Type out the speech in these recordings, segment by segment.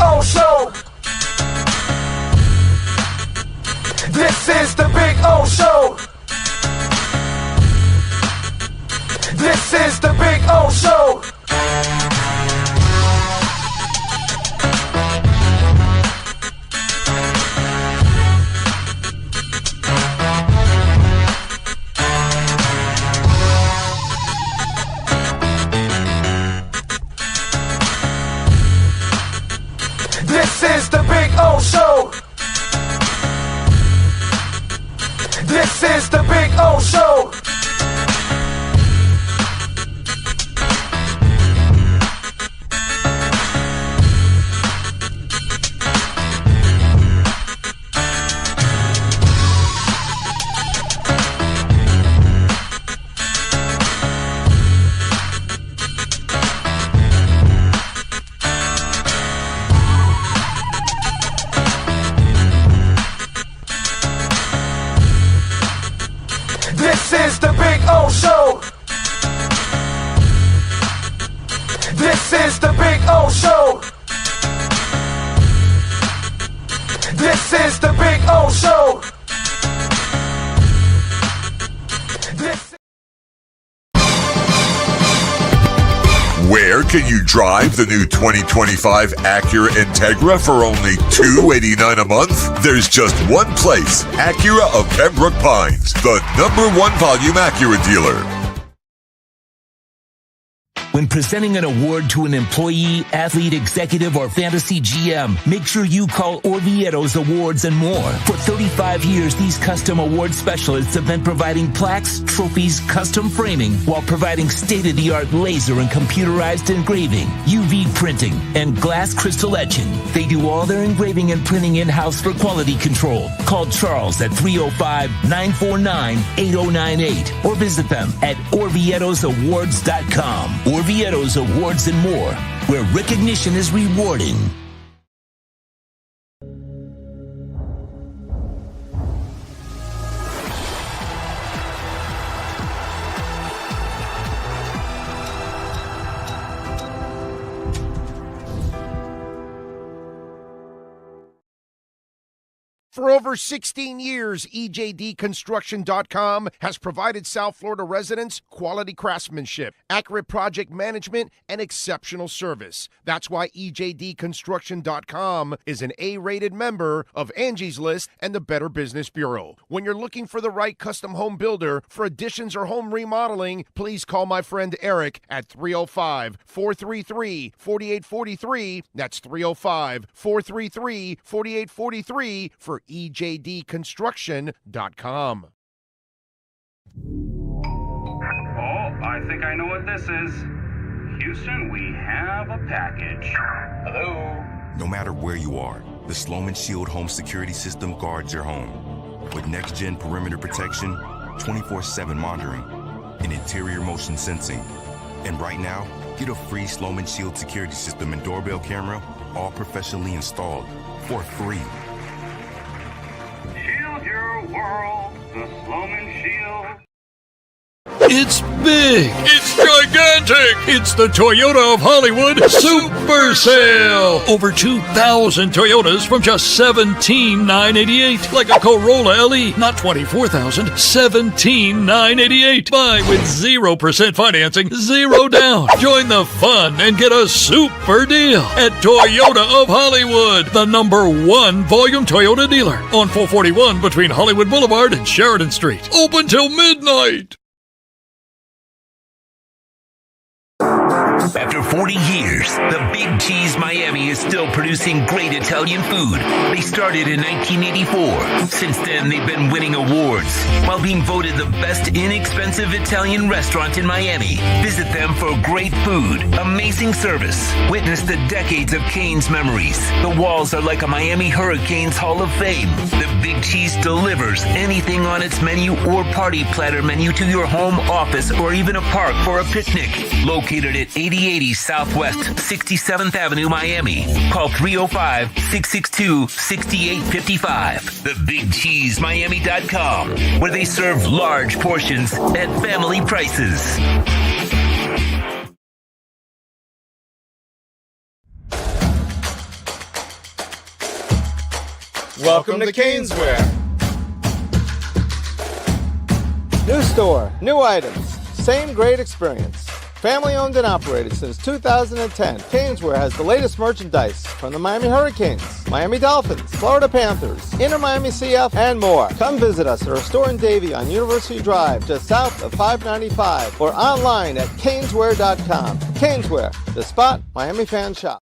O Show. This is the Big O Show. This is the Big O Show. This is the Big O Show. This is the Big O Show. This is the Big O Show. This is the Big O Show. This is the Big O Show. Where can you drive the new 2025 Acura Integra for only $289 a month? There's just one place, Acura of Pembroke Pines, the #1 volume Acura dealer. When presenting an award to an employee, athlete, executive, or fantasy GM, make sure you call Orvieto's Awards and More. For 35 years, these custom award specialists have been providing plaques, trophies, custom framing, while providing state-of-the-art laser and computerized engraving, UV printing, and glass crystal etching. They do all their engraving and printing in-house for quality control. Call Charles at 305-949-8098 or visit them at orvietosawards.com. Orvieto's Awards and More, where recognition is rewarding. For over 16 years, EJDconstruction.com has provided South Florida residents quality craftsmanship, accurate project management, and exceptional service. That's why EJDconstruction.com is an A-rated member of Angie's List and the Better Business Bureau. When you're looking for the right custom home builder for additions or home remodeling, please call my friend Eric at 305-433-4843. That's 305-433-4843 for EJDconstruction.com. Oh, I think I know what this is. Houston, we have a package. Hello? No matter where you are, the Sloman Shield home security system guards your home. With next-gen perimeter protection, 24/7 monitoring, and interior motion sensing. And right now, get a free Sloman Shield security system and doorbell camera, all professionally installed, for free. Shield your world, the Sloman Shield. It's big. It's gigantic. It's the Toyota of Hollywood Super Sale. Over 2,000 Toyotas from just $17,988. Like a Corolla LE, not $24,000, $17,988. Buy with 0% financing, 0 down. Join the fun and get a super deal at Toyota of Hollywood, the #1 volume Toyota dealer on 441 between Hollywood Boulevard and Sheridan Street. Open till midnight. After 40 years, the Big Cheese Miami is still producing great Italian food. They started in 1984. Since then, they've been winning awards while being voted the best inexpensive Italian restaurant in Miami. Visit them for great food, amazing service. Witness the decades of Cane's memories. The walls are like a Miami Hurricanes Hall of Fame. The Big Cheese delivers anything on its menu or party platter menu to your home, office, or even a park for a picnic. Located at 8080 Southwest 67th Avenue, Miami. Call 305-662-6855. TheBigCheeseMiami.com, where they serve large portions at family prices. Welcome to Caneswear. New store, new items, same great experience. Family owned and operated since 2010, Caneswear has the latest merchandise from the Miami Hurricanes, Miami Dolphins, Florida Panthers, Inter Miami CF, and more. Come visit us at our store in Davie on University Drive, just south of 595, or online at caneswear.com. Caneswear, the spot Miami fans shop.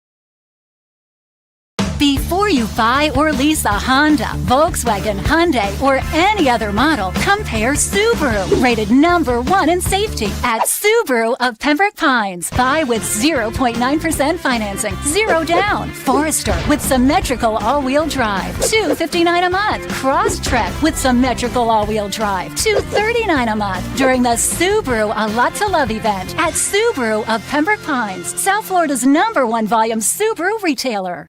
Before you buy or lease a Honda, Volkswagen, Hyundai, or any other model, compare Subaru, rated #1 in safety at Subaru of Pembroke Pines. Buy with 0.9% financing, 0 down. Forester with symmetrical all-wheel drive, $259 a month. Crosstrek with symmetrical all-wheel drive, $239 a month. During the Subaru A Lot to Love event at Subaru of Pembroke Pines, South Florida's #1 volume Subaru retailer.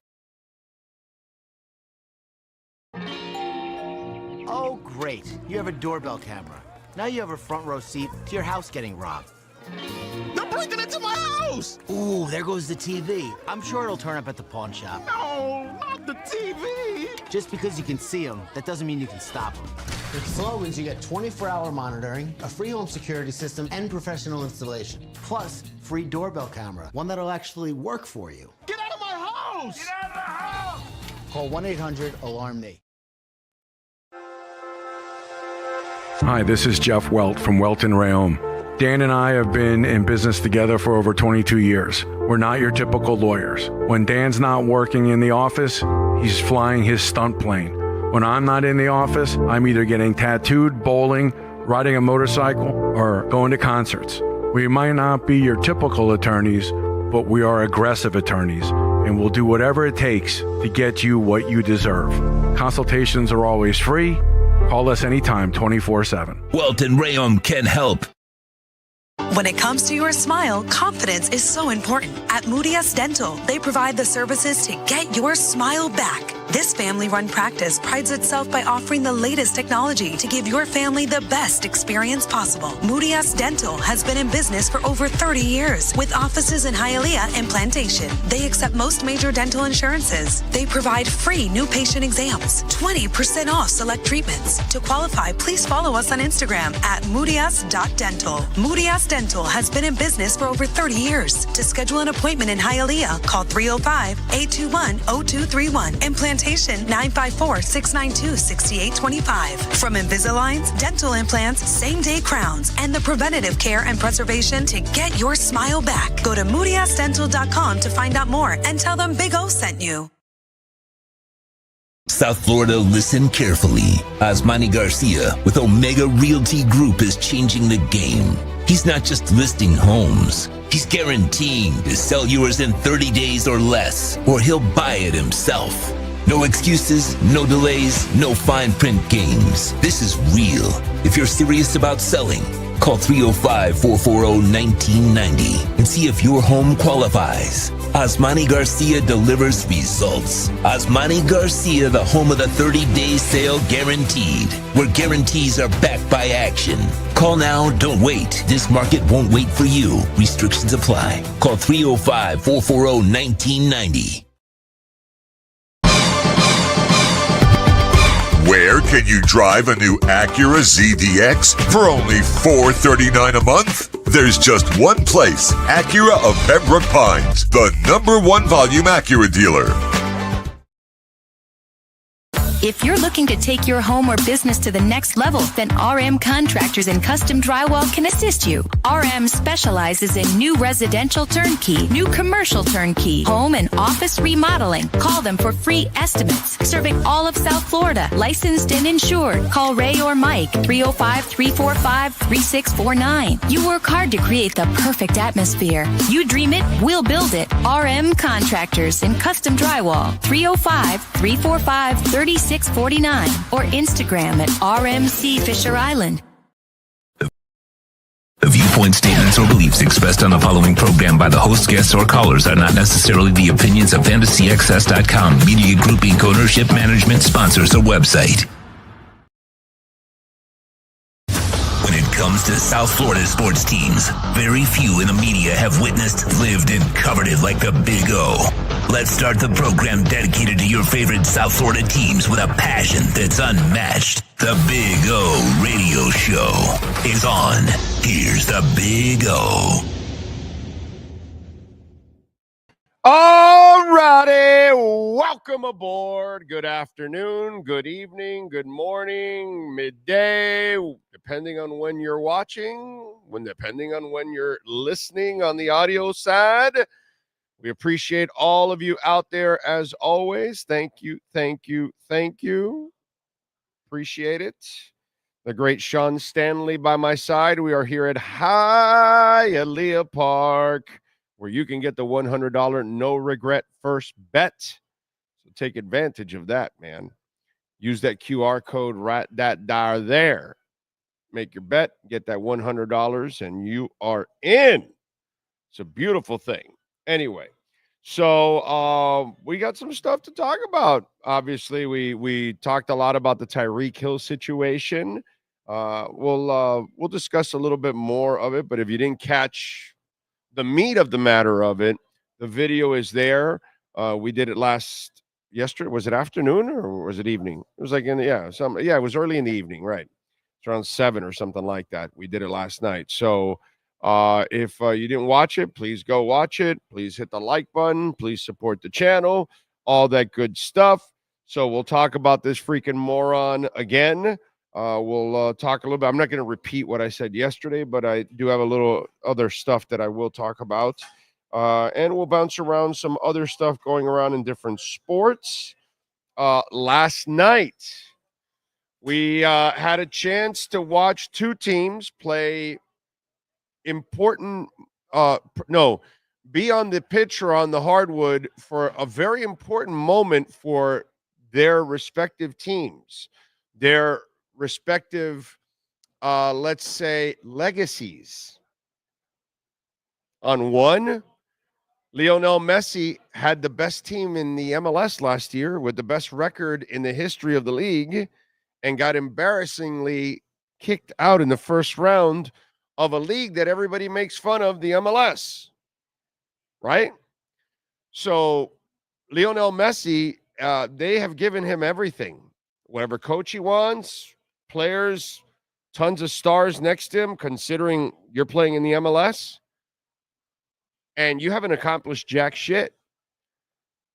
Oh, great. You have a doorbell camera. Now you have a front row seat to your house getting robbed. They're breaking into my house! Ooh, there goes the TV. I'm sure it'll turn up at the pawn shop. No, not the TV! Just because you can see them, that doesn't mean you can stop them. With Slogans, you get 24-hour monitoring, a free home security system, and professional installation. Plus, free doorbell camera, one that'll actually work for you. Get out of my house! Get out of the house! Call 1-800-ALARM-ME. Hi, this is Jeff Welt from Welton Rayom. Dan and I have been in business together for over 22 years. We're not your typical lawyers. When Dan's not working in the office, he's flying his stunt plane. When I'm not in the office, I'm either getting tattooed, bowling, riding a motorcycle, or going to concerts. We might not be your typical attorneys, but we are aggressive attorneys, and we'll do whatever it takes to get you what you deserve. Consultations are always free. Call us anytime, 24/7. Welton Rayom can help. When it comes to your smile, confidence is so important. At Moody S Dental, they provide the services to get your smile back. This family-run practice prides itself by offering the latest technology to give your family the best experience possible. Moody S Dental has been in business for over 30 years with offices in Hialeah and Plantation. They accept most major dental insurances. They provide free new patient exams, 20% off select treatments. To qualify, please follow us on Instagram at moodys.dental. Moody S Dental has been in business for over 30 years. To schedule an appointment in Hialeah, call 305-821-0231 and Plantation 954-692-6825. From Invisaligns, dental implants, same-day crowns, and the preventative care and preservation to get your smile back. Go to moodysdental.com to find out more and tell them Big O sent you. South Florida, listen carefully. Osmani Garcia with Omega Realty Group is changing the game. He's not just listing homes. He's guaranteeing to sell yours in 30 days or less, or he'll buy it himself. No excuses, no delays, no fine print games. This is real. If you're serious about selling, call 305-440-1990 and see if your home qualifies. Osmani Garcia delivers results. Osmani Garcia, the home of the 30-day sale guaranteed, where guarantees are backed by action. Call now, don't wait. This market won't wait for you. Restrictions apply. Call 305-440-1990. Where can you drive a new Acura ZDX for only $439 a month? There's just one place, Acura of Pembroke Pines, the #1 volume Acura dealer. If you're looking to take your home or business to the next level, then RM Contractors and Custom Drywall can assist you. RM specializes in new residential turnkey, new commercial turnkey, home and office remodeling. Call them for free estimates. Serving all of South Florida, licensed and insured. Call Ray or Mike, 305-345-3649. You work hard to create the perfect atmosphere. You dream it, we'll build it. RM Contractors and Custom Drywall, 305-345-3649 or Instagram at RMC Fisher Island. The viewpoints, statements, or beliefs expressed on the following program by the host, guests, or callers are not necessarily the opinions of FantasyXS.com, Media Group Inc. ownership, management, sponsors, or website. When it comes to South Florida sports teams, very few in the media have witnessed, lived, and covered it like the Big O. Let's start the program dedicated to your favorite South Florida teams with a passion that's unmatched. The Big O Radio Show is on. Here's the Big O. All righty, welcome aboard. Good afternoon, good evening, good morning, midday, depending on when you're watching, depending on when you're listening on the audio side. We appreciate all of you out there as always. Thank you. Appreciate it. The great Sean Stanley by my side. We are here at Hialeah Park, where you can get the $100 no-regret first bet. So take advantage of that, man. Use that QR code right there. Make your bet, get that $100, and you are in. It's a beautiful thing. Anyway, so we got some stuff to talk about. Obviously, we talked a lot about the Tyreek Hill situation. We'll discuss a little bit more of it, but if you didn't catch the meat of the matter of it, the video is there. We did it yesterday. Was it afternoon or was it evening? It was like it was early in the evening, right? It's around 7 or something like that. We did it last night. So if you didn't watch it, please go watch it. Please hit the like button. Please support the channel. All that good stuff. So we'll talk about this freaking moron again. We'll talk a little bit. I'm not going to repeat what I said yesterday, but I do have a little other stuff that I will talk about. And we'll bounce around some other stuff going around in different sports. Last night, we had a chance to watch two teams play be on the pitch or on the hardwood for a very important moment for their respective teams. Their respective, let's say, legacies. On one, Lionel Messi had the best team in the MLS last year with the best record in the history of the league and got embarrassingly kicked out in the first round of a league that everybody makes fun of, the MLS, right? So Lionel Messi, they have given him everything. Whatever coach he wants, players, tons of stars next to him, considering you're playing in the MLS, and you haven't accomplished jack shit.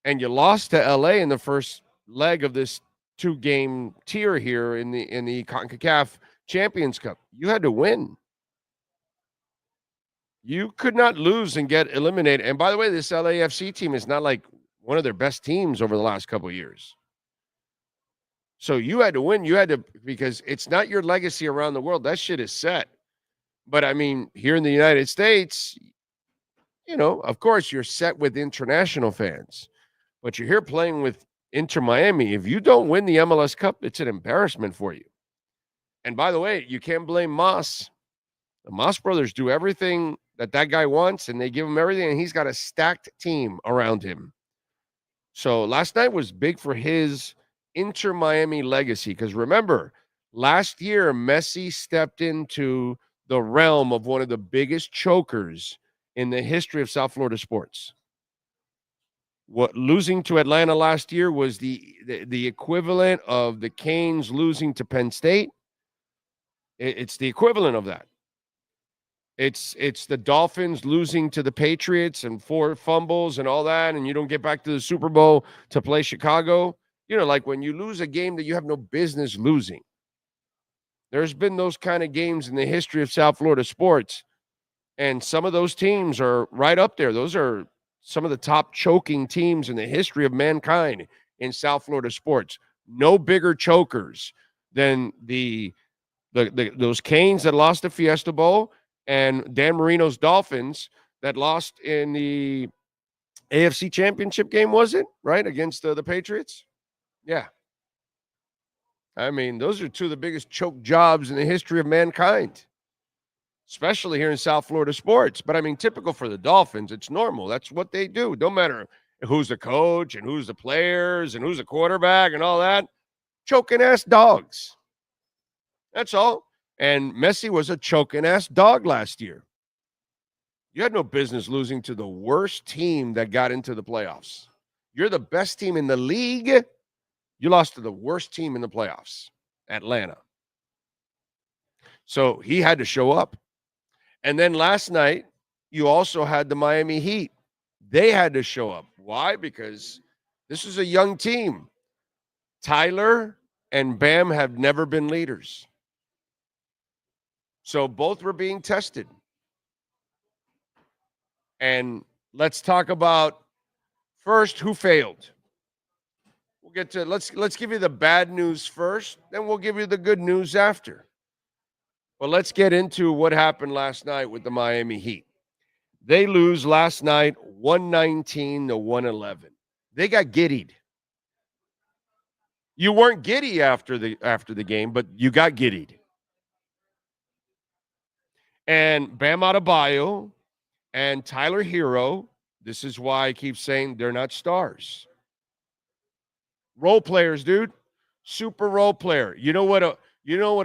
And you lost to LA in the first leg of this 2-game tier here in the CONCACAF Champions Cup. You had to win. You could not lose and get eliminated. And by the way, this LAFC team is not like one of their best teams over the last couple of years. So you had to win. You had to, because it's not your legacy around the world. That shit is set. But I mean, here in the United States, of course, you're set with international fans. But you're here playing with Inter Miami. If you don't win the MLS Cup, it's an embarrassment for you. And by the way, you can't blame Moss. The Moss brothers do everything that guy wants, and they give him everything, and he's got a stacked team around him. So last night was big for his Inter Miami legacy, because remember, last year Messi stepped into the realm of one of the biggest chokers in the history of South Florida sports. What losing to Atlanta last year was the equivalent of the Canes losing to Penn State. It's the equivalent of that. It's the Dolphins losing to the Patriots and 4 fumbles and all that, and you don't get back to the Super Bowl to play Chicago. Like when you lose a game that you have no business losing. There's been those kind of games in the history of South Florida sports, and some of those teams are right up there. Those are some of the top choking teams in the history of mankind in South Florida sports. No bigger chokers than those Canes that lost the Fiesta Bowl and Dan Marino's Dolphins that lost in the AFC Championship game, was it? Right? Against the Patriots? Yeah. I mean, those are two of the biggest choke jobs in the history of mankind, especially here in South Florida sports. But I mean, typical for the Dolphins, it's normal. That's what they do. Don't matter who's the coach and who's the players and who's the quarterback and all that. Choking ass dogs. That's all. And Messi was a choking-ass dog last year. You had no business losing to the worst team that got into the playoffs. You're the best team in the league. You lost to the worst team in the playoffs, Atlanta. So he had to show up. And then last night, you also had the Miami Heat. They had to show up. Why? Because this is a young team. Tyler and Bam have never been leaders. So both were being tested. And let's talk about first who failed. We'll get to let's give you the bad news first, then we'll give you the good news after. But let's get into what happened last night with the Miami Heat. They lose last night 119 to 111. They got giddied. You weren't giddy after the game, but you got giddied. And Bam Adebayo and Tyler Hero, this is why I keep saying they're not stars. Role players, dude. Super role player. You know what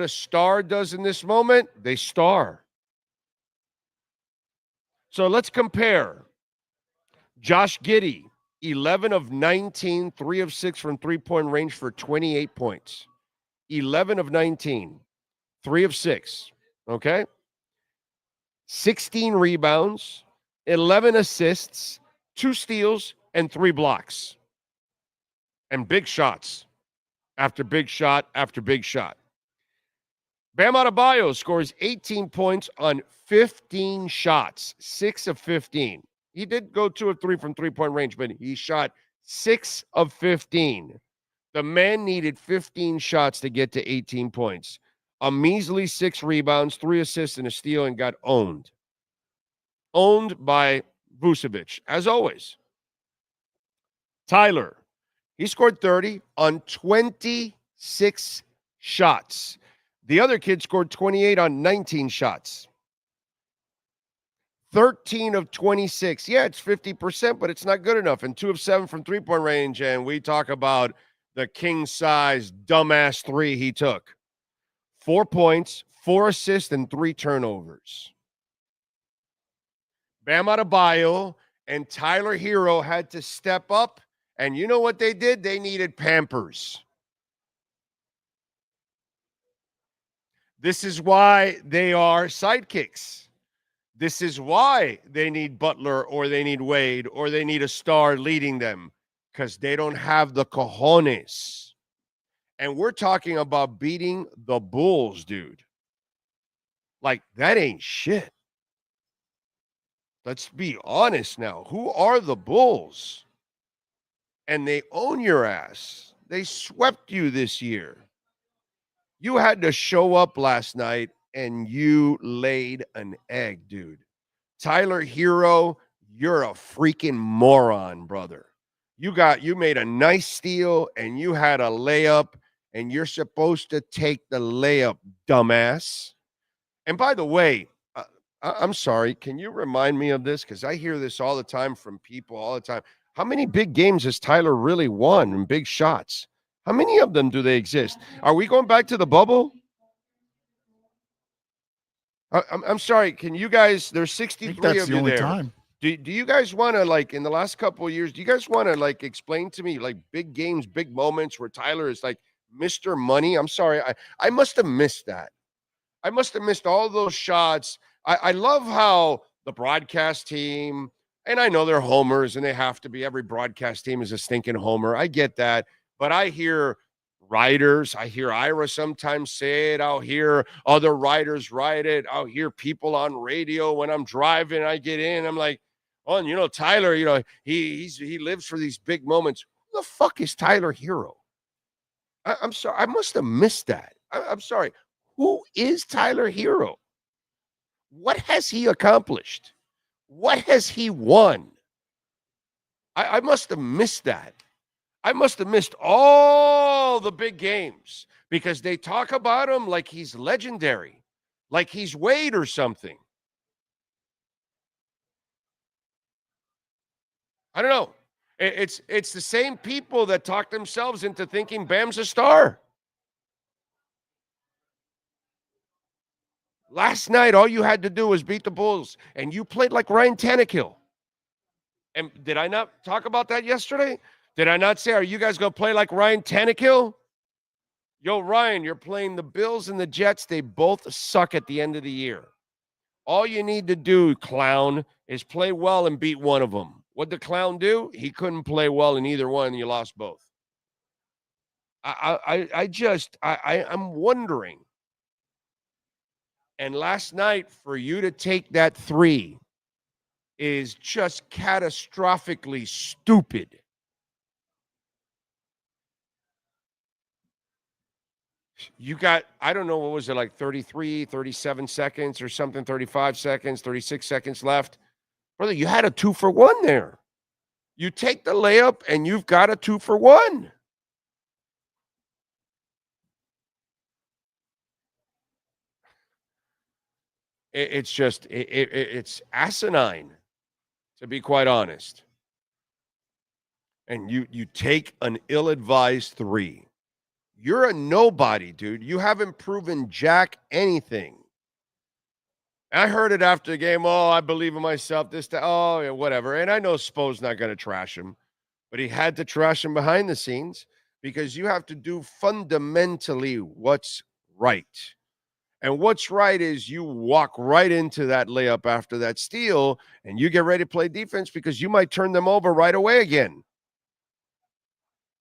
a star does in this moment? They star. So let's compare. Josh Giddey, 11 of 19, 3 of 6 from three-point range for 28 points. 11 of 19, 3 of 6, okay? 16 rebounds, 11 assists, 2 steals, and 3 blocks. And big shots after big shot after big shot. Bam Adebayo scores 18 points on 15 shots, 6 of 15. He did go 2 of 3 from three-point range, but he shot 6 of 15. The man needed 15 shots to get to 18 points. A measly 6 rebounds, 3 assists, and a steal, and got owned. Owned by Vucevic, as always. Tyler, he scored 30 on 26 shots. The other kid scored 28 on 19 shots. 13 of 26. Yeah, it's 50%, but it's not good enough. And 2 of 7 from three-point range. And we talk about the king-size dumbass 3 he took. 4 points, 4 assists, and 3 turnovers. Bam Adebayo and Tyler Hero had to step up. And you know what they did? They needed Pampers. This is why they are sidekicks. This is why they need Butler or they need Wade or they need a star leading them, because they don't have the cojones. And we're talking about beating the Bulls, dude. Like, that ain't shit. Let's be honest now. Who are the Bulls? And they own your ass. They swept you this year. You had to show up last night and you laid an egg, dude. Tyler Hero, you're a freaking moron, brother. You made a nice steal and you had a layup and you're supposed to take the layup, dumbass. And by the way, I'm sorry, can you remind me of this? Because I hear this all the time from people all the time. How many big games has Tyler really won and big shots? How many of them do they exist? Are we going back to the bubble? I'm sorry. Can you guys? There's 63 of you there. Time. Do you guys want to, like, in the last couple of years? Do you guys want to, like, explain to me, like, big games, big moments where Tyler is like Mr. Money? I'm sorry. I must have missed that. I must have missed all those shots. I love how the broadcast team, and I know they're homers and they have to be. Every broadcast team is a stinking homer. I get that. But I hear writers, I hear Ira sometimes say it. I'll hear other writers write it. I'll hear people on radio when I'm driving. I get in. I'm like, oh, and Tyler, he lives for these big moments. Who the fuck is Tyler Hero? I'm sorry. I must have missed that. I'm sorry. Who is Tyler Hero? What has he accomplished? What has he won? I must have missed that. I must have missed all the big games because they talk about him like he's legendary, like he's Wade or something. I don't know. It's the same people that talk themselves into thinking Bam's a star. Last night, all you had to do was beat the Bulls, and you played like Ryan Tannehill. And did I not talk about that yesterday? Did I not say, are you guys going to play like Ryan Tannehill? Yo, Ryan, you're playing the Bills and the Jets. They both suck at the end of the year. All you need to do, clown, is play well and beat one of them. What'd the clown do? He couldn't play well in either one, and you lost both. I'm wondering. And last night, for you to take that 3 is just catastrophically stupid. You got, I don't know, what was it, like 33, 37 seconds or something, 35 seconds, 36 seconds left. Brother, you had a 2-for-1 there. You take the layup and you've got a 2-for-1. It's just, it's asinine, to be quite honest. And you take an ill-advised 3. You're a nobody, dude. You haven't proven jack anything. I heard it after the game. Oh, I believe in myself. This, that, oh, yeah, whatever. And I know Spo's not going to trash him, but he had to trash him behind the scenes because you have to do fundamentally what's right. And what's right is you walk right into that layup after that steal, and you get ready to play defense because you might turn them over right away again.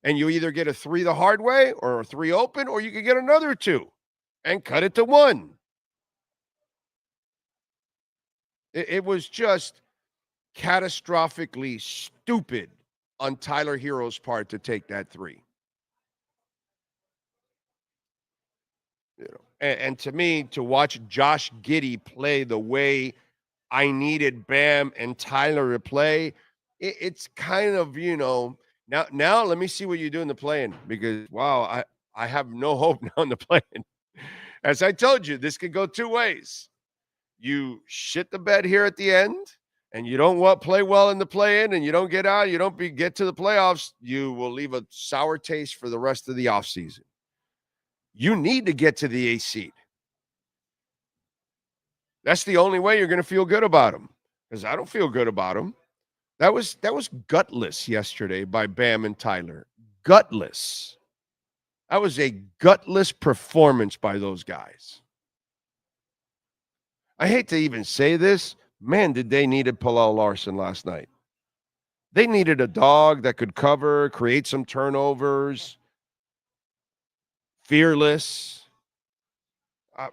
And you either get a 3 the hard way or a 3 open, or you could get another 2 and cut it to 1. It was just catastrophically stupid on Tyler Hero's part to take that 3. You know, and to me, to watch Josh Giddey play the way I needed Bam and Tyler to play, it's kind of, you know, now let me see what you do in the play-in, because, wow, I have no hope now in the play-in. As I told you, this could go 2 ways. You shit the bed here at the end, and you don't play well in the play-in, and you don't get out, you don't get to the playoffs, you will leave a sour taste for the rest of the offseason. You need to get to the 8th seed. That's the only way you're going to feel good about them, because I don't feel good about them. That was gutless yesterday by Bam and Tyler. Gutless. That was a gutless performance by those guys. I hate to even say this. Man, did they needed Pallel Larson last night. They needed a dog that could cover, create some turnovers, fearless.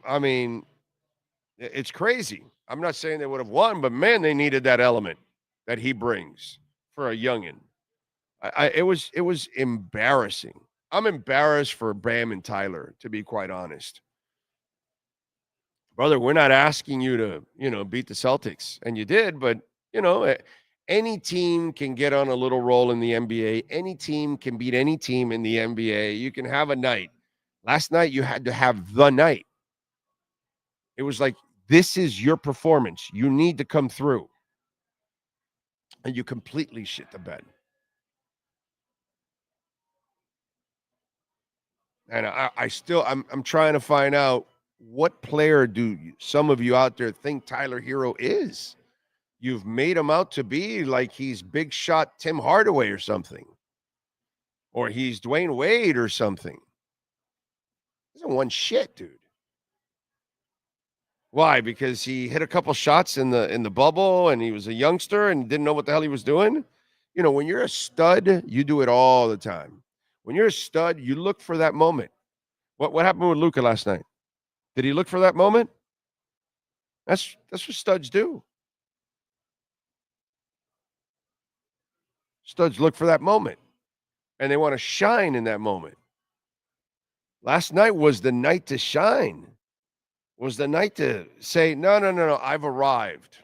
I mean, it's crazy. I'm not saying they would have won, but man, they needed that element that he brings for a youngin. It was embarrassing. I'm embarrassed for Bam and Tyler, to be quite honest. Brother, we're not asking you to, beat the Celtics, and you did, but, any team can get on a little roll in the NBA. Any team can beat any team in the NBA. You can have a night. Last night, you had to have the night. It was like, this is your performance. You need to come through. And you completely shit the bed. And I'm trying to find out, what player do some of you out there think Tyler Hero is? You've made him out to be like he's big shot Tim Hardaway or something. Or he's Dwayne Wade or something. He hasn't won shit, dude. Why? Because he hit a couple shots in the bubble and he was a youngster and didn't know what the hell he was doing? When you're a stud, you do it all the time. When you're a stud, you look for that moment. What happened with Luka last night? Did he look for that moment? That's what studs do. Studs look for that moment, and they want to shine in that moment. Last night was the night to shine. Was the night to say, no, I've arrived.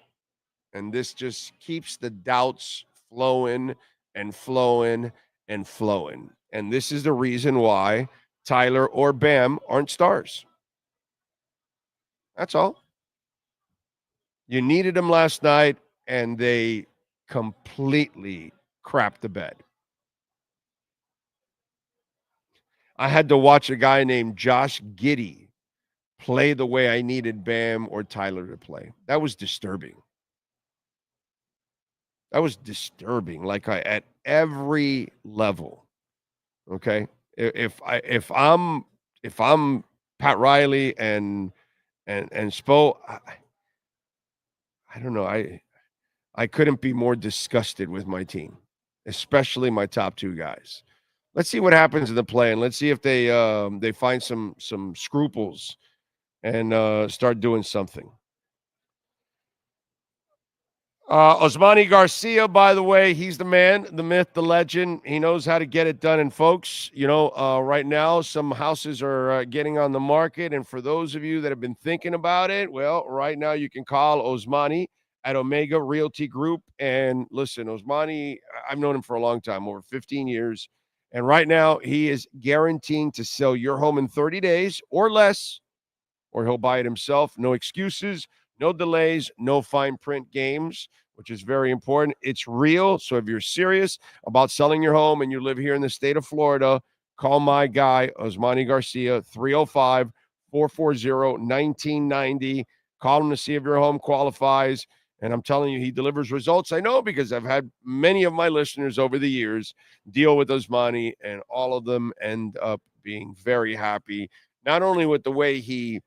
And this just keeps the doubts flowing and flowing and flowing. And this is the reason why Tyler or Bam aren't stars. That's all. You needed them last night, and they completely crapped the bed. I had to watch a guy named Josh Giddey play the way I needed Bam or Tyler to play. That was disturbing. Like at every level. Okay, if I'm Pat Riley and Spo, I don't know. I couldn't be more disgusted with my team, especially my top two guys. Let's see what happens in the play, and let's see if they find some scruples and start doing something. Osmani Garcia, by the way, he's the man, the myth, the legend. He knows how to get it done. And folks, right now some houses are getting on the market. And for those of you that have been thinking about it, well, right now you can call Osmani at Omega Realty Group. And listen, Osmani, I've known him for a long time, over 15 years. And right now he is guaranteeing to sell your home in 30 days or less, or he'll buy it himself. No excuses. No delays, no fine print games, which is very important. It's real. So if you're serious about selling your home and you live here in the state of Florida, call my guy, Osmani Garcia, 305-440-1990. Call him to see if your home qualifies. And I'm telling you, he delivers results. I know because I've had many of my listeners over the years deal with Osmani, and all of them end up being very happy, not only with the way he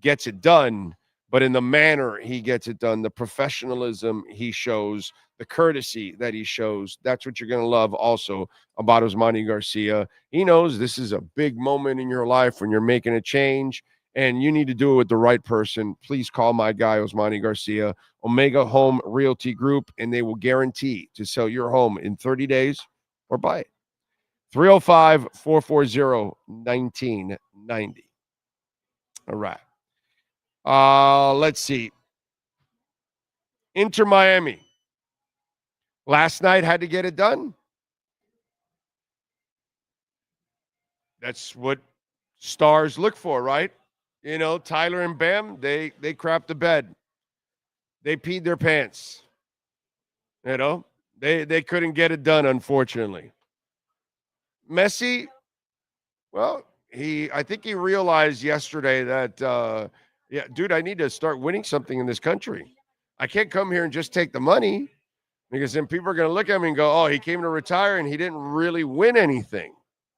gets it done, but in the manner he gets it done, the professionalism he shows, the courtesy that he shows. That's what you're going to love also about Osmani Garcia. He knows this is a big moment in your life when you're making a change, and you need to do it with the right person. Please call my guy, Osmani Garcia, Omega Home Realty Group, and they will guarantee to sell your home in 30 days or buy it. 305-440-1990. All right. Let's see. Inter Miami. Last night had to get it done. That's what stars look for, right? Tyler and Bam, they crapped the bed. They peed their pants. They couldn't get it done, unfortunately. Messi, well, I think he realized yesterday that yeah, dude, I need to start winning something in this country. I can't come here and just take the money, because then people are going to look at me and go, oh, he came to retire and he didn't really win anything.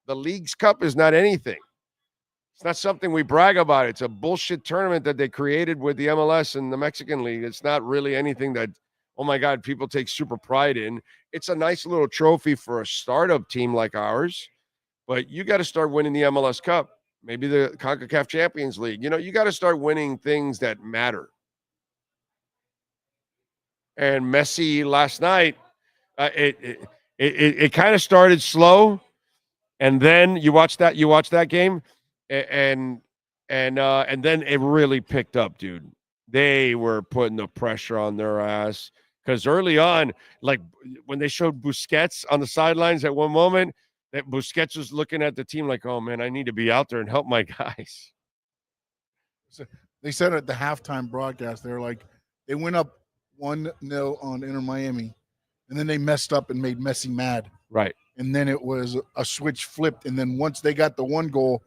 The League's Cup is not anything. It's not something we brag about. It's a bullshit tournament that they created with the MLS and the Mexican League. It's not really anything that, oh my God, people take super pride in. It's a nice little trophy for a startup team like ours, but you got to start winning the MLS Cup. Maybe the CONCACAF Champions League. You got to start winning things that matter. And Messi last night, it kind of started slow, and then you watch that game, and then it really picked up, dude. They were putting the pressure on their ass, because early on, like when they showed Busquets on the sidelines at one moment, that Busquets was looking at the team like, oh, man, I need to be out there and help my guys. So they said at the halftime broadcast, they were like, they went up 1-0 on Inter Miami, and then they messed up and made Messi mad. Right. And then it was a switch flipped, and then once they got the one goal,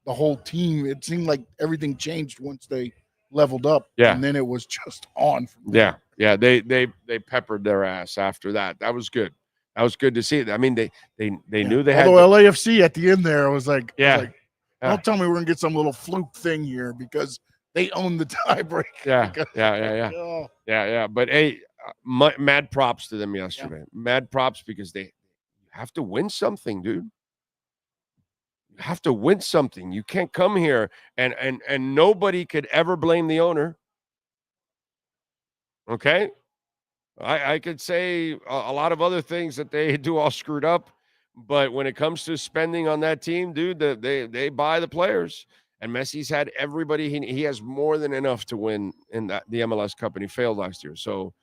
the whole team, it seemed like everything changed once they leveled up. Yeah. And then it was just on. Yeah. They peppered their ass after that. That was good. That was good to see. I mean, they knew they had. Although LAFC at the end there was like, yeah. Don't tell me we're gonna get some little fluke thing here, because they own the tiebreaker. Yeah. But hey, mad props to them yesterday. Yeah. Mad props, because you have to win something, dude. You have to win something. You can't come here and nobody could ever blame the owner. Okay. I could say a lot of other things that they do all screwed up, but when it comes to spending on that team, dude, they buy the players. And Messi's had everybody. He has more than enough to win in the MLS Cup, and he failed last year. So,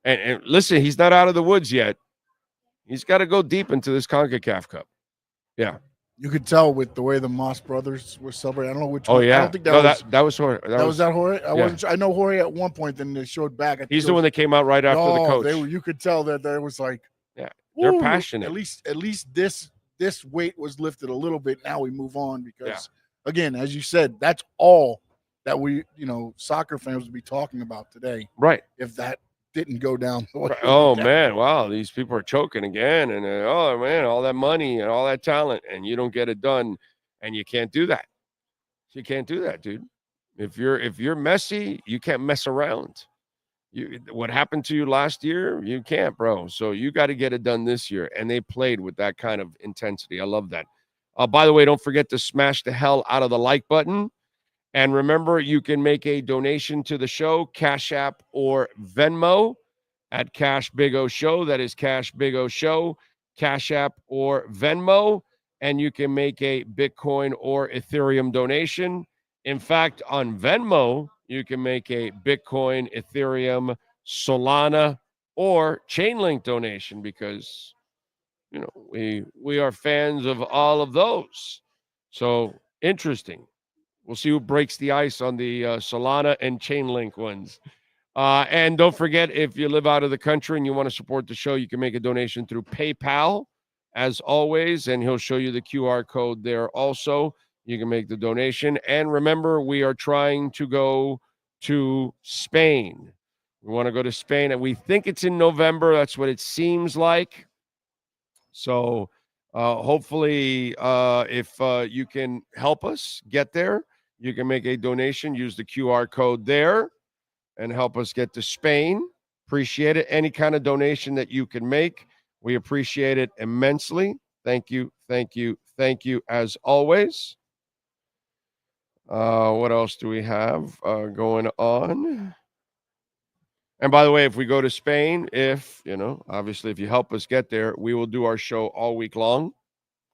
and listen, he's not out of the woods yet. He's got to go deep into this CONCACAF Cup. Yeah. You could tell with the way the Moss brothers were celebrating. I don't know which one. Oh, yeah. I don't think that was Jorge. That was Jorge? I know Jorge at one point, then they showed back. He's the one that came out right after the coach. You could tell that there was like, yeah, they're passionate. At least this weight was lifted a little bit. Now we move on, because, again, as you said, that's all that soccer fans would be talking about today. Right. If that didn't go down. Oh man, wow, these people are choking again, and oh man, all that money and all that talent, and you don't get it done, and you can't do that. You can't do that, dude. If you're Messi, you can't mess around. What happened to you last year, you can't, bro. So you got to get it done this year, and they played with that kind of intensity. I love that. By the way, don't forget to smash the hell out of the like button. And remember, you can make a donation to the show, Cash App or Venmo at Cash Big O Show. That is Cash Big O Show, Cash App or Venmo. And you can make a Bitcoin or Ethereum donation. In fact, on Venmo, you can make a Bitcoin, Ethereum, Solana, or Chainlink donation because, we are fans of all of those. So, interesting. We'll see who breaks the ice on the Solana and Chainlink ones. And don't forget, if you live out of the country and you want to support the show, you can make a donation through PayPal, as always, and he'll show you the QR code there also. You can make the donation. And remember, we are trying to go to Spain. We want to go to Spain, and we think it's in November. That's what it seems like. So hopefully, if you can help us get there, you can make a donation, use the QR code there, and help us get to Spain. Appreciate it. Any kind of donation that you can make, we appreciate it immensely. Thank you, thank you, thank you, as always. What else do we have going on? And by the way, if we go to Spain, obviously, if you help us get there, we will do our show all week long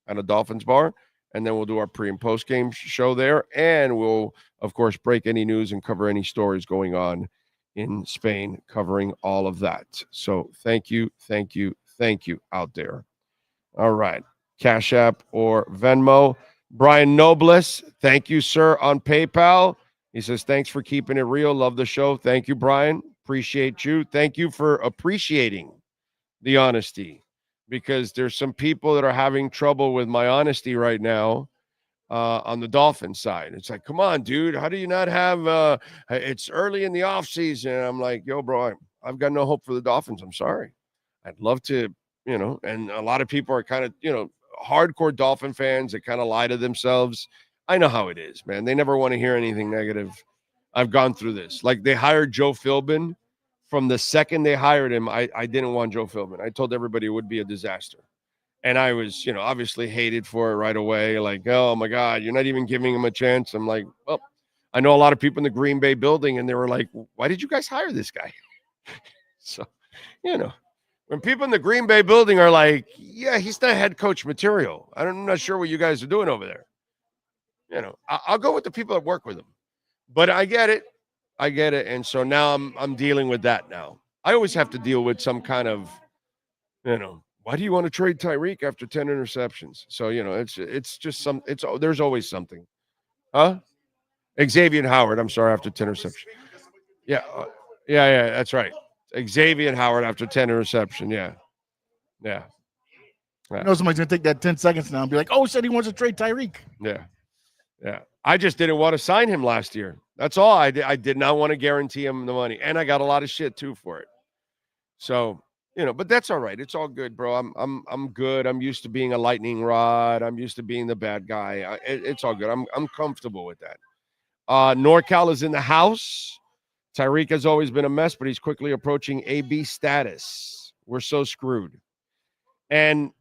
at a Dolphins bar. And then we'll do our pre and post game show there. And we'll, of course, break any news and cover any stories going on in Spain, covering all of that. So thank you, thank you, thank you out there. All right. Cash App or Venmo. Brian Nobles, thank you, sir, on PayPal. He says, thanks for keeping it real. Love the show. Thank you, Brian. Appreciate you. Thank you for appreciating the honesty. Because there's some people that are having trouble with my honesty right now on the Dolphins side. It's like, come on, dude. How do you not have it's early in the offseason? I'm like, yo, bro, I've got no hope for the Dolphins. I'm sorry. I'd love to, and a lot of people are kind of, hardcore Dolphin fans that kind of lie to themselves. I know how it is, man. They never want to hear anything negative. I've gone through this. Like, they hired Joe Philbin. From the second they hired him, I didn't want Joe Philbin. I told everybody it would be a disaster. And I was, obviously hated for it right away. Like, oh, my God, you're not even giving him a chance. I'm like, well, I know a lot of people in the Green Bay building, and they were like, why did you guys hire this guy? So, when people in the Green Bay building are like, yeah, he's not head coach material. I'm not sure what you guys are doing over there. I'll go with the people that work with him. But I get it. And so now I'm dealing with that now. I always have to deal with some kind of, why do you want to trade Tyreek after 10 interceptions? So, it's just there's always something. Huh? Xavier Howard, I'm sorry, after 10 interceptions. Yeah, that's right. Xavier Howard after 10 interception. Yeah. You know somebody's going to take that 10 seconds now and be like, oh, he said he wants to trade Tyreek. Yeah. I just didn't want to sign him last year. That's all. I did not want to guarantee him the money. And I got a lot of shit, too, for it. So, but that's all right. It's all good, bro. I'm good. I'm used to being a lightning rod. I'm used to being the bad guy. It's all good. I'm comfortable with that. NorCal is in the house. Tyreek has always been a mess, but he's quickly approaching AB status. We're so screwed. And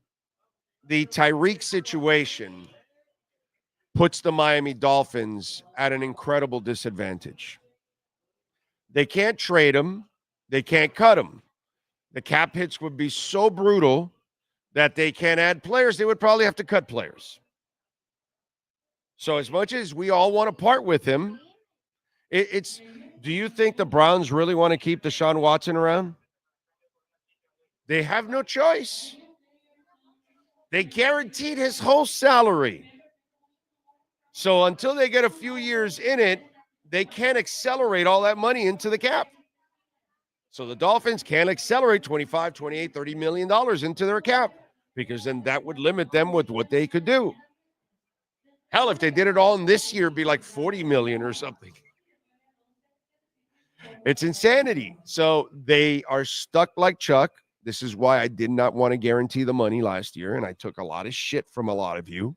the Tyreek situation puts the Miami Dolphins at an incredible disadvantage. They can't trade him. They can't cut him. The cap hits would be so brutal that they can't add players. They would probably have to cut players. So as much as we all want to part with him, do you think the Browns really want to keep Deshaun Watson around? They have no choice. They guaranteed his whole salary. So until they get a few years in it, they can't accelerate all that money into the cap. So the Dolphins can't accelerate $25, $28, $30 million into their cap because then that would limit them with what they could do. Hell, if they did it all in this year, it'd be like $40 million or something. It's insanity. So they are stuck like Chuck. This is why I did not want to guarantee the money last year, and I took a lot of shit from a lot of you.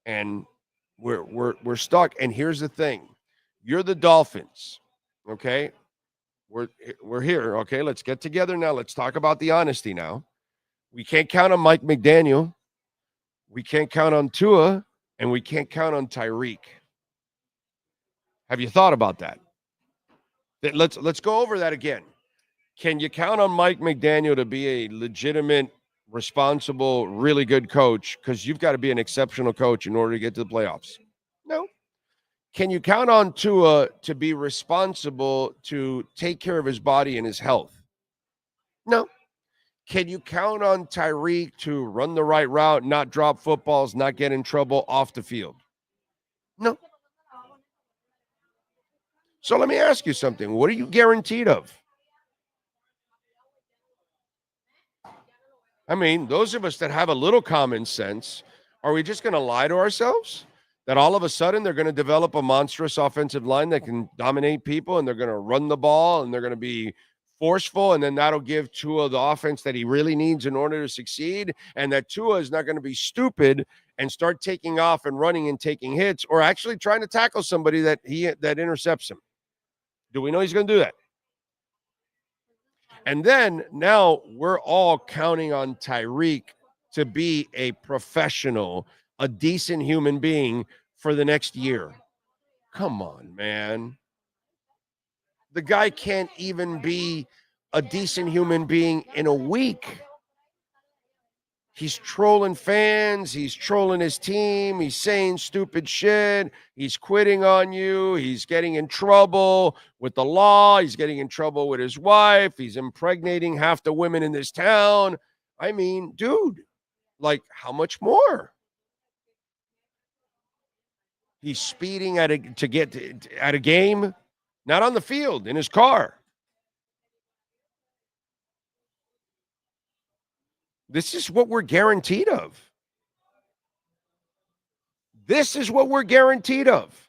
And we're stuck. And here's the thing: you're the Dolphins, okay? We're here, okay? Let's get together now. Let's talk about the honesty now. We can't count on Mike McDaniel. We can't count on Tua, and we can't count on Tyreek. Have you thought about that? Let's go over that again. Can you count on Mike McDaniel to be a legitimate, responsible, really good coach? Because you've got to be an exceptional coach in order to get to the playoffs. No. Can you count on Tua to be responsible to take care of his body and his health? No. Can you count on Tyreek to run the right route, not drop footballs, not get in trouble off the field? No. So let me ask you something. What are you guaranteed of? I mean, those of us that have a little common sense, are we just going to lie to ourselves? That all of a sudden they're going to develop a monstrous offensive line that can dominate people, and they're going to run the ball, and they're going to be forceful, and then that'll give Tua the offense that he really needs in order to succeed, and that Tua is not going to be stupid and start taking off and running and taking hits, or actually trying to tackle somebody that intercepts him. Do we know he's going to do that? And then now we're all counting on Tyreek to be a professional, a decent human being for the next year. Come on, man. The guy can't even be a decent human being in a week. He's trolling fans. He's trolling his team. He's saying stupid shit. He's quitting on you. He's getting in trouble with the law. He's getting in trouble with his wife. He's impregnating half the women in this town. I mean, dude, like, how much more? He's speeding at a game, not on the field, in his car. This is what we're guaranteed of. This is what we're guaranteed of.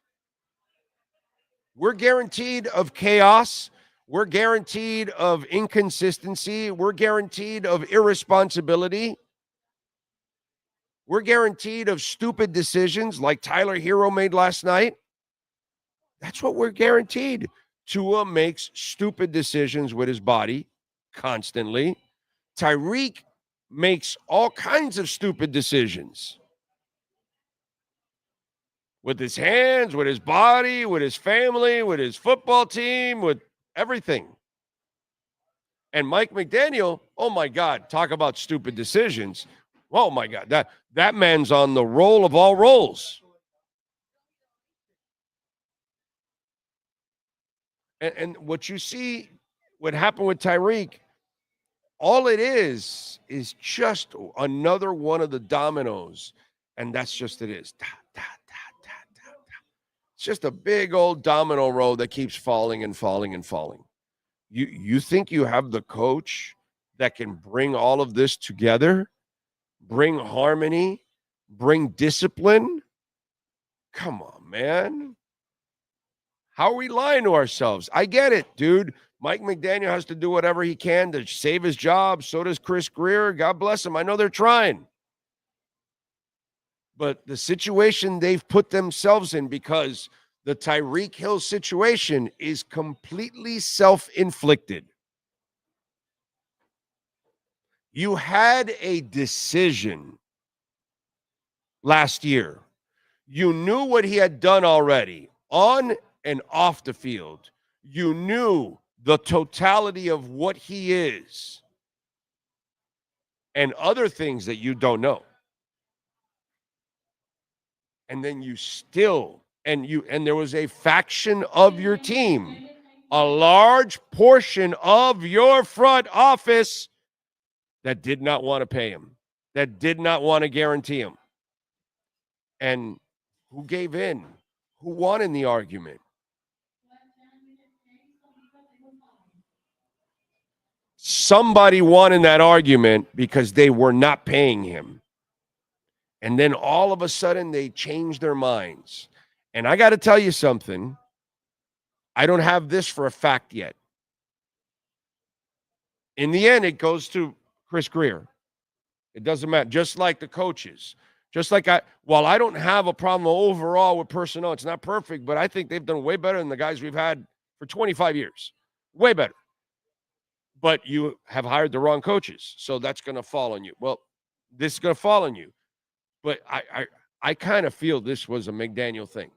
We're guaranteed of chaos. We're guaranteed of inconsistency. We're guaranteed of irresponsibility. We're guaranteed of stupid decisions like Tyler Hero made last night. That's what we're guaranteed. Tua makes stupid decisions with his body constantly. Tyreek makes all kinds of stupid decisions with his hands, with his body, with his family, with his football team, with everything. And Mike McDaniel, oh my God, talk about stupid decisions. Oh my God, that man's on the roll of all rolls. And what you see, what happened with Tyreek, all it is just another one of the dominoes, and that's just it is. It's just a big old domino roll that keeps falling and falling and falling. You think you have the coach that can bring all of this together, bring harmony, bring discipline? Come on, man. How are we lying to ourselves? I get it, dude. Mike McDaniel has to do whatever he can to save his job. So does Chris Greer. God bless him. I know they're trying. But the situation they've put themselves in, because the Tyreek Hill situation is completely self-inflicted. You had a decision last year. You knew what he had done already on and off the field. You knew the totality of what he is and other things that you don't know. And then you still, and there was a faction of your team, a large portion of your front office that did not want to pay him, that did not want to guarantee him. And who gave in? Who won in the argument? Somebody won in that argument because they were not paying him. And then all of a sudden they changed their minds. And I got to tell you something. I don't have this for a fact yet. In the end, it goes to Chris Greer. It doesn't matter. Just like the coaches. Just like while I don't have a problem overall with personnel, it's not perfect, but I think they've done way better than the guys we've had for 25 years. Way better. But you have hired the wrong coaches, so that's going to fall on you. Well, this is going to fall on you. But I kind of feel this was a McDaniel thing.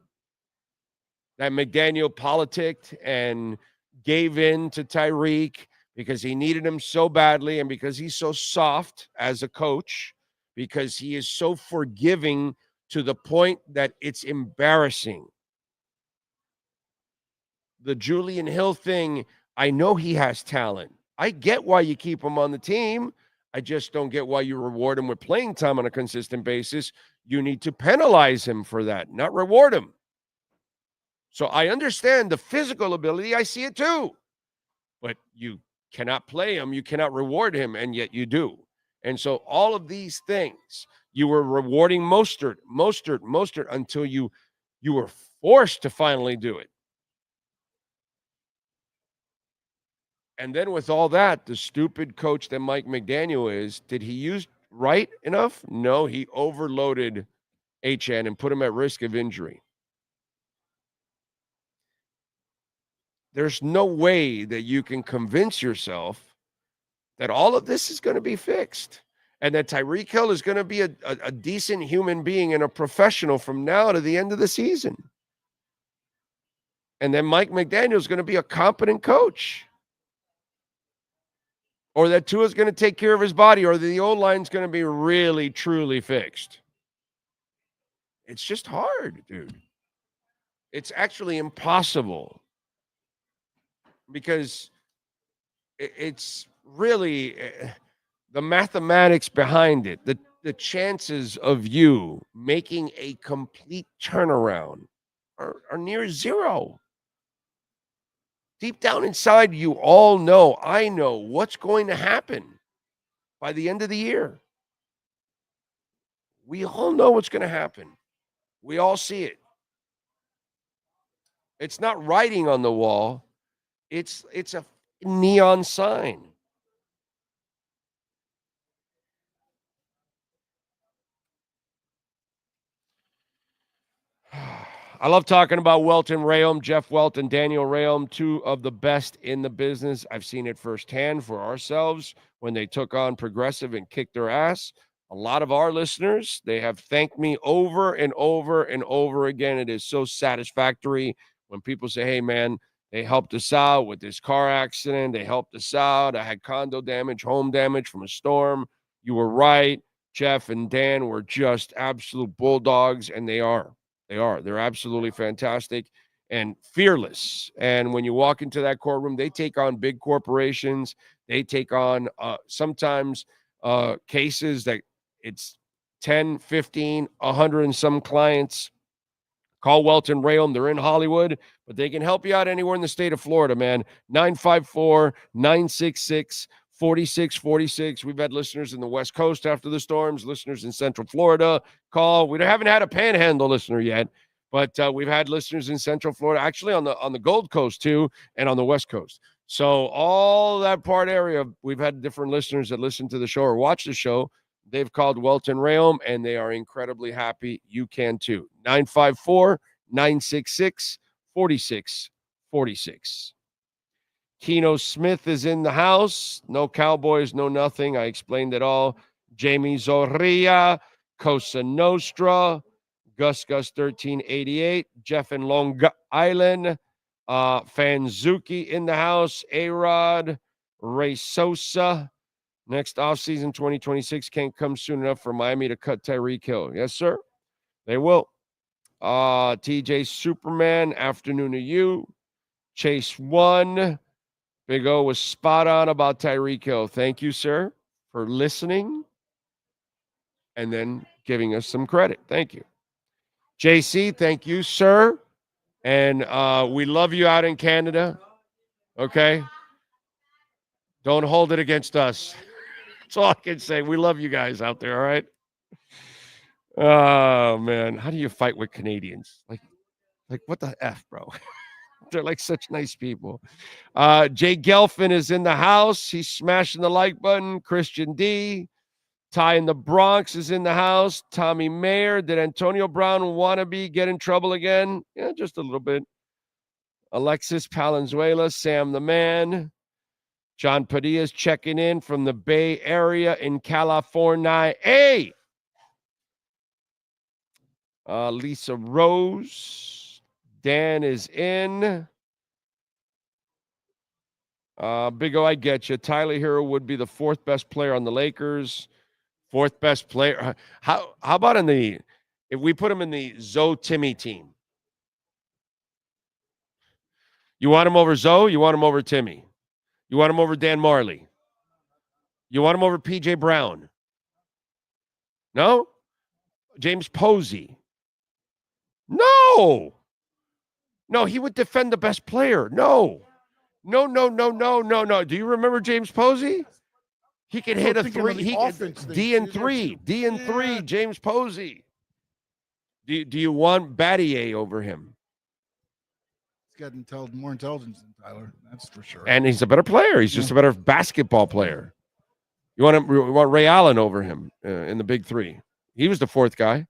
That McDaniel politicked and gave in to Tyreek because he needed him so badly and because he's so soft as a coach, because he is so forgiving to the point that it's embarrassing. The Julian Hill thing, I know he has talent. I get why you keep him on the team. I just don't get why you reward him with playing time on a consistent basis. You need to penalize him for that, not reward him. So I understand the physical ability. I see it too. But you cannot play him. You cannot reward him, and yet you do. And so all of these things, you were rewarding Mostert until you were forced to finally do it. And then with all that, the stupid coach that Mike McDaniel is, did he use right enough? No, he overloaded HN and put him at risk of injury. There's no way that you can convince yourself that all of this is going to be fixed and that Tyreek Hill is going to be a decent human being and a professional from now to the end of the season. And then Mike McDaniel is going to be a competent coach. Or that Tua's going to take care of his body, or the O-line's going to be really, truly fixed. It's just hard, dude. It's actually impossible. Because it's really the mathematics behind it, the chances of you making a complete turnaround are near zero. Deep down inside, you all know, I know what's going to happen by the end of the year. We all know what's going to happen. We all see it. It's not writing on the wall. It's a neon sign. I love talking about Welton Rayom, Jeff Welton, Daniel Rayom, two of the best in the business. I've seen it firsthand for ourselves when they took on Progressive and kicked their ass. A lot of our listeners, they have thanked me over and over and over again. It is so satisfactory when people say, hey, man, they helped us out with this car accident. They helped us out. I had condo damage, home damage from a storm. You were right. Jeff and Dan were just absolute bulldogs, and they are. They're absolutely fantastic and fearless. And when you walk into that courtroom, they take on big corporations. They take on sometimes cases that it's 10, 15, 100 and some clients. Call Welton Rayom. They're in Hollywood, but they can help you out anywhere in the state of Florida, man. 954-966-4646. We've had listeners in the West Coast after the storms, listeners in Central Florida call. We haven't had a Panhandle listener yet, but we've had listeners in Central Florida, actually on the Gold Coast too, and on the West Coast. So all that part area, we've had different listeners that listen to the show or watch the show. They've called Welton Rayom, and they are incredibly happy. You can too. 954-966-4646. Keno Smith is in the house. No Cowboys, no nothing. I explained it all. Jamie Zorrilla, Cosa Nostra, Gus 1388, Jeff in Long Island, Fanzuki in the house, A-Rod, Ray Sosa. Next offseason, 2026, can't come soon enough for Miami to cut Tyreek Hill. Yes, sir. They will. TJ Superman, afternoon to you. Chase 1. Big O was spot on about Tyreek Hill. Thank you, sir, for listening and then giving us some credit. Thank you. JC, thank you, sir. And we love you out in Canada. Okay? Don't hold it against us. That's all I can say. We love you guys out there, all right? Oh, man. How do you fight with Canadians? Like what the F, bro? They're like such nice people. Jay Gelfin is in the house. He's smashing the like button. Christian D. Ty in the Bronx is in the house. Tommy Mayer. Did Antonio Brown wannabe get in trouble again? Yeah, just a little bit. Alexis Palenzuela. Sam the Man. John Padilla's checking in from the Bay Area in California. Hey! Lisa Rose. Dan is in. Big O, I get you. Tyler Hero would be the fourth best player on the Lakers. Fourth best player. How about if we put him in the Zoe Timmy team? You want him over Zoe? You want him over Timmy? You want him over Dan Marley? You want him over PJ Brown? No? James Posey? No. No, he would defend the best player. No. No. Do you remember James Posey? He can hit a three. D and three. James Posey. Do you want Battier over him? He's got more intelligence than Tyler. That's for sure. And he's a better player. He's just a better basketball player. You want Ray Allen over him in the big three. He was the fourth guy.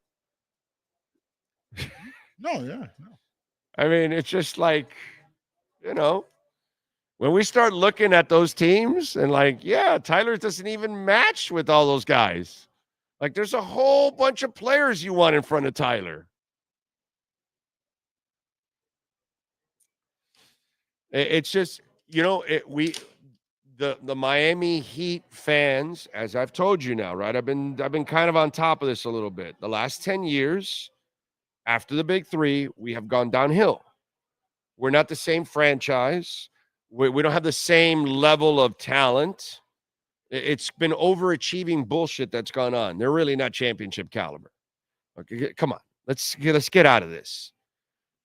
No. I mean, it's just like, when we start looking at those teams and Tyler doesn't even match with all those guys. Like, there's a whole bunch of players you want in front of Tyler. It's just, the Miami Heat fans, as I've told you now, right? I've been kind of on top of this a little bit. The last 10 years, after the big three, we have gone downhill. We're not the same franchise. We don't have the same level of talent. It's been overachieving bullshit that's gone on. They're really not championship caliber. Okay, come on. Let's get out of this.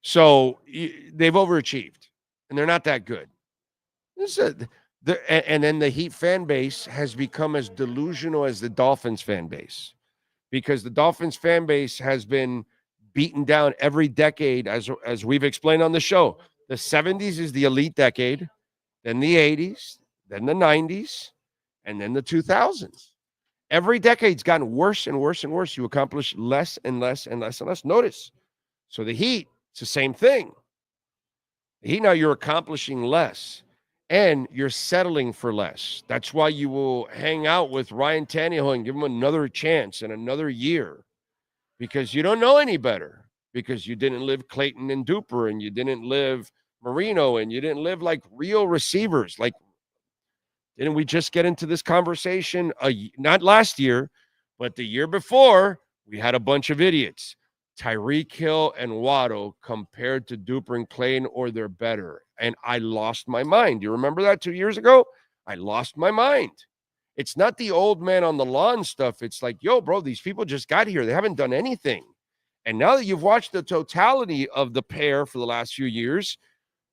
So they've overachieved, and they're not that good. And then the Heat fan base has become as delusional as the Dolphins fan base, because the Dolphins fan base has been beaten down every decade, as we've explained on the show. The 70s is the elite decade, then the 80s, then the 90s, and then the 2000s. Every decade's gotten worse and worse and worse. You accomplish less and less and less and less. Notice. So the Heat, it's the same thing. The Heat, now you're accomplishing less, and you're settling for less. That's why you will hang out with Ryan Tannehill and give him another chance and another year, because you don't know any better, because you didn't live Clayton and Duper, and you didn't live Marino, and you didn't live like real receivers. Like, didn't we just get into this conversation? Not last year, but the year before, we had a bunch of idiots. Tyreek Hill and Waddle compared to Duper and Clayton, or they're better. And I lost my mind. You remember that 2 years ago? I lost my mind. It's not the old man on the lawn stuff. It's like, yo, bro, these people just got here. They haven't done anything. And now that you've watched the totality of the pair for the last few years,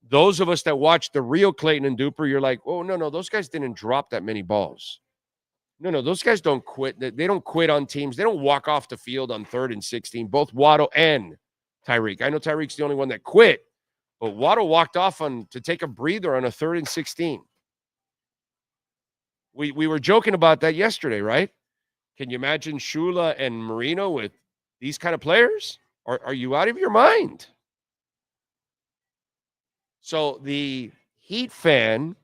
those of us that watched the real Clayton and Duper, you're like, oh, no, those guys didn't drop that many balls. No, those guys don't quit. They don't quit on teams. They don't walk off the field on 3rd and 16, both Waddle and Tyreek. I know Tyreek's the only one that quit, but Waddle walked off to take a breather on a 3rd and 16. We were joking about that yesterday, right? Can you imagine Shula and Marino with these kind of players? Are you out of your mind? So the Heat fan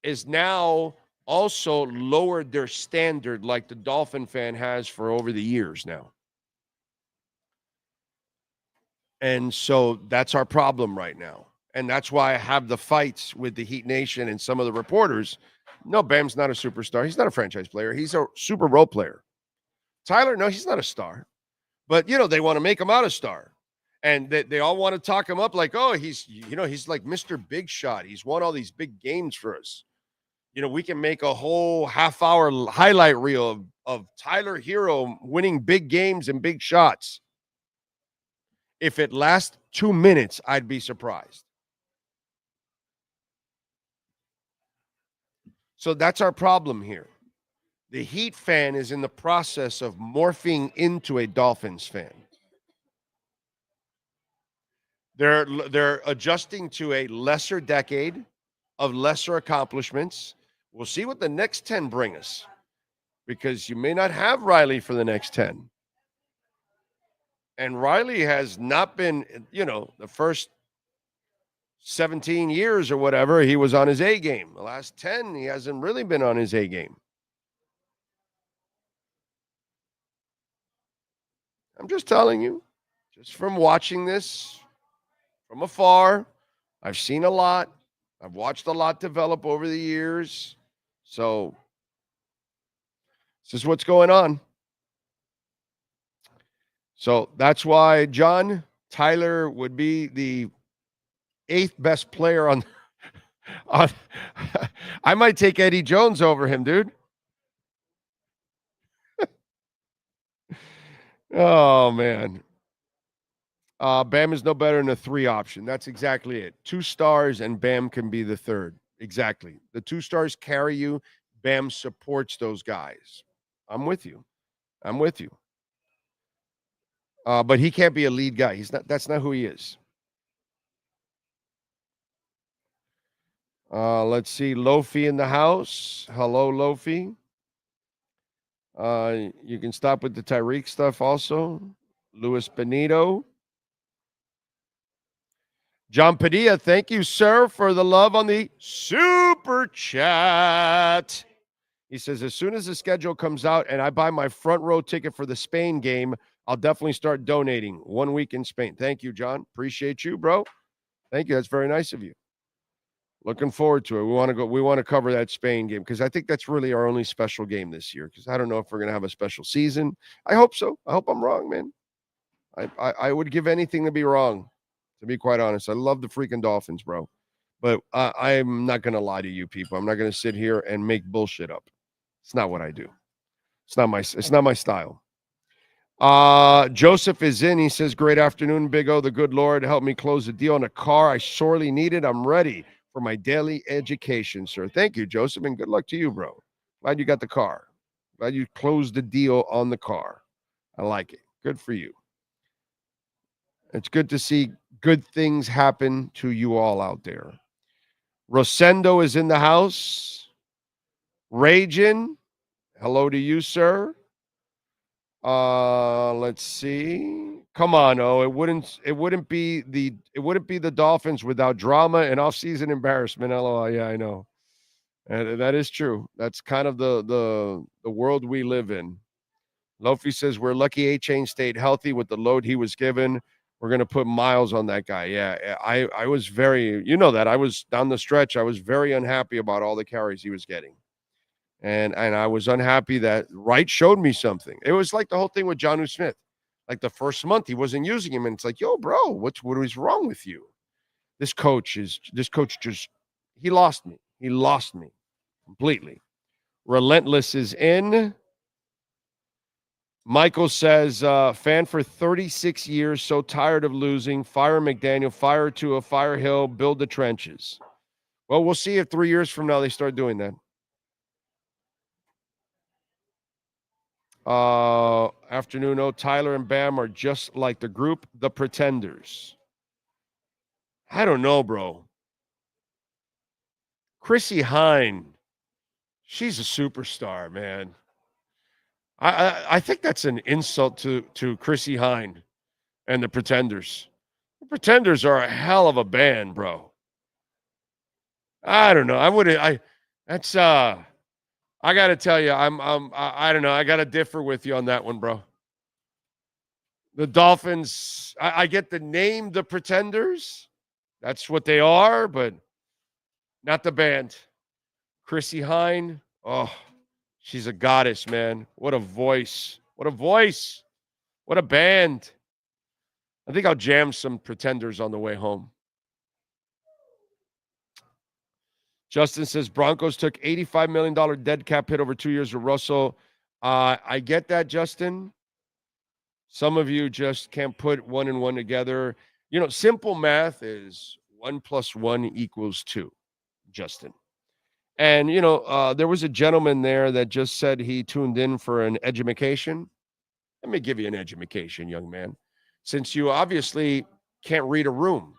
is now also lowered their standard like the Dolphin fan has for over the years now. And so that's our problem right now. And that's why I have the fights with the Heat Nation and some of the reporters. No, Bam's not a superstar. He's not a franchise player. He's a super role player. Tyler, no, he's not a star. But, they want to make him out a star. And they all want to talk him up like, oh, he's like Mr. Big Shot. He's won all these big games for us. We can make a whole half-hour highlight reel of Tyler Hero winning big games and big shots. If it lasts 2 minutes, I'd be surprised. So that's our problem here. The Heat fan is in the process of morphing into a Dolphins fan. They're adjusting to a lesser decade of lesser accomplishments. We'll see what the next 10 bring us, because you may not have Riley for the next 10. And Riley has not been, the first 17 years or whatever, he was on his A game. The last 10, he hasn't really been on his A game. I'm just telling you, just from watching this from afar, I've seen a lot. I've watched a lot develop over the years. So this is what's going on. So that's why, John, Tyler would be the 8th best player on I might take Eddie Jones over him, dude. Oh, man. Bam is no better than a 3 option. That's exactly it. 2 stars and Bam can be the 3rd. Exactly. The 2 stars carry you. Bam supports those guys. I'm with you. But he can't be a lead guy. He's not. That's not who he is. Let's see. Lofi in the house. Hello, Lofi. You can stop with the Tyreeks stuff also. Luis Benito. John Padilla, thank you, sir, for the love on the super chat. He says, as soon as the schedule comes out and I buy my front row ticket for the Spain game, I'll definitely start donating 1 week in Spain. Thank you, John. Appreciate you, bro. Thank you. That's very nice of you. Looking forward to it. We want to cover that Spain game because I think that's really our only special game this year, because I don't know if we're going to have a special season. I hope so. I hope I'm wrong, man. I would give anything to be wrong, to be quite honest. I love the freaking Dolphins, bro. But I'm not going to lie to you people. I'm not going to sit here and make bullshit up. It's not what I do. It's not my style. Joseph is in. He says, great afternoon, Big O. The good Lord help me close the deal on a car I sorely needed. I'm ready for my daily education, sir. Thank you, Joseph, and good luck to you, bro. Glad you got the car. Glad you closed the deal on the car. I like it. Good for you. It's good to see good things happen to you all out there. Rosendo is in the house. Ragin, hello to you, sir. Let's see. Come on, it wouldn't be the Dolphins without drama and off-season embarrassment. LOL. Yeah, I know. And that is true. That's kind of the world we live in. Lofi says we're lucky A-Chain stayed healthy with the load he was given. We're going to put miles on that guy. Yeah, I was very, that I was down the stretch. I was very unhappy about all the carries he was getting. And I was unhappy that Wright showed me something. It was like the whole thing with Jonnu Smith. Like the first month he wasn't using him. And it's like, yo, bro, what is wrong with you? This coach just, he lost me. He lost me completely. Relentless is in. Michael says, fan for 36 years, so tired of losing. Fire McDaniel, fire Tua, fire Hill, build the trenches. Well, we'll see if 3 years from now they start doing that. Afternoon, Tyler and Bam are just like the group, the Pretenders. I don't know, bro. Chrissy Hine, she's a superstar, man. I think that's an insult to Chrissy Hine and the Pretenders. The Pretenders are a hell of a band, bro. I don't know. I got to tell you, I don't know. I got to differ with you on that one, bro. The Dolphins, I get the name, the Pretenders. That's what they are, but not the band. Chrissy Hine, she's a goddess, man. What a voice. What a voice. What a band. I think I'll jam some Pretenders on the way home. Justin says Broncos took $85 million dead cap hit over 2 years with Russell. I get that, Justin. Some of you just can't put one and one together. Simple math is 1 + 1 = 2, Justin. And, there was a gentleman there that just said he tuned in for an education. Let me give you an education, young man. Since you obviously can't read a room,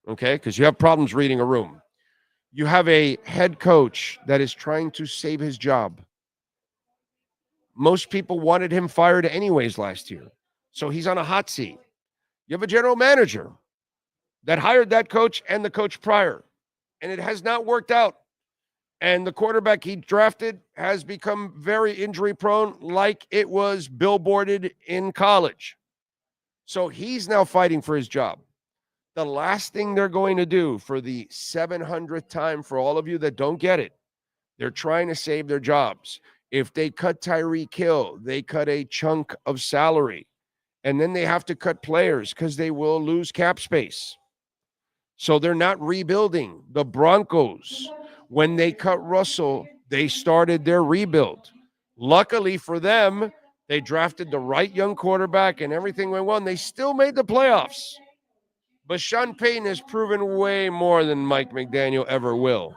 okay? Because you have problems reading a room. You have a head coach that is trying to save his job. Most people wanted him fired anyways last year, so he's on a hot seat. You have a general manager that hired that coach and the coach prior, and it has not worked out. And the quarterback he drafted has become very injury prone, like it was billboarded in college. So he's now fighting for his job. The last thing they're going to do for the 700th time, for all of you that don't get it, they're trying to save their jobs. If they cut Tyreek Hill, they cut a chunk of salary. And then they have to cut players because they will lose cap space. So they're not rebuilding. The Broncos, when they cut Russell, they started their rebuild. Luckily for them, they drafted the right young quarterback and everything went well. And they still made the playoffs. But Sean Payton has proven way more than Mike McDaniel ever will.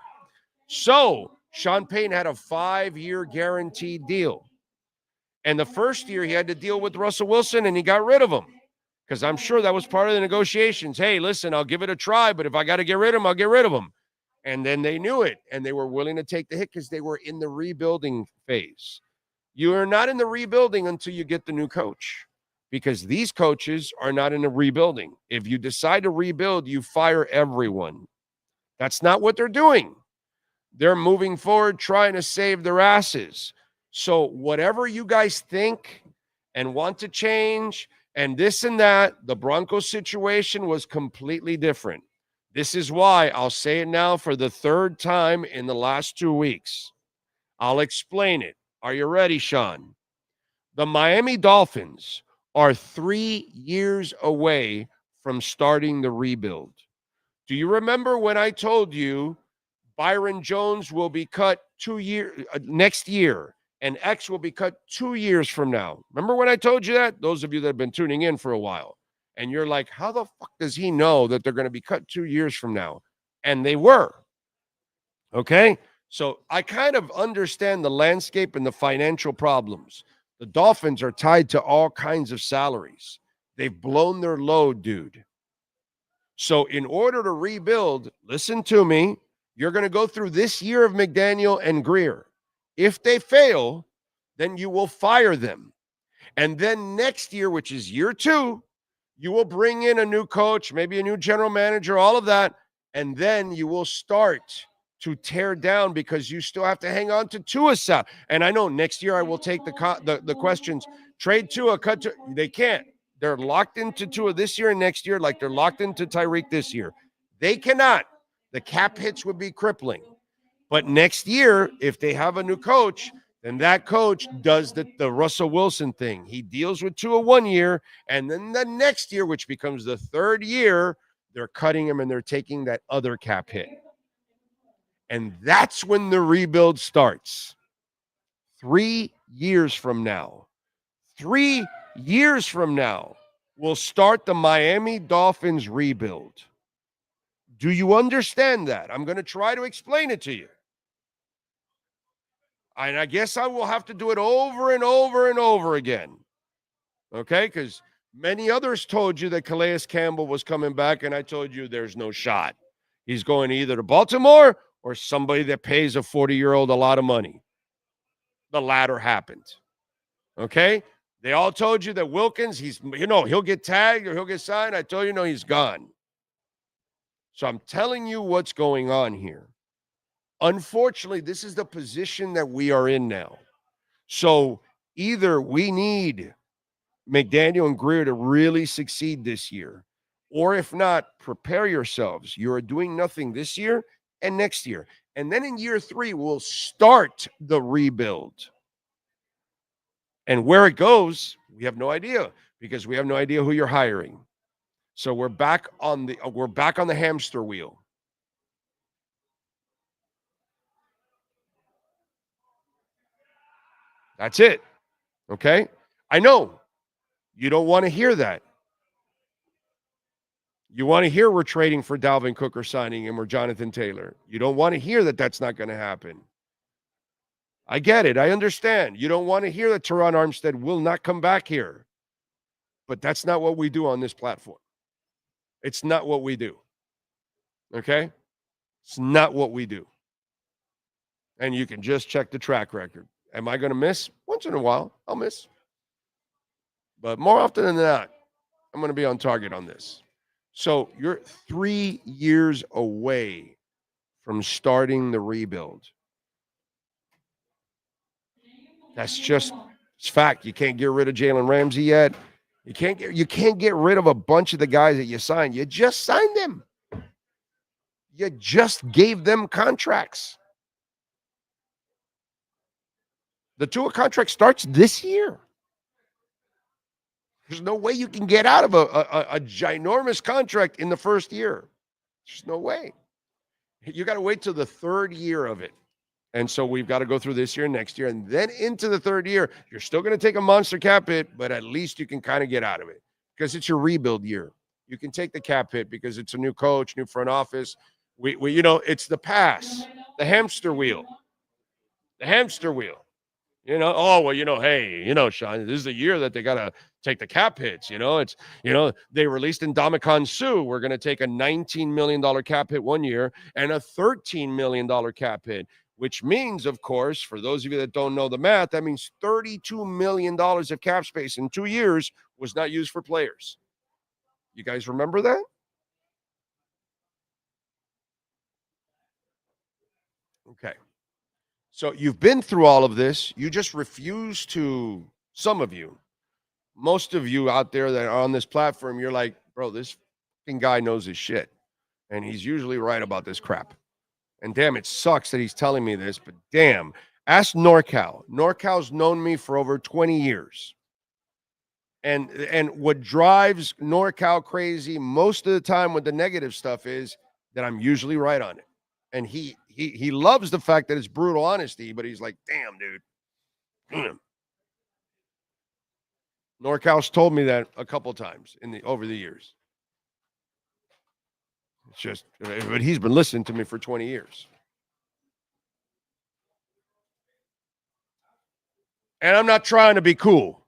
So Sean Payton had a 5-year guaranteed deal. And the first year he had to deal with Russell Wilson and he got rid of him. Because I'm sure that was part of the negotiations. Hey, listen, I'll give it a try, but if I got to get rid of him, I'll get rid of him. And then they knew it, and they were willing to take the hit because they were in the rebuilding phase. You are not in the rebuilding until you get the new coach, because these coaches are not in the rebuilding. If you decide to rebuild, you fire everyone. That's not what they're doing. They're moving forward, trying to save their asses. So whatever you guys think and want to change and this and that, the Broncos situation was completely different. This is why I'll say it now for the third time in the last 2 weeks. I'll explain it. Are you ready, Sean? The Miami Dolphins are 3 years away from starting the rebuild. Do you remember when I told you Byron Jones will be cut next year and X will be cut 2 years from now? Remember when I told you that? Those of you that have been tuning in for a while. And you're like, how the fuck does he know that they're going to be cut 2 years from now? And they were. Okay? So I kind of understand the landscape and the financial problems. The Dolphins are tied to all kinds of salaries. They've blown their load, dude. So in order to rebuild, listen to me, you're going to go through this year of McDaniel and Greer. If they fail, then you will fire them. And then next year, which is year 2, you will bring in a new coach, maybe a new general manager, all of that, and then you will start to tear down because you still have to hang on to Tua. And I know next year I will take the questions, trade Tua, cut Tua. They can't. They're locked into Tua this year and next year like they're locked into Tyreek this year. They cannot. The cap hits would be crippling. But next year, if they have a new coach, then that coach does the Russell Wilson thing. He deals with Tua 1 year, and then the next year, which becomes the third year, they're cutting him and they're taking that other cap hit. And that's when the rebuild starts. 3 years from now. 3 years from now, we'll start the Miami Dolphins rebuild. Do you understand that? I'm going to try to explain it to you. And I guess I will have to do it over and over and over again. Okay? Because many others told you that Calais Campbell was coming back, and I told you there's no shot. He's going either to Baltimore or somebody that pays a 40-year-old a lot of money. The latter happened. Okay? They all told you that Wilkins, he'll get tagged or he'll get signed. I told you, no, he's gone. So I'm telling you what's going on here. Unfortunately, this is the position that we are in now. So either we need McDaniel and Greer to really succeed this year, or if not, prepare yourselves. You are doing nothing this year and next year. And then in year 3, we'll start the rebuild. And where it goes, we have no idea because we have no idea who you're hiring. So we're back on the hamster wheel. That's it. Okay? I know you don't want to hear that. You want to hear we're trading for Dalvin Cook or signing him or Jonathan Taylor. You don't want to hear that that's not going to happen. I get it. I understand. You don't want to hear that Teron Armstead will not come back here. But that's not what we do on this platform. It's not what we do. Okay? It's not what we do. And you can just check the track record. Am I going to miss? Once in a while, I'll miss. But more often than not, I'm going to be on target on this. So you're 3 years away from starting the rebuild. That's just it's fact. You can't get rid of Jalen Ramsey yet. You can't get rid of a bunch of the guys that you signed. You just signed them. You just gave them contracts. The Tua contract starts this year. There's no way you can get out of a ginormous contract in the first year. There's no way. You got to wait till the third year of it. And so we've got to go through this year, next year, and then into the third year. You're still going to take a monster cap hit, but at least you can kind of get out of it because it's your rebuild year. You can take the cap hit because it's a new coach, new front office. We it's the pass, the hamster wheel. The hamster wheel. Hey, Sean, this is the year that they got to take the cap hits. They released Ndamukong Suh. We're going to take a $19 million cap hit one year and a $13 million cap hit, which means, of course, for those of you that don't know the math, that means $32 million of cap space in 2 years was not used for players. You guys remember that? Okay. So you've been through all of this. You just refuse to, some of you, most of you out there that are on this platform, you're like, bro, this fucking guy knows his shit. And he's usually right about this crap. And damn, it sucks that he's telling me this, but damn, ask NorCal. NorCal's known me for over 20 years. And what drives NorCal crazy most of the time with the negative stuff is that I'm usually right on it. And he loves the fact that it's brutal honesty, but he's like, damn, dude. NorCal's told me that a couple times over the years. It's just, but he's been listening to me for 20 years. And I'm not trying to be cool.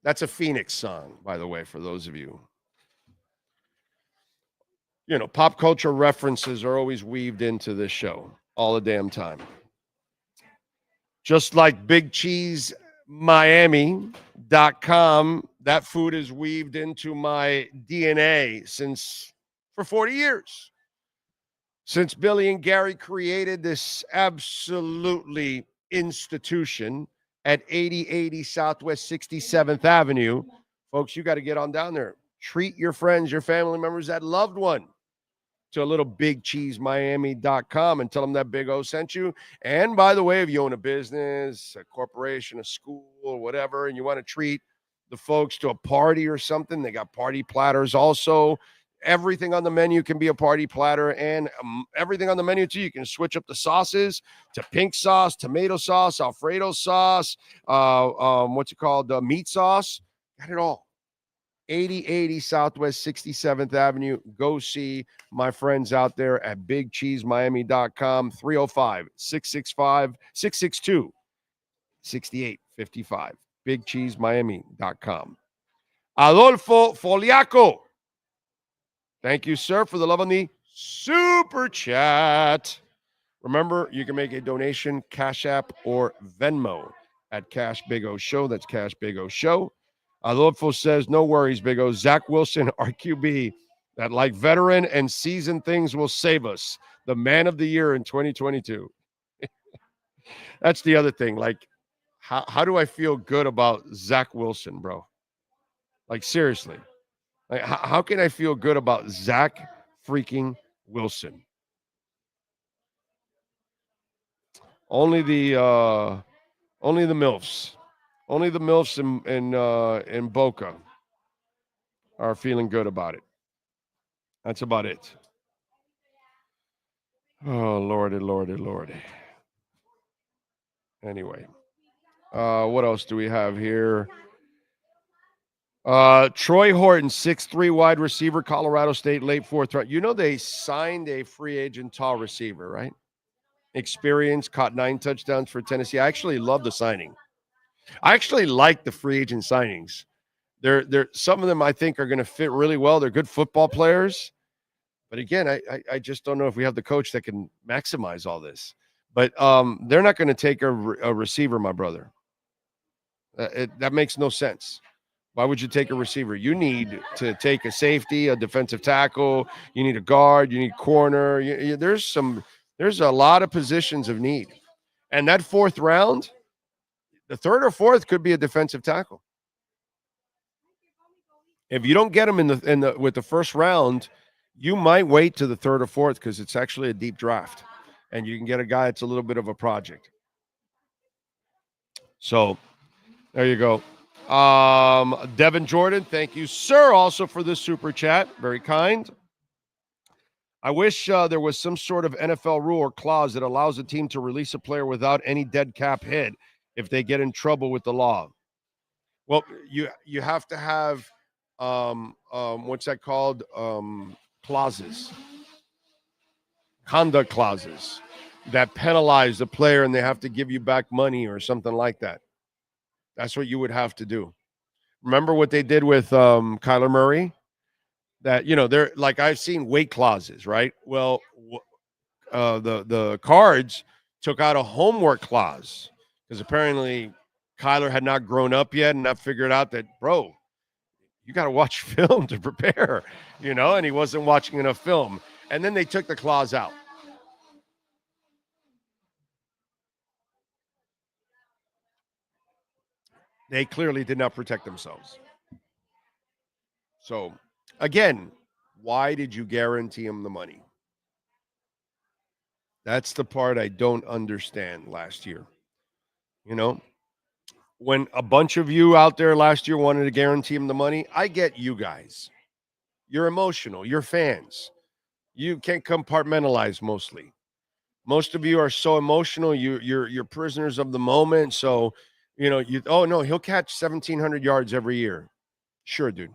That's a Phoenix song, by the way, for those of you. Pop culture references are always weaved into this show all the damn time. Just like Big Cheese Miami.com, that food is weaved into my DNA for 40 years. Since Billy and Gary created this absolutely institution at 8080 Southwest 67th Avenue, folks, you got to get on down there. Treat your friends, your family members, that loved one to a little BigCheeseMiami.com and tell them that Big O sent you. And by the way, if you own a business, a corporation, a school, or whatever, and you want to treat the folks to a party or something, they got party platters also. Everything on the menu can be a party platter, and everything on the menu too. You can switch up the sauces to pink sauce, tomato sauce, Alfredo sauce, meat sauce. Got it all. 8080 Southwest 67th Avenue. Go see my friends out there at BigCheeseMiami.com. 305-662-6855. BigCheeseMiami.com. Adolfo Foliaco. Thank you, sir, for the love on the super chat. Remember, you can make a donation, Cash App or Venmo at Cash Big O Show. That's Cash Big O Show. Adolfo says, no worries, Big O. Zach Wilson, RQB, that like veteran and seasoned things will save us. The man of the year in 2022. That's the other thing. Like, how do I feel good about Zach Wilson, bro? Like, seriously. Like, how can I feel good about Zach freaking Wilson? Only the MILFs. Only the MILFs in Boca are feeling good about it. That's about it. Oh, Lordy, Lordy, Lordy. Anyway, what else do we have here? Troy Horton, 6'3" wide receiver, Colorado State, late fourth round. They signed a free agent tall receiver, right? Experience, caught 9 touchdowns for Tennessee. I actually love the signing. I actually like the free agent signings. They're some of them I think are going to fit really well. They're good football players. But again, I just don't know if we have the coach that can maximize all this. But they're not going to take a receiver, my brother. That makes no sense. Why would you take a receiver? You need to take a safety, a defensive tackle. You need a guard. You need corner. There's a lot of positions of need. And that fourth round, the third or fourth could be a defensive tackle. If you don't get them with the first round, you might wait to the third or fourth because it's actually a deep draft, and you can get a guy that's a little bit of a project. So there you go. Devin Jordan, thank you, sir, also for this super chat. Very kind. I wish there was some sort of NFL rule or clause that allows a team to release a player without any dead cap hit if they get in trouble with the law. Well, you have to have what's that called? Clauses, conduct clauses that penalize the player and they have to give you back money or something like that. That's what you would have to do. Remember what they did with Kyler Murray? That, they're like, I've seen weight clauses, right? Well, the Cards took out a homework clause because apparently Kyler had not grown up yet and not figured out that, bro, you got to watch film to prepare, and he wasn't watching enough film. And then they took the clause out. They clearly did not protect themselves. So, again, why did you guarantee him the money? That's the part I don't understand last year. When a bunch of you out there last year wanted to guarantee him the money, I get you guys. You're emotional. You're fans. You can't compartmentalize mostly. Most of you are so emotional. You're prisoners of the moment. So, he'll catch 1,700 yards every year. Sure, dude.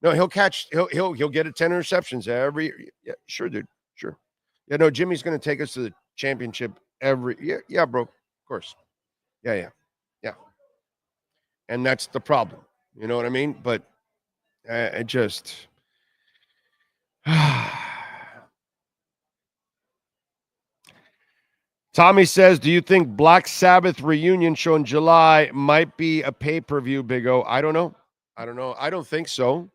No, he'll get 10 interceptions every year. Yeah, sure, dude. Sure. Yeah, no, Jimmy's going to take us to the championship every year. Yeah, bro. Of course. Yeah. And that's the problem. You know what I mean? But it just... Tommy says, do you think Black Sabbath reunion show in July might be a pay-per-view, Big O? I don't know. I don't think so.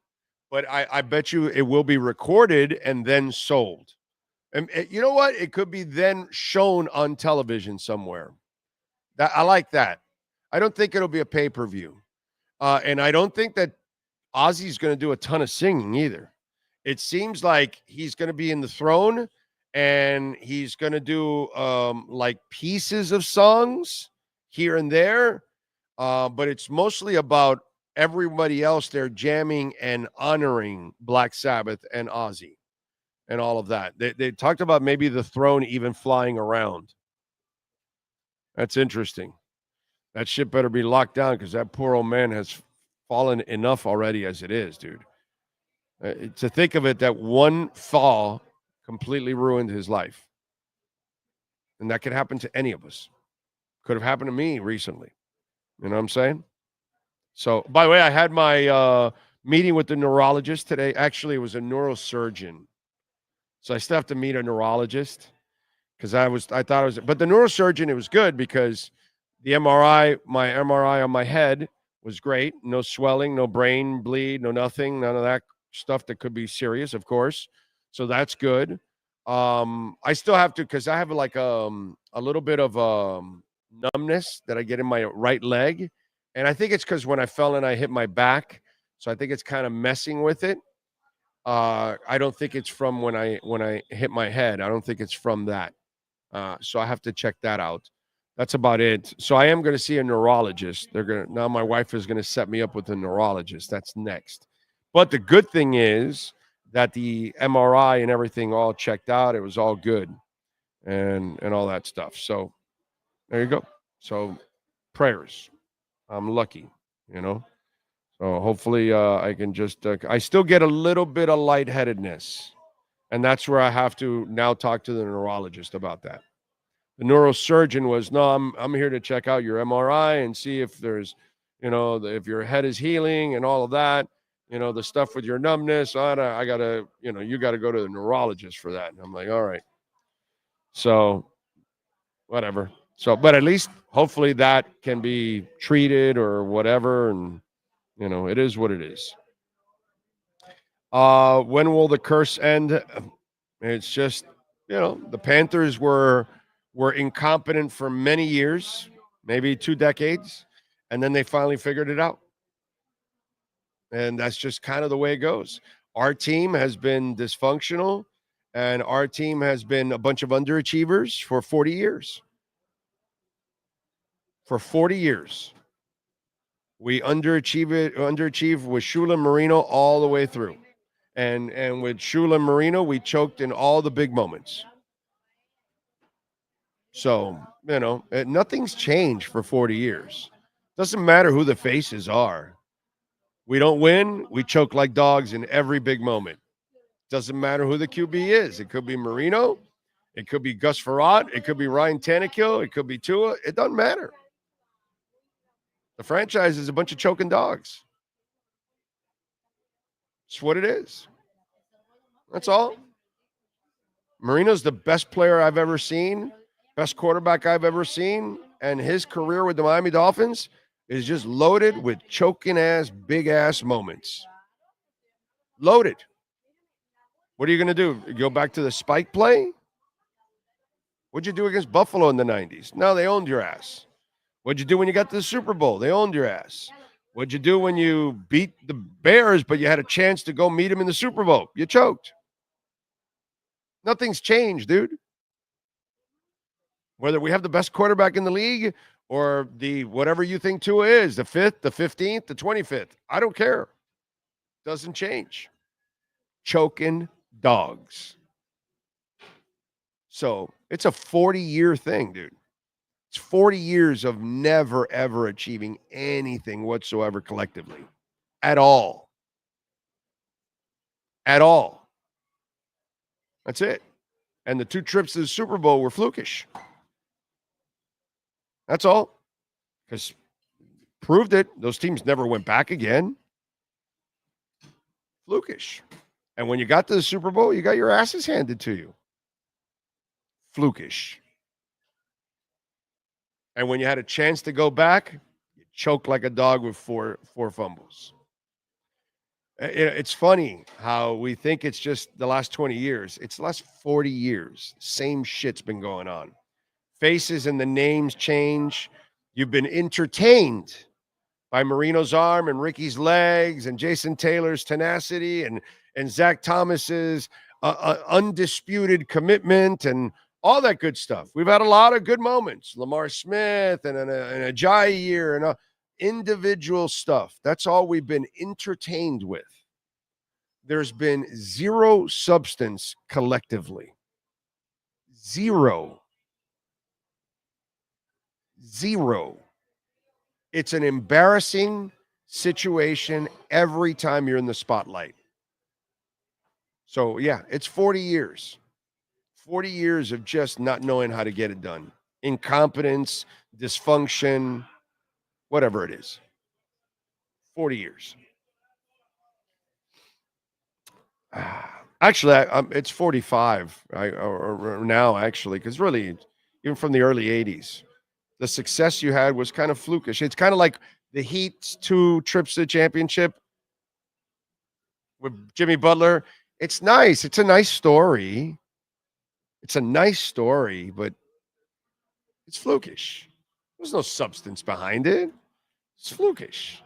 But I bet you it will be recorded and then sold. And you know what? It could be then shown on television somewhere. I like that. I don't think it'll be a pay-per-view. And I don't think that Ozzy's going to do a ton of singing either. It seems like he's going to be in the throne and he's going to do like pieces of songs here and there. But it's mostly about everybody else there jamming and honoring Black Sabbath and Ozzy and all of that. They talked about maybe the throne even flying around. That's interesting. That shit better be locked down because that poor old man has fallen enough already as it is, dude. To think of it, that one fall completely ruined his life. And that could happen to any of us. Could have happened to me recently. You know what I'm saying? So, by the way, I had my meeting with the neurologist today. Actually, it was a neurosurgeon. So I still have to meet a neurologist because I thought it was, but the neurosurgeon, it was good because the MRI, my MRI on my head was great. No swelling, no brain bleed, no nothing, none of that stuff that could be serious, of course. So that's good. I still have to, because I have like a little bit of numbness that I get in my right leg. And I think it's because when I fell and I hit my back. So I think it's kind of messing with it. I don't think it's from when I hit my head. I don't think it's from that. So I have to check that out. That's about it. So I am going to see a neurologist. Now my wife is going to set me up with a neurologist. That's next. But the good thing is that the MRI and everything all checked out. It was all good and all that stuff. So there you go. So prayers. I'm lucky, So hopefully I can just I still get a little bit of lightheadedness. And that's where I have to now talk to the neurologist about that. The neurosurgeon was, no, I'm here to check out your MRI and see if there's if your head is healing and all of that, the stuff with your numbness, I got to, you got to go to the neurologist for that. And I'm like, all right. So whatever. So, but at least hopefully that can be treated or whatever. And, it is what it is. When will the curse end? It's just, the Panthers were incompetent for many years, maybe 2 decades, and then they finally figured it out. And that's just kind of the way it goes. Our team has been dysfunctional, and our team has been a bunch of underachievers for 40 years. For 40 years. We underachieve with Shula Marino all the way through. And with Shula Marino, we choked in all the big moments. So, nothing's changed for 40 years. Doesn't matter who the faces are. We don't win, we choke like dogs in every big moment. Doesn't matter who the QB is. It could be Marino. It could be Gus Frerotte. It could be Ryan Tannehill. It could be Tua. It doesn't matter. The franchise is a bunch of choking dogs. It's what it is. That's all. Marino's the best player I've ever seen, best quarterback I've ever seen, and his career with the Miami Dolphins is just loaded with choking-ass, big-ass moments. Loaded. What are you going to do? Go back to the spike play? What'd you do against Buffalo in the 90s? No, they owned your ass. What'd you do when you got to the Super Bowl? They owned your ass. What'd you do when you beat the Bears, but you had a chance to go meet them in the Super Bowl? You choked. Nothing's changed, dude. Whether we have the best quarterback in the league or the whatever you think Tua is, the 5th, the 15th, the 25th, I don't care. Doesn't change. Choking dogs. So it's a 40-year thing, dude. It's 40 years of never, ever achieving anything whatsoever collectively. At all. At all. That's it. And the 2 trips to the Super Bowl were flukish. That's all. Because proved it. Those teams never went back again. Flukish. And when you got to the Super Bowl, you got your asses handed to you. Flukish. And when you had a chance to go back, you choked like a dog with four fumbles. It's funny how we think it's just the last 20 years. It's the last 40 years. Same shit's been going on. Faces and the names change. You've been entertained by Marino's arm and Ricky's legs and Jason Taylor's tenacity and Zach Thomas's undisputed commitment and all that good stuff. We've had a lot of good moments. Lamar Smith and an Ajayi year and individual stuff. That's all we've been entertained with. There's been zero substance collectively. Zero. It's an embarrassing situation every time you're in the spotlight. So, yeah, it's 40 years. 40 years of just not knowing how to get it done. Incompetence, dysfunction, whatever it is. 40 years. Actually, it's 45 or now, actually, because really, even from the early 80s, the success you had was kind of flukish. It's kind of like the Heat's 2 trips to the championship with Jimmy Butler. It's nice. It's a nice story. It's a nice story, but it's flukish. There's no substance behind it. It's flukish.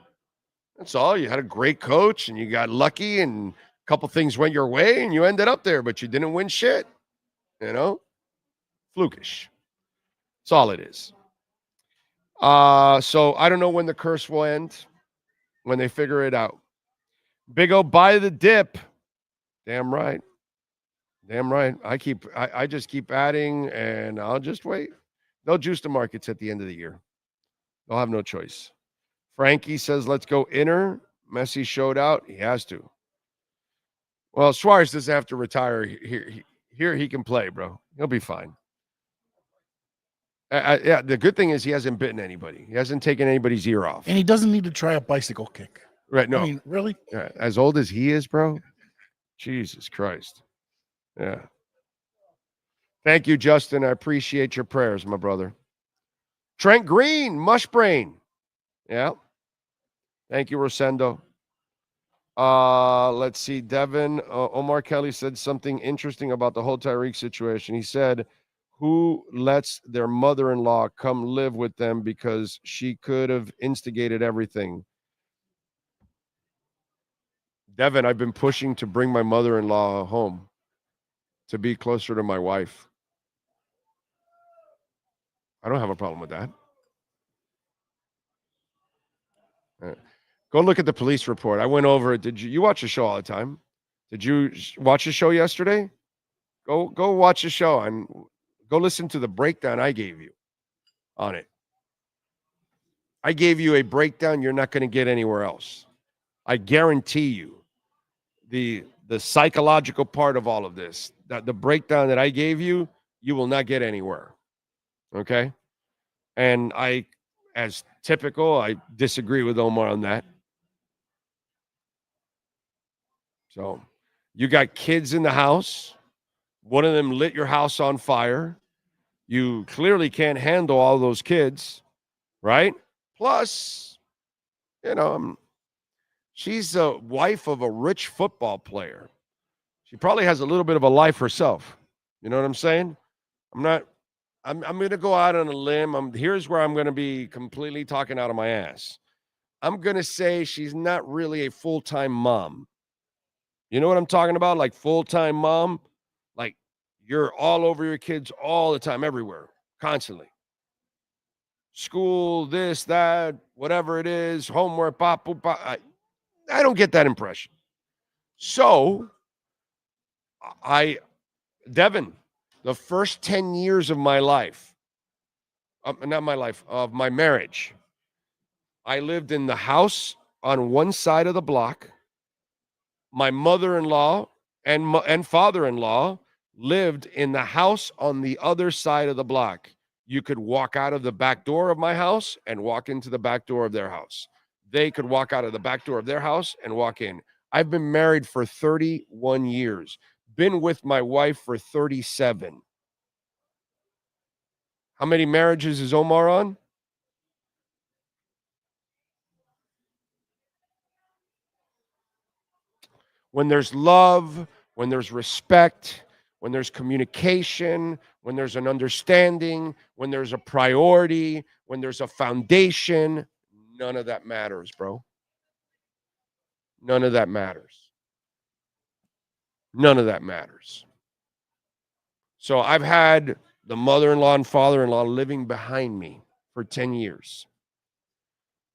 That's all. You had a great coach, and you got lucky, and a couple things went your way, and you ended up there, but you didn't win shit. Flukish. That's all it is. So I don't know when the curse will end, when they figure it out. Big O, buy the dip. Damn right. Damn right. I just keep adding, and I'll just wait. They'll juice the markets at the end of the year. They'll have no choice. Frankie says, let's go inner. Messi showed out. He has to. Well, Suarez doesn't have to retire. Here he can play, bro. He'll be fine. Yeah, the good thing is he hasn't bitten anybody. He hasn't taken anybody's ear off. And he doesn't need to try a bicycle kick. Right? No, I mean, really? yeah, as old as he is, bro. Jesus Christ. Yeah. Thank you, Justin. I appreciate your prayers, my brother. Trent Green, Mushbrain. Yeah. Thank you, Rosendo. Let's see. Devin, Omar Kelly said something interesting about the whole Tyreek situation. He said, who lets their mother-in-law come live with them because she could have instigated everything? Devin, I've been pushing to bring my mother-in-law home to be closer to my wife. I don't have a problem with that. Go look at the police report. I went over it. Did you watch the show all the time? Did you watch the show yesterday? Go watch the show and go listen to the breakdown I gave you on it. I gave you a breakdown you're not going to get anywhere else. I guarantee you the psychological part of all of this, that the breakdown that I gave you, you will not get anywhere. Okay? And I, as typical, I disagree with Omar on that. So you got kids in the house. One of them lit your house on fire. You clearly can't handle all those kids, right? Plus, she's the wife of a rich football player. She probably has a little bit of a life herself. You know what I'm saying? I'm going to go out on a limb. Here's where I'm going to be completely talking out of my ass. I'm going to say she's not really a full-time mom. You know what I'm talking about? Like full-time mom, like you're all over your kids all the time, everywhere, constantly. School, this, that, whatever it is, homework, pop, pop, pop. I don't get that impression. So, Devin, the first 10 years of my life, of my marriage, I lived in the house on one side of the block. My mother-in-law and father-in-law lived in the house on the other side of the block. You could walk out of the back door of my house and walk into the back door of their house. They could walk out of the back door of their house and walk in. I've been married for 31 years. Been with my wife for 37. How many marriages is Omar on? When there's love, when there's respect, when there's communication, when there's an understanding, when there's a priority, when there's a foundation, none of that matters, bro. None of that matters. None of that matters. So I've had the mother-in-law and father-in-law living behind me for 10 years.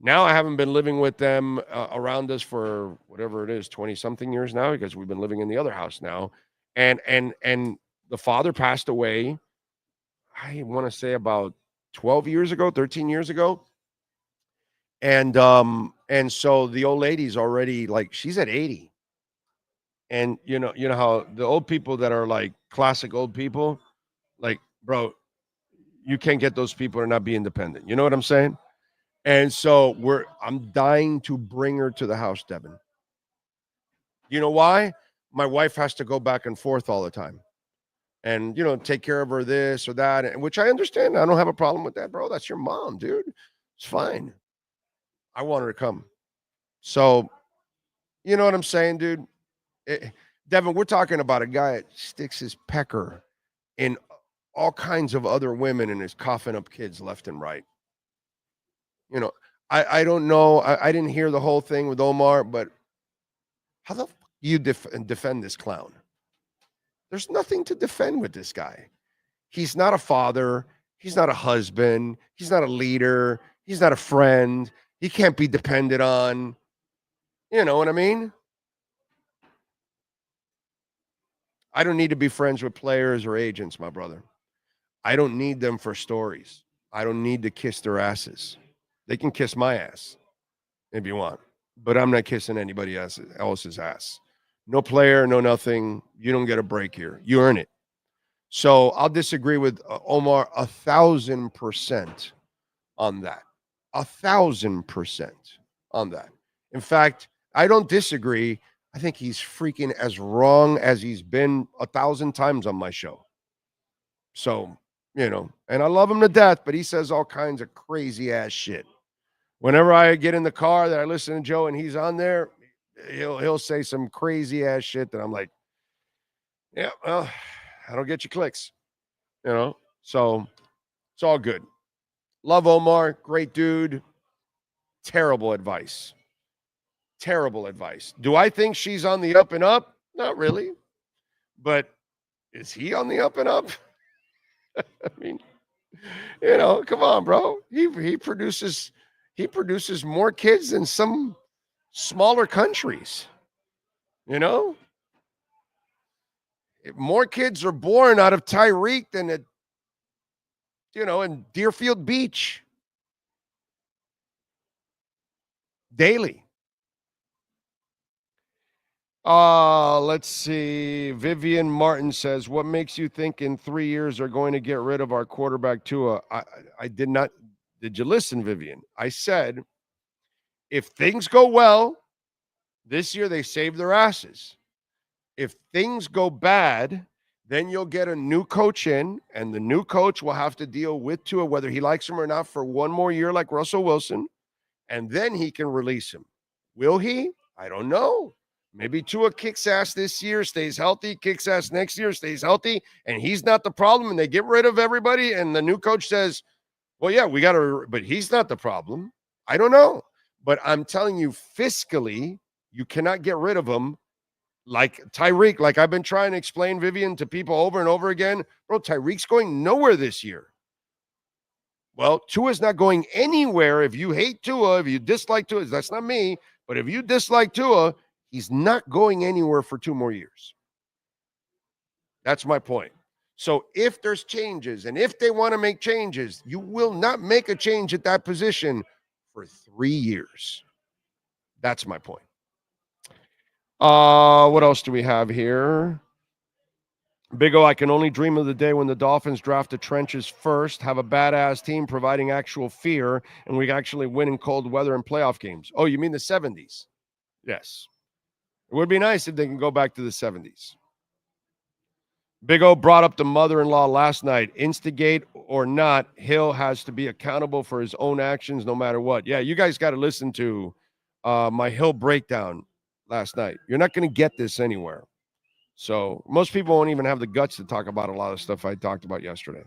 Now I haven't been living with them around us for whatever it is, 20-something years now, because we've been living in the other house now. And the father passed away, I want to say about 12 years ago, 13 years ago. And so the old lady's already like, she's at 80. And you know how the old people that are like classic old people, like, bro, you can't get those people to not be independent. You know what I'm saying? And so I'm dying to bring her to the house, Devin. You know why? My wife has to go back and forth all the time. And, take care of her this or that, which I understand. I don't have a problem with that, bro. That's your mom, dude. It's fine. I want her to come. So, you know what I'm saying, dude? Devin, we're talking about a guy that sticks his pecker in all kinds of other women and is coughing up kids left and right. I don't know. I didn't hear the whole thing with Omar, but how the fuck do you defend this clown? There's nothing to defend with this guy. He's not a father. He's not a husband. He's not a leader. He's not a friend. He can't be depended on. You know what I mean? I don't need to be friends with players or agents, my brother. I don't need them for stories. I don't need to kiss their asses. They can kiss my ass if you want, but I'm not kissing anybody else's ass. No player, no nothing. You don't get a break here. You earn it. So I'll disagree with Omar 1,000% on that. 1,000% on that. In fact, I don't disagree. I think he's freaking as wrong as he's been 1,000 times on my show. So, and I love him to death, but he says all kinds of crazy ass shit. Whenever I get in the car that I listen to Joe and he's on there, he'll say some crazy ass shit that I'm like, yeah, well, I don't get your clicks, so it's all good. Love Omar, great dude. Terrible advice. Do I think she's on the up and up? Not really. But is he on the up and up? I mean, come on, bro. He produces more kids than some smaller countries. More kids are born out of Tyreek than in Deerfield Beach. Daily. Let's see. Vivian Martin says, what makes you think in 3 years they're going to get rid of our quarterback Tua? I did not. Did you listen, Vivian? I said, if things go well, this year they save their asses. If things go bad, then you'll get a new coach in, and the new coach will have to deal with Tua, whether he likes him or not, for one more year like Russell Wilson, and then he can release him. Will he? I don't know. Maybe Tua kicks ass this year, stays healthy, kicks ass next year, stays healthy, and he's not the problem, and they get rid of everybody, and the new coach says, well, yeah, we got to, but he's not the problem. I don't know. But I'm telling you, fiscally, you cannot get rid of him. Like Tyreek, like I've been trying to explain, Vivian, to people over and over again. Bro, Tyreek's going nowhere this year. Well, Tua's not going anywhere. If you hate Tua, if you dislike Tua, that's not me, but if you dislike Tua, he's not going anywhere for 2 more years. That's my point. So if there's changes, and if they want to make changes, you will not make a change at that position for 3 years. That's my point. What else do we have here? Big O, I can only dream of the day when the Dolphins draft the trenches first, have a badass team providing actual fear, and we actually win in cold weather and playoff games. Oh, you mean the 70s? Yes. It would be nice if they can go back to the 70s. Big O brought up the mother-in-law last night. Instigate or not, Hill has to be accountable for his own actions no matter what. Yeah, you guys got to listen to my Hill breakdown last night. You're not going to get this anywhere. So most people won't even have the guts to talk about a lot of stuff I talked about yesterday.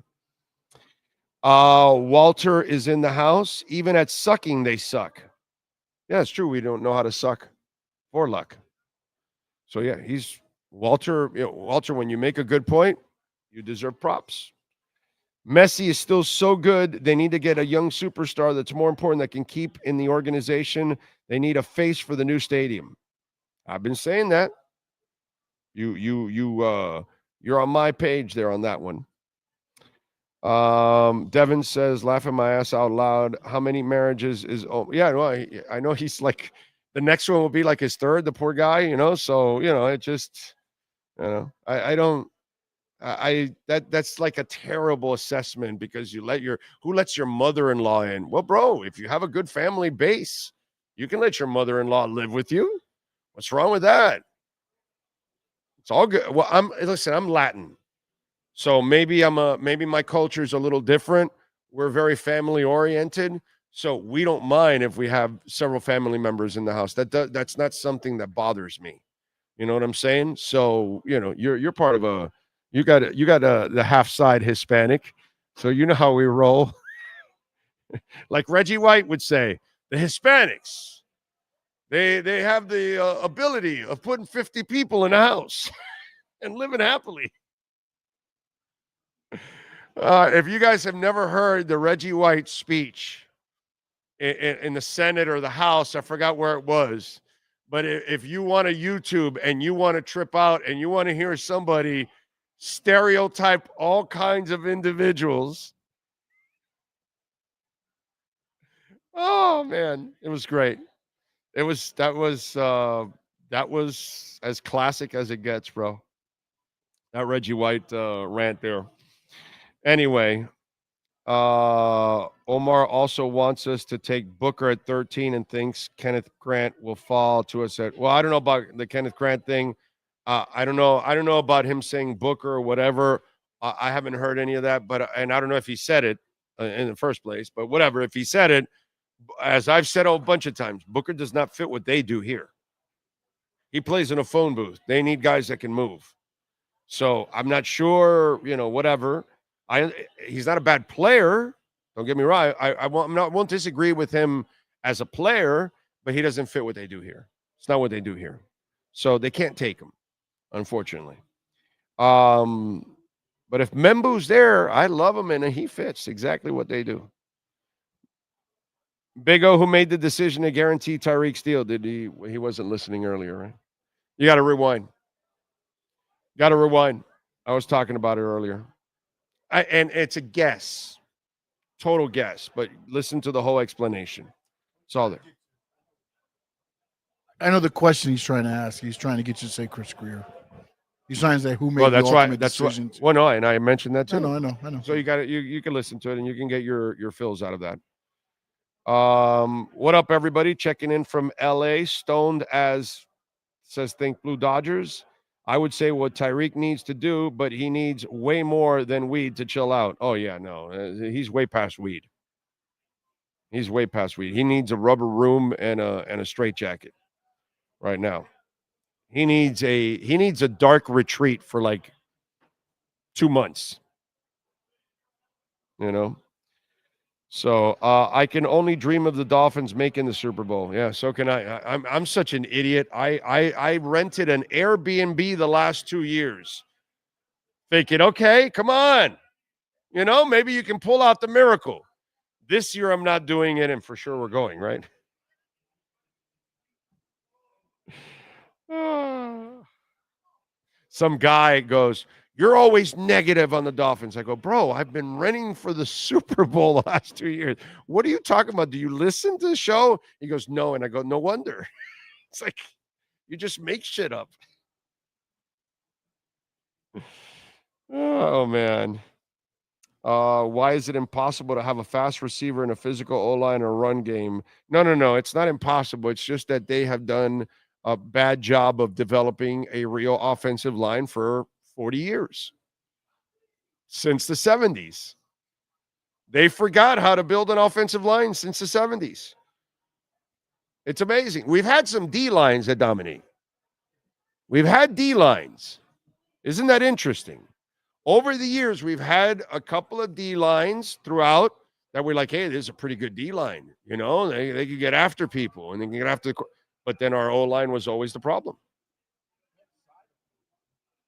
Walter is in the house. Even at sucking, they suck. Yeah, it's true. We don't know how to suck for luck. So, yeah, he's Walter. Walter, when you make a good point, you deserve props. Messi is still so good. They need to get a young superstar that's more important that can keep in the organization. They need a face for the new stadium. I've been saying that. You're on my page there on that one. Devin says, laughing my ass out loud. How many marriages is? Oh, yeah, well, I know he's like the next one will be like his third. The poor guy, So it just, that's like a terrible assessment because who lets your mother-in-law in? Well, bro, if you have a good family base, you can let your mother-in-law live with you. What's wrong with that? It's all good. Well, I'm Latin. So maybe my culture is a little different. We're very family oriented. So we don't mind if we have several family members in the house. That's not something that bothers me. You know what I'm saying? So, you're part of you got the half side Hispanic. So you know how we roll. Like Reggie White would say, the Hispanics, They have the ability of putting 50 people in a house and living happily. If you guys have never heard the Reggie White speech in the Senate or the House, I forgot where it was. But if you want to YouTube and you want to trip out and you want to hear somebody stereotype all kinds of individuals, oh, man, it was great. That was as classic as it gets, bro. That Reggie White rant there. Anyway, Omar also wants us to take Booker at 13 and thinks Kenneth Grant will fall to us at. Well, I don't know about the Kenneth Grant thing. I don't know about him saying Booker or whatever. I haven't heard any of that, and I don't know if he said it in the first place, but whatever. If he said it, as I've said a bunch of times, Booker does not fit what they do here. He plays in a phone booth. They need guys that can move. So I'm not sure, whatever. He's not a bad player. Don't get me wrong. I won't disagree with him as a player, but he doesn't fit what they do here. It's not what they do here. So they can't take him, unfortunately. But if Membu's there, I love him, and he fits exactly what they do. Big O, who made the decision to guarantee Tyreeks deal? Did he? He wasn't listening earlier, right? You got to rewind. I was talking about it earlier. And it's a guess, total guess, but listen to the whole explanation. It's all there. I know the question he's trying to ask. He's trying to get you to say Chris Greer. He's trying to say who made the ultimate decision. Well, no, and I mentioned that too. I know. So you got it. You can listen to it, and you can get your fills out of that. What up, everybody? Checking in from LA. Stoned as says think Blue Dodgers. I would say what Tyreek needs to do, but he needs way more than weed to chill out. Oh, yeah, no. He's way past weed. He needs a rubber room and a straitjacket right now. He needs a dark retreat for like 2 months. So I can only dream of the Dolphins making the Super Bowl. Yeah, so can I. I'm such an idiot. I rented an Airbnb the last 2 years, thinking, okay, come on, maybe you can pull out the miracle. This year I'm not doing it, and for sure we're going, right? Some guy goes, you're always negative on the Dolphins. I go, bro, I've been renting for the Super Bowl the last 2 years. What are you talking about? Do you listen to the show? He goes, no. And I go, no wonder. It's like, you just make shit up. Oh, man. Why is it impossible to have a fast receiver and a physical O-line or run game? No. It's not impossible. It's just that they have done a bad job of developing a real offensive line for 40 years. Since the 70s. They forgot how to build an offensive line since the 70s. It's amazing. We've had some D-lines that dominate. We've had D-lines. Isn't that interesting? Over the years, we've had a couple of D-lines throughout that we're like, hey, this is a pretty good D-line. They could get after people and they can get after but then our O-line was always the problem.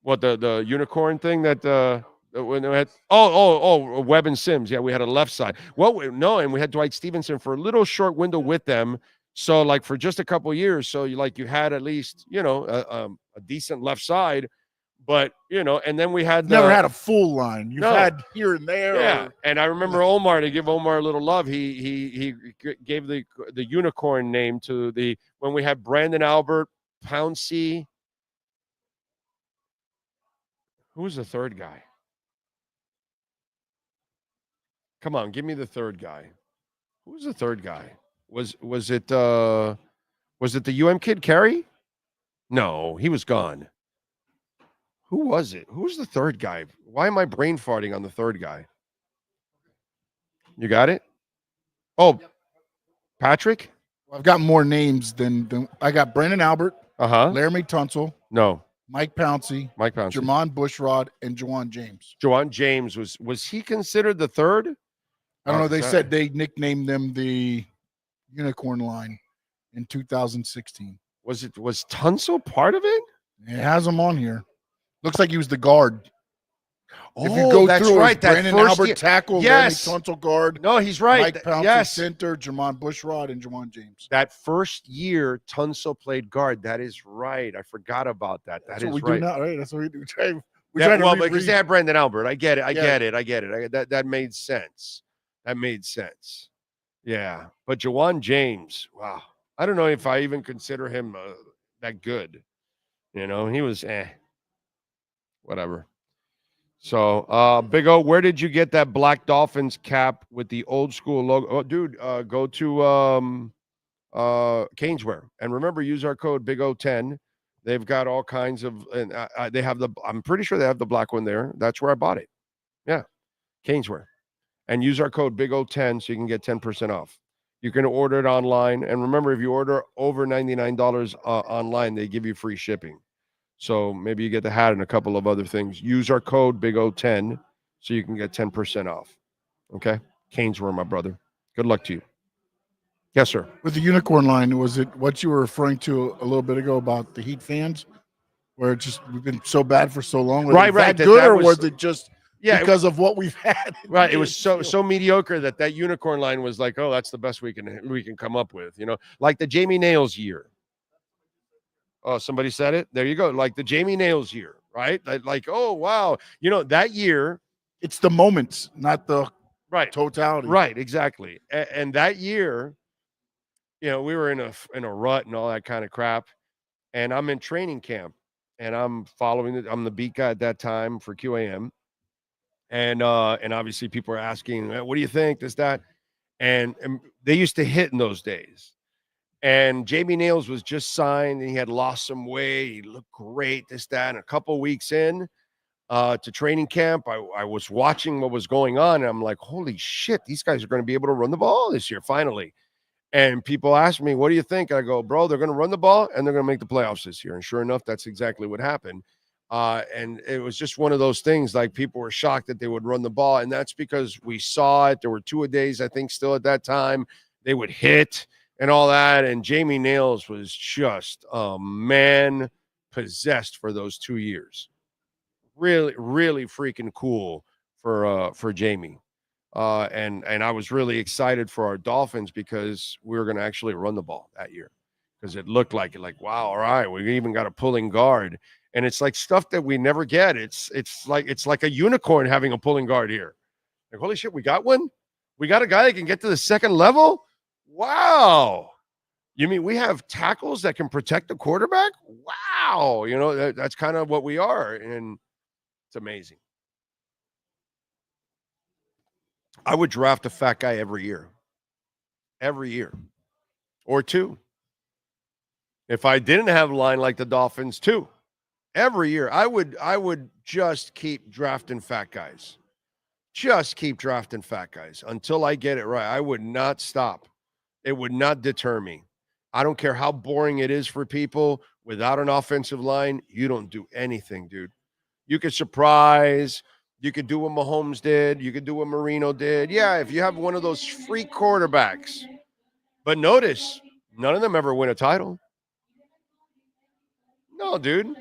What, the unicorn thing that when they had Webb and Sims. Yeah, we had a left side. Well, no, and we had Dwight Stevenson for a little short window with them. So like for just a couple of years, so you had at least a decent left side, but and then we had never had a full line. You've had here and there. Yeah, and I remember Omar, to give Omar a little love, he gave the unicorn name to when we had Brandon Albert, Pouncey. Who was the third guy? Come on, give me the third guy. Who was the third guy? Was it the kid, Kerry? No, he was gone. Who was it? Who was the third guy? Why am I brain farting on the third guy? You got it? Oh, Patrick? Well, I've got more names than I got. Brandon Albert. Laramie Tunsil. No. Mike Pouncey. Jermon Bushrod, and Juwan James. Juwan James was he considered the third? I don't know. They said they nicknamed them the Unicorn Line in 2016. Was Tunsil part of it? It has him on here. Looks like he was the guard. Oh, if you go that's through right. Brandon Albert tackle, yes. Laramie Tunsil guard. No, he's right. Mike Pouncey center, Jermon Bushrod, and Juwan James. That first year, Tunsil played guard. That is right. I forgot about that. That's what we do now, right? That's what we do. Because they had Brandon Albert. I get it. I get it. That made sense. Yeah. But Juwan James, wow. I don't know if I even consider him that good. He was whatever. So, Big O, where did you get that black Dolphins cap with the old school logo? Oh, dude, go to Caneswear. And remember, use our code Big O10. They've got all kinds of, and they have I'm pretty sure they have the black one there. That's where I bought it. Yeah, Caneswear. And use our code Big O10 so you can get 10% off. You can order it online. And remember, if you order over $99 online, they give you free shipping. So maybe you get the hat and a couple of other things. Use our code Big O10 so you can get 10% off. Okay? Caneswear, my brother. Good luck to you. Yes, sir. With the unicorn line, was it what you were referring to a little bit ago about the Heat fans, where it just we've been so bad for so long? Was right. That good, or was it just because of what we've had? Right. It was so mediocre that unicorn line was like, oh, that's the best we can come up with. You know, like the Jamie Nails year. Oh, somebody said it. There you go. Like the Jamie Nails year, right? Like, oh wow, you know that year. It's the moments, not the right totality. Right. Exactly. And that year, you know, we were in a rut and all that kind of crap. And I'm in training camp, and I'm following it. I'm the beat guy at that time for QAM. And obviously people are asking, what do you think? This, that. And they used to hit in those days. And Jamie Nails was just signed, and he had lost some weight. He looked great, this, that. And a couple weeks in to training camp, I was watching what was going on. And I'm like, holy shit, these guys are going to be able to run the ball this year, finally. And people ask me, what do you think? I go, bro, they're going to run the ball, and they're going to make the playoffs this year. And sure enough, that's exactly what happened. And it was just one of those things, like people were shocked that they would run the ball. And that's because we saw it. There were two-a-days, I think, still at that time. They would hit and all that. And Jamie Nails was just a man possessed for those 2 years. Really, really freaking cool for Jamie. And I was really excited for our Dolphins because we were going to actually run the ball that year, because it looked like wow, all right, we even got a pulling guard. And it's like stuff that we never get. It's like a unicorn having a pulling guard here. Like, holy shit, we got one? We got a guy that can get to the second level? Wow. You mean we have tackles that can protect the quarterback? Wow. You know, that's kind of what we are. And it's amazing. I would draft a fat guy every year. Every year. Or two. If I didn't have a line like the Dolphins, two. Every year. I would just keep drafting fat guys. Just keep drafting fat guys until I get it right. I would not stop. It would not deter me. I don't care how boring it is for people. Without an offensive line, you don't do anything, dude. You could surprise. You could do what Mahomes did. You could do what Marino did. Yeah, if you have one of those freak quarterbacks. But notice, none of them ever win a title. No, dude.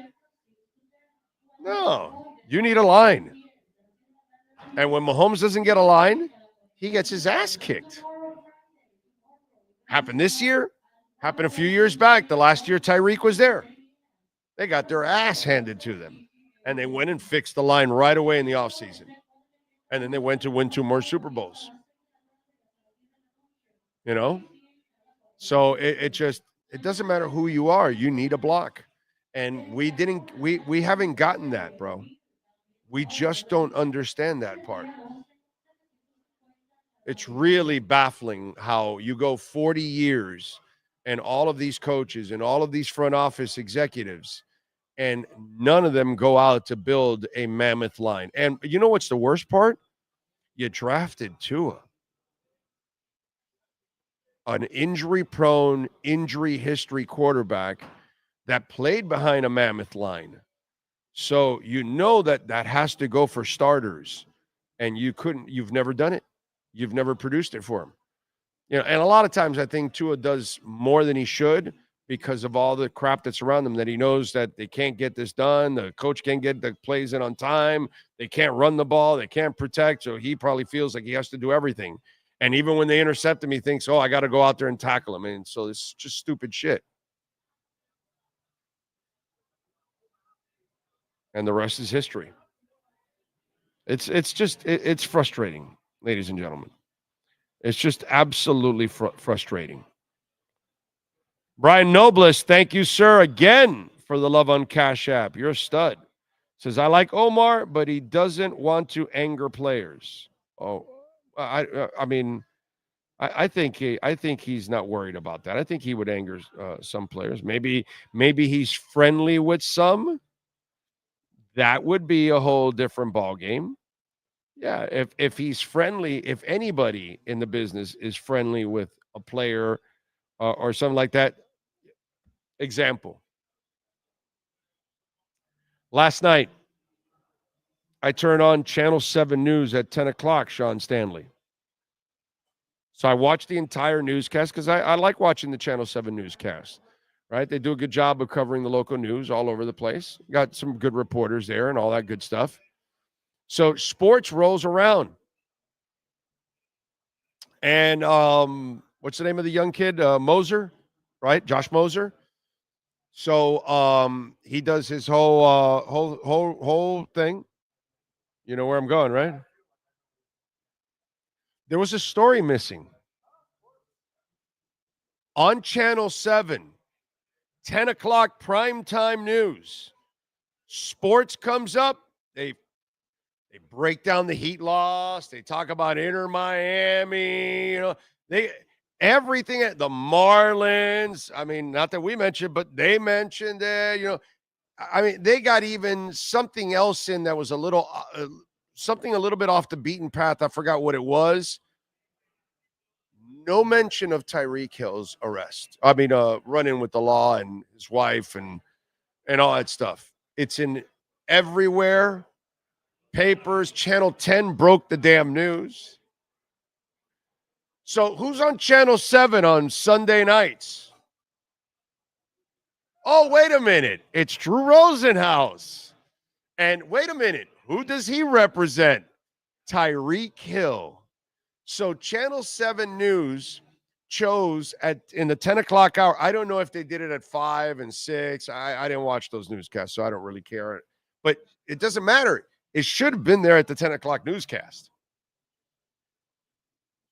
No. You need a line. And when Mahomes doesn't get a line, he gets his ass kicked. Happened this year. Happened a few years back. The last year Tyreek was there. They got their ass handed to them. And they went and fixed the line right away in the offseason. And then they went to win 2 more Super Bowls. You know? So it doesn't matter who you are. You need a block. And we haven't gotten that, bro. We just don't understand that part. It's really baffling how you go 40 years and all of these coaches and all of these front office executives, and none of them go out to build a mammoth line. And you know what's the worst part? You drafted Tua, an injury-prone, injury history quarterback that played behind a mammoth line. So you know that has to go for starters, and you've never done it. You've never produced it for him. You know, and a lot of times I think Tua does more than he should because of all the crap that's around them, that he knows that they can't get this done. The coach can't get the plays in on time. They can't run the ball. They can't protect. So he probably feels like he has to do everything. And even when they intercept him, he thinks, oh, I got to go out there and tackle him. And so it's just stupid shit. And the rest is history. It's frustrating, ladies and gentlemen. It's just absolutely frustrating. Brian Nobles, thank you, sir, again for the love on Cash App. You're a stud. Says, I like Omar, but he doesn't want to anger players. Oh, I mean, I think he's not worried about that. I think he would anger some players. Maybe he's friendly with some. That would be a whole different ball game. Yeah, if he's friendly, if anybody in the business is friendly with a player or something like that. Example. Last night, I turned on Channel 7 News at 10 o'clock, Sean Stanley. So I watched the entire newscast because I like watching the Channel 7 newscast, right? They do a good job of covering the local news all over the place. Got some good reporters there and all that good stuff. So sports rolls around. And what's the name of the young kid? Moser, right? Josh Moser. So he does his whole thing. You know where I'm going, right? There was a story missing. On Channel 7, 10 o'clock primetime news. Sports comes up. They break down the Heat loss. They talk about Inter Miami. You know, everything. The Marlins. I mean, not that we mentioned, but they mentioned it. You know, I mean, they got even something else in that was a little bit off the beaten path. I forgot what it was. No mention of Tyreek Hill's arrest. I mean, run-in with the law and his wife and all that stuff. It's in everywhere. Papers. Channel 10 broke the damn news. So who's on Channel 7 on Sunday nights? Oh, wait a minute. It's Drew Rosenhaus. And wait a minute. Who does he represent? Tyreek Hill. So Channel 7 News chose in the 10 o'clock hour. I don't know if they did it at 5 and 6. I didn't watch those newscasts, so I don't really care. But it doesn't matter. It should have been there at the 10 o'clock newscast.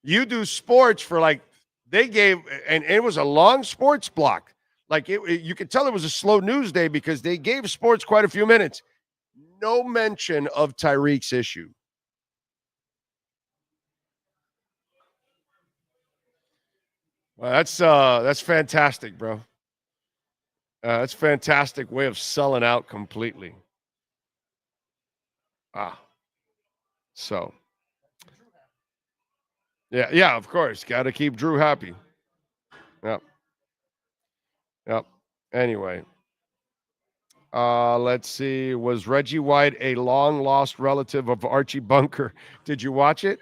You do sports for they gave, and it was a long sports block. You could tell it was a slow news day because they gave sports quite a few minutes. No mention of Tyreek's issue. Well, that's fantastic, bro. That's a fantastic way of selling out completely. So. Yeah, of course. Got to keep Drew happy. Yep. Anyway. Let's see. Was Reggie White a long-lost relative of Archie Bunker? Did you watch it?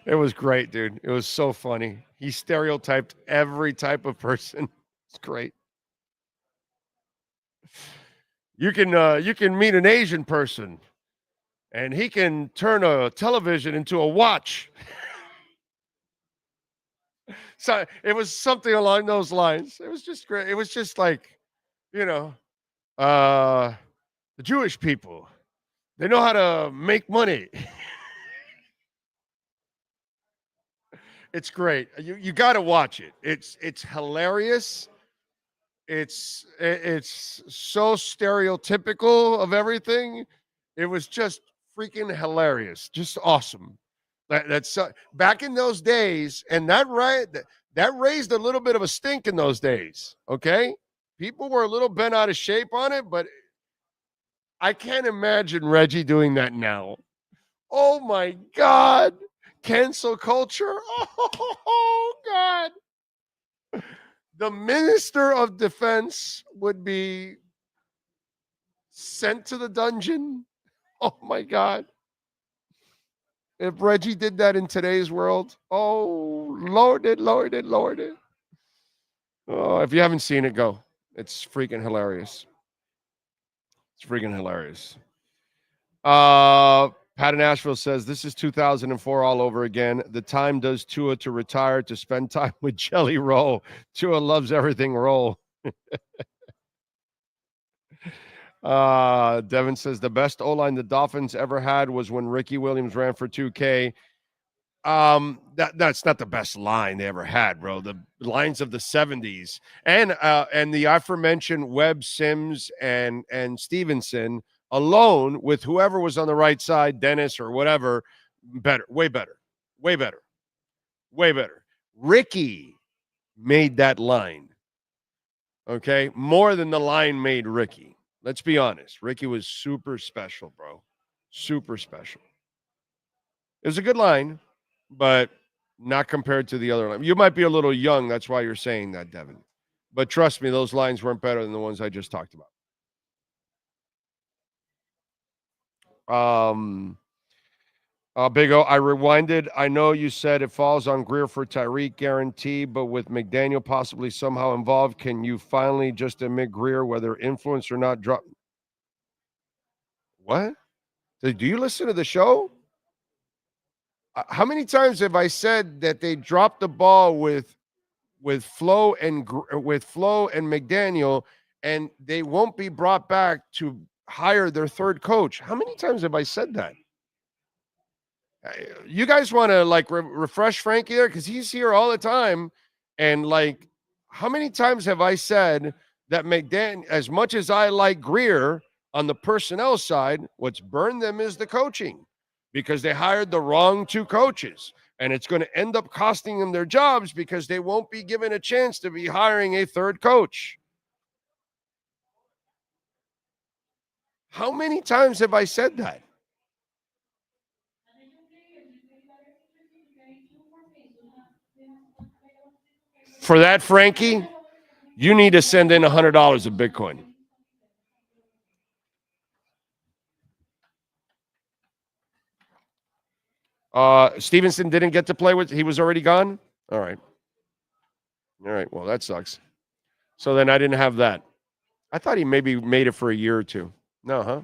It was great, dude. It was so funny. He stereotyped every type of person. It's great. You can meet an Asian person, and he can turn a television into a watch. So it was something along those lines. It was just great. It was just like, the Jewish people, they know how to make money. It's great. You got to watch it. It's hilarious. It's so stereotypical of everything. It was just freaking hilarious. Just awesome. That's back in those days, and that raised a little bit of a stink in those days. Okay, people were a little bent out of shape on it, but I can't imagine Reggie doing that now. Oh my God. Cancel culture. Oh God. The Minister of Defense would be sent to the dungeon. Oh my God. If Reggie did that in today's world, oh, Lord it. Oh, if you haven't seen it, go. It's freaking hilarious. Pat in Nashville says, this is 2004 all over again. The time does Tua to retire to spend time with Jelly Roll. Tua loves everything roll. Devin says, the best O-line the Dolphins ever had was when Ricky Williams ran for 2K. That's not the best line they ever had, bro. The lines of the 70s and the aforementioned Webb, Sims, and Stevenson alone with whoever was on the right side, Dennis or whatever, better, way better, way better, way better. Ricky made that line. Okay, more than the line made Ricky. Let's be honest. Ricky was super special, bro. Super special. It was a good line, but not compared to the other line. You might be a little young. That's why you're saying that, Devin. But trust me, those lines weren't better than the ones I just talked about. Big O, I rewinded. I know you said it falls on Greer for Tyreek guarantee, but with McDaniel possibly somehow involved, can you finally just admit Greer, whether influence or not, drop? What? Do you listen to the show? How many times have I said that they dropped the ball with Flo and McDaniel, and they won't be brought back to hire their third coach? How many times have I said that? You guys want to like refresh Frankie there because he's here all the time, and like, how many times have I said that McDaniel, as much as I like Greer on the personnel side, what's burned them is the coaching. Because they hired the wrong two coaches. And it's going to end up costing them their jobs because they won't be given a chance to be hiring a third coach. How many times have I said that? For that, Frankie, you need to send in $100 of Bitcoin. Stevenson didn't get to play with, he was already gone? All right. Well, that sucks. So then I didn't have that. I thought he maybe made it for a year or two. No, huh?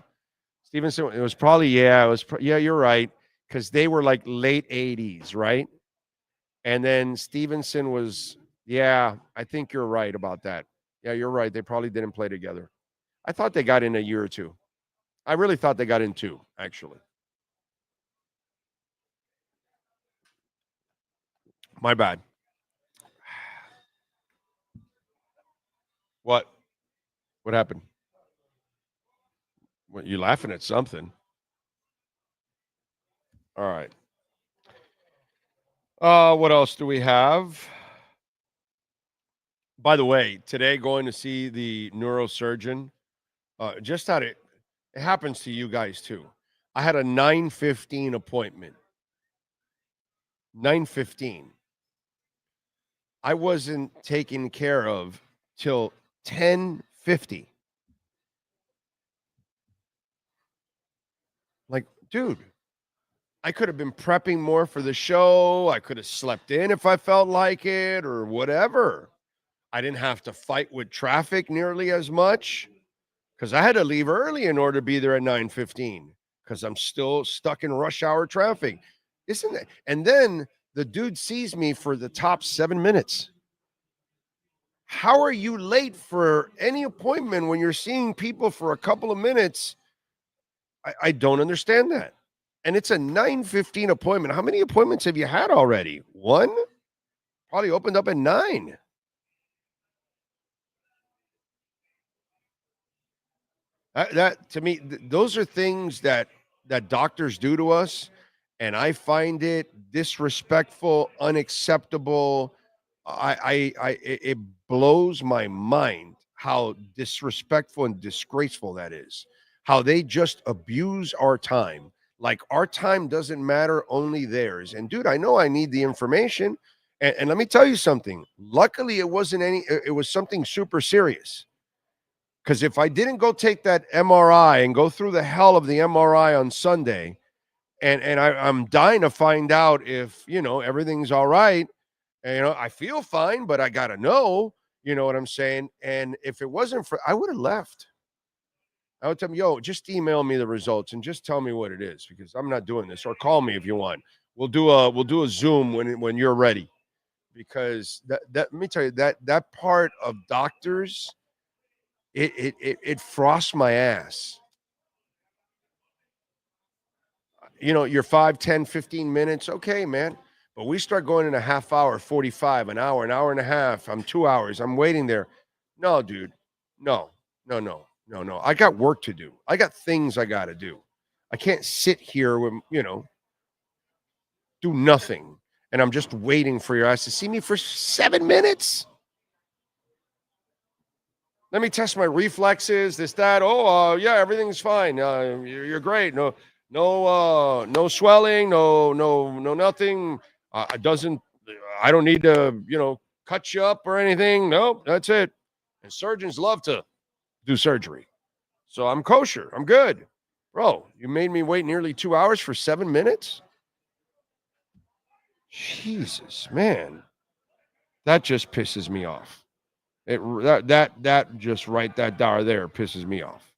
Stevenson, it was probably, yeah, you're right. Because they were like late 80s, right? And then Stevenson was, yeah, I think you're right about that. Yeah, you're right. They probably didn't play together. I thought they got in a year or two. I really thought they got in 2, actually. My bad. What? What happened? What, you laughing at something? All right. What else do we have? By the way, today going to see the neurosurgeon. Just had it happens to you guys too. I had a 9:15 appointment. 9:15. I wasn't taken care of till 10:50. Like, dude, I could have been prepping more for the show. I could have slept in if I felt like it or whatever. I didn't have to fight with traffic nearly as much because I had to leave early in order to be there at 9:15 because I'm still stuck in rush hour traffic. Isn't it? And then the dude sees me for the top 7 minutes. How are you late for any appointment when you're seeing people for a couple of minutes? I don't understand that. And it's a 9:15 appointment. How many appointments have you had already? 1? Probably opened up at 9. That to me, those are things that doctors do to us, and I find it disrespectful, unacceptable. It blows my mind how disrespectful and disgraceful that is. How they just abuse our time. Like our time doesn't matter, only theirs. And dude, I know I need the information. And let me tell you something. Luckily, it was something super serious. Because if I didn't go take that MRI and go through the hell of the MRI on Sunday, and I'm dying to find out if, everything's all right. And, I feel fine, but I got to know, you know what I'm saying? And if it wasn't for, I would have left. I would tell them, yo, just email me the results and just tell me what it is because I'm not doing this. Or call me if you want. We'll do a Zoom when you're ready. Because that let me tell you, that part of doctors, it frosts my ass. You're 5, 10, 15 minutes. Okay, man. But we start going in a half hour, 45, an hour and a half. I'm 2 hours. I'm waiting there. No, dude. No. I got work to do. I got things I got to do. I can't sit here with, do nothing. And I'm just waiting for your ass to see me for 7 minutes. Let me test my reflexes, this, that. Oh, yeah, everything's fine. You're great. No swelling, no nothing. I don't need to, cut you up or anything. Nope, that's it. And surgeons love to do surgery. So I'm kosher. I'm good. Bro, you made me wait nearly 2 hours for 7 minutes? Jesus, man. That just pisses me off. That just right that dollar there pisses me off.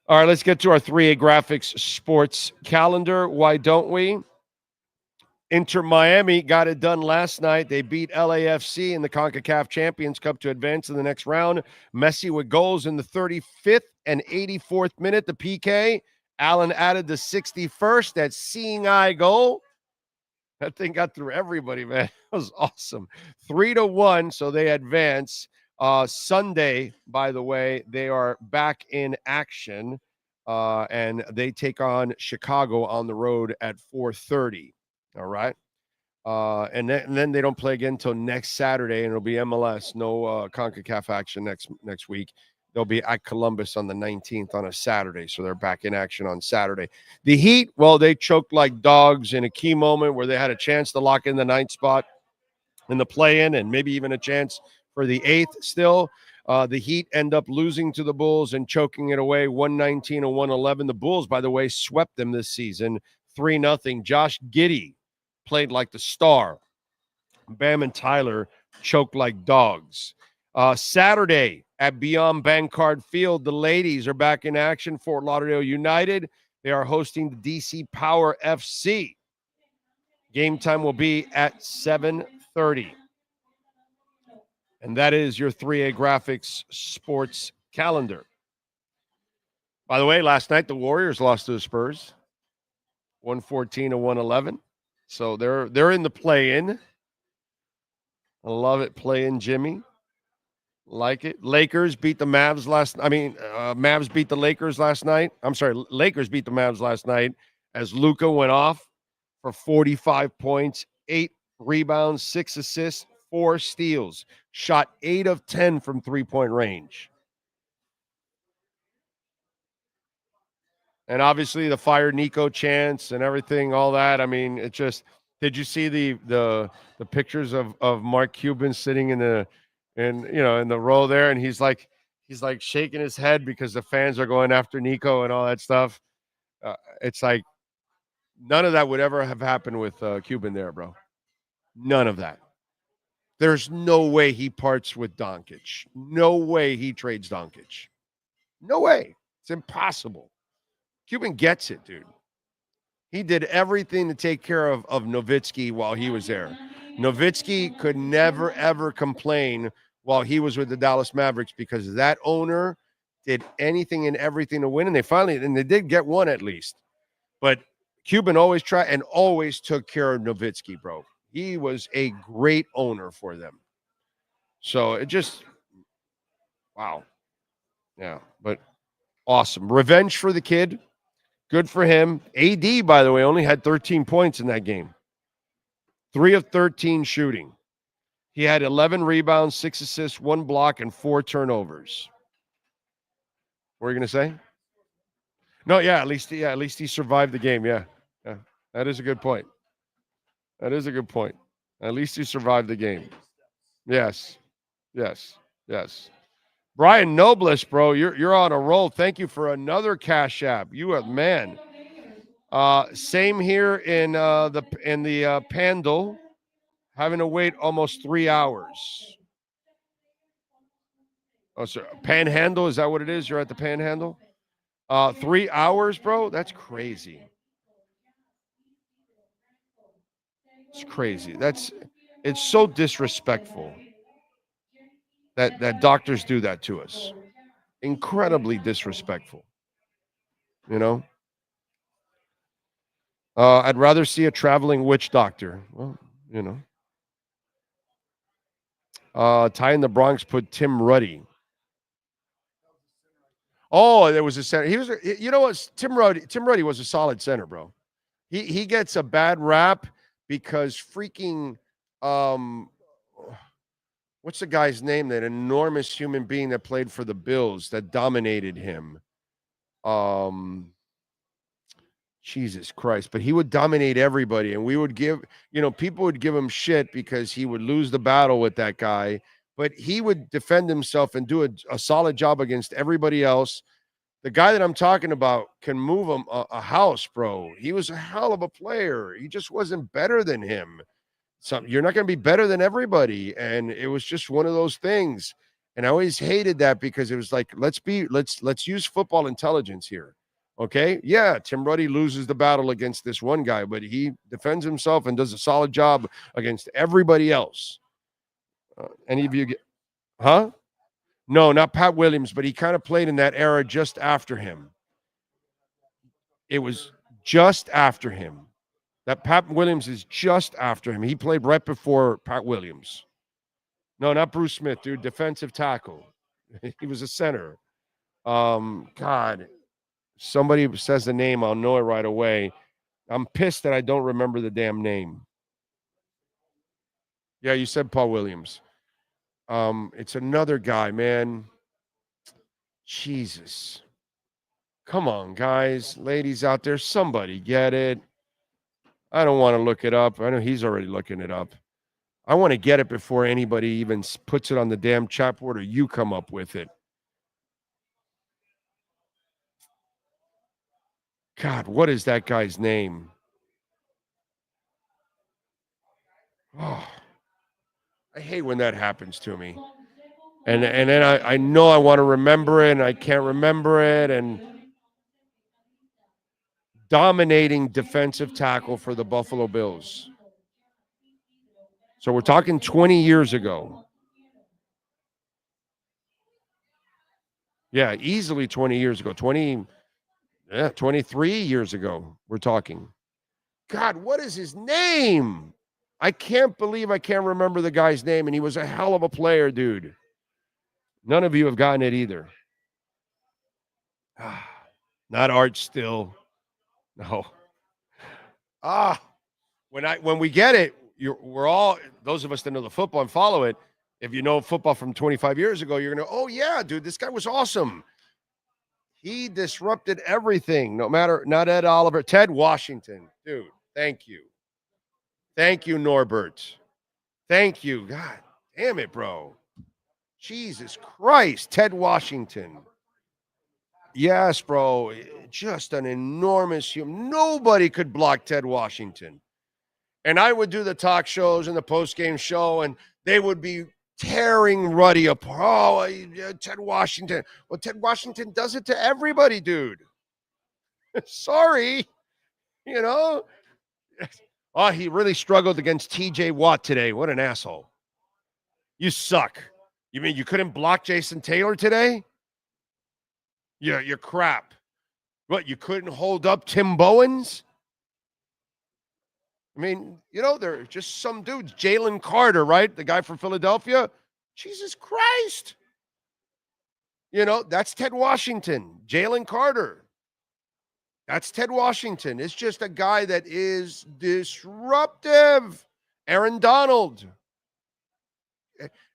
All right, let's get to our 3A Graphics sports calendar. Why don't we? Inter Miami got it done last night. They beat LAFC in the CONCACAF Champions Cup to advance in the next round. Messi with goals in the 35th and 84th minute. The PK. Allen added the 61st. That seeing eye goal. That thing got through everybody, man. It was awesome. 3-1, so they advance. Sunday, by the way, they are back in action, and they take on Chicago on the road at 4:30. All right. And then they don't play again until next Saturday, and it'll be MLS. No CONCACAF action next week. They'll be at Columbus on the 19th on a Saturday, so they're back in action on Saturday. The Heat, well, they choked like dogs in a key moment where they had a chance to lock in the 9th spot in the play-in and maybe even a chance for the 8th still. The Heat end up losing to the Bulls and choking it away 119 and 111. The Bulls, by the way, swept them this season 3-0. Josh Giddey played like the star. Bam and Tyler choked like dogs. Saturday at Beyond Bankcard Field, the ladies are back in action. Fort Lauderdale United, they are hosting the DC Power FC. Game time will be at 7:30. And that is your 3A Graphics sports calendar. By the way, last night the Warriors lost to the Spurs, 114 to 111. So they're in the play-in. I love it, play-in, Jimmy. Like it. Lakers beat the Mavs Mavs beat the Lakers last night. I'm sorry, Lakers beat the Mavs last night as Luka went off for 45 points, 8 rebounds, 6 assists, 4 steals. Shot 8 of 10 from three-point range. And obviously the fire Nico chants and everything, all that. I mean, it just, did you see the pictures of Mark Cuban sitting in the row there, and he's like shaking his head because the fans are going after Nico and all that stuff. It's like none of that would ever have happened with Cuban there, bro. None of that. There's no way he parts with Doncic. No way he trades Doncic. No way. It's impossible. Cuban gets it, dude. He did everything to take care of Nowitzki while he was there. Nowitzki could never, ever complain while he was with the Dallas Mavericks because that owner did anything and everything to win, and they did get one at least. But Cuban always tried and always took care of Nowitzki, bro. He was a great owner for them. So it just, wow. Yeah, but awesome. Revenge for the kid. Good for him. AD, by the way, only had 13 points in that game. 3 of 13 shooting. He had 11 rebounds, 6 assists, 1 block, and 4 turnovers. What were you going to say? No, yeah, at least he survived the game. Yeah. That is a good point. At least he survived the game. Yes. Brian Nobles, bro, you're on a roll. Thank you for another Cash App. You are man. Same here in the Pandal, having to wait almost 3 hours. Oh, sir, Panhandle, is that what it is? You're at the Panhandle? 3 hours, bro. That's crazy. It's crazy. It's so disrespectful that doctors do that to us. Incredibly disrespectful. You know? I'd rather see a traveling witch doctor. Well, you know. Ty in the Bronx put Tim Ruddy. Oh, there was a center. He was, you know what? Tim Ruddy was a solid center, bro. He gets a bad rap because freaking, what's the guy's name? That enormous human being that played for the Bills that dominated him. Jesus Christ. But he would dominate everybody. And we would give, people would give him shit because he would lose the battle with that guy. But he would defend himself and do a solid job against everybody else. The guy that I'm talking about can move him a house, bro. He was a hell of a player. He just wasn't better than him. So you're not going to be better than everybody. And it was just one of those things. And I always hated that because it was like, let's use football intelligence here. Okay. Yeah. Tim Ruddy loses the battle against this one guy, but he defends himself and does a solid job against everybody else. Any of you get, huh? No, not Pat Williams, but he kind of played in that era just after him. It was just after him. That Pat Williams is just after him. He played right before Pat Williams. No, not Bruce Smith, dude. Defensive tackle. He was a center. God, somebody says the name, I'll know it right away. I'm pissed that I don't remember the damn name. Yeah, you said Paul Williams. It's another guy, man. Jesus. Come on, guys, ladies out there, somebody get it. I don't want to look it up. I know he's already looking it up. I want to get it before anybody even puts it on the damn chat board or you come up with it. God, what is that guy's name? Oh, I hate when that happens to me. And then I know I want to remember it and I can't remember it. And dominating defensive tackle for the Buffalo Bills. So we're talking 20 years ago. Yeah, easily 20 years ago. 23 years ago, we're talking. God, what is his name? I can't believe I can't remember the guy's name, and he was a hell of a player, dude. None of you have gotten it either. Not Art Still. No. When we get it, we're all, those of us that know the football and follow it, if you know football from 25 years ago, you're going to, oh, yeah, dude, this guy was awesome. He disrupted everything, not Ed Oliver, Ted Washington. Dude, thank you. Thank you, Norbert. Thank you. God damn it, bro. Jesus Christ, Ted Washington. Yes, bro. Just an enormous human. Nobody could block Ted Washington. And I would do the talk shows and the post-game show, and they would be tearing Ruddy apart. Oh, Ted Washington. Well, Ted Washington does it to everybody, dude. Sorry. Oh, he really struggled against TJ Watt today. What an asshole. You suck. You mean you couldn't block Jason Taylor today? Yeah, you're crap. What, you couldn't hold up Tim Bowens? I mean, there are just some dudes. Jalen Carter, right? The guy from Philadelphia. Jesus Christ. That's Ted Washington. Jalen Carter. That's Ted Washington. It's just a guy that is disruptive. Aaron Donald.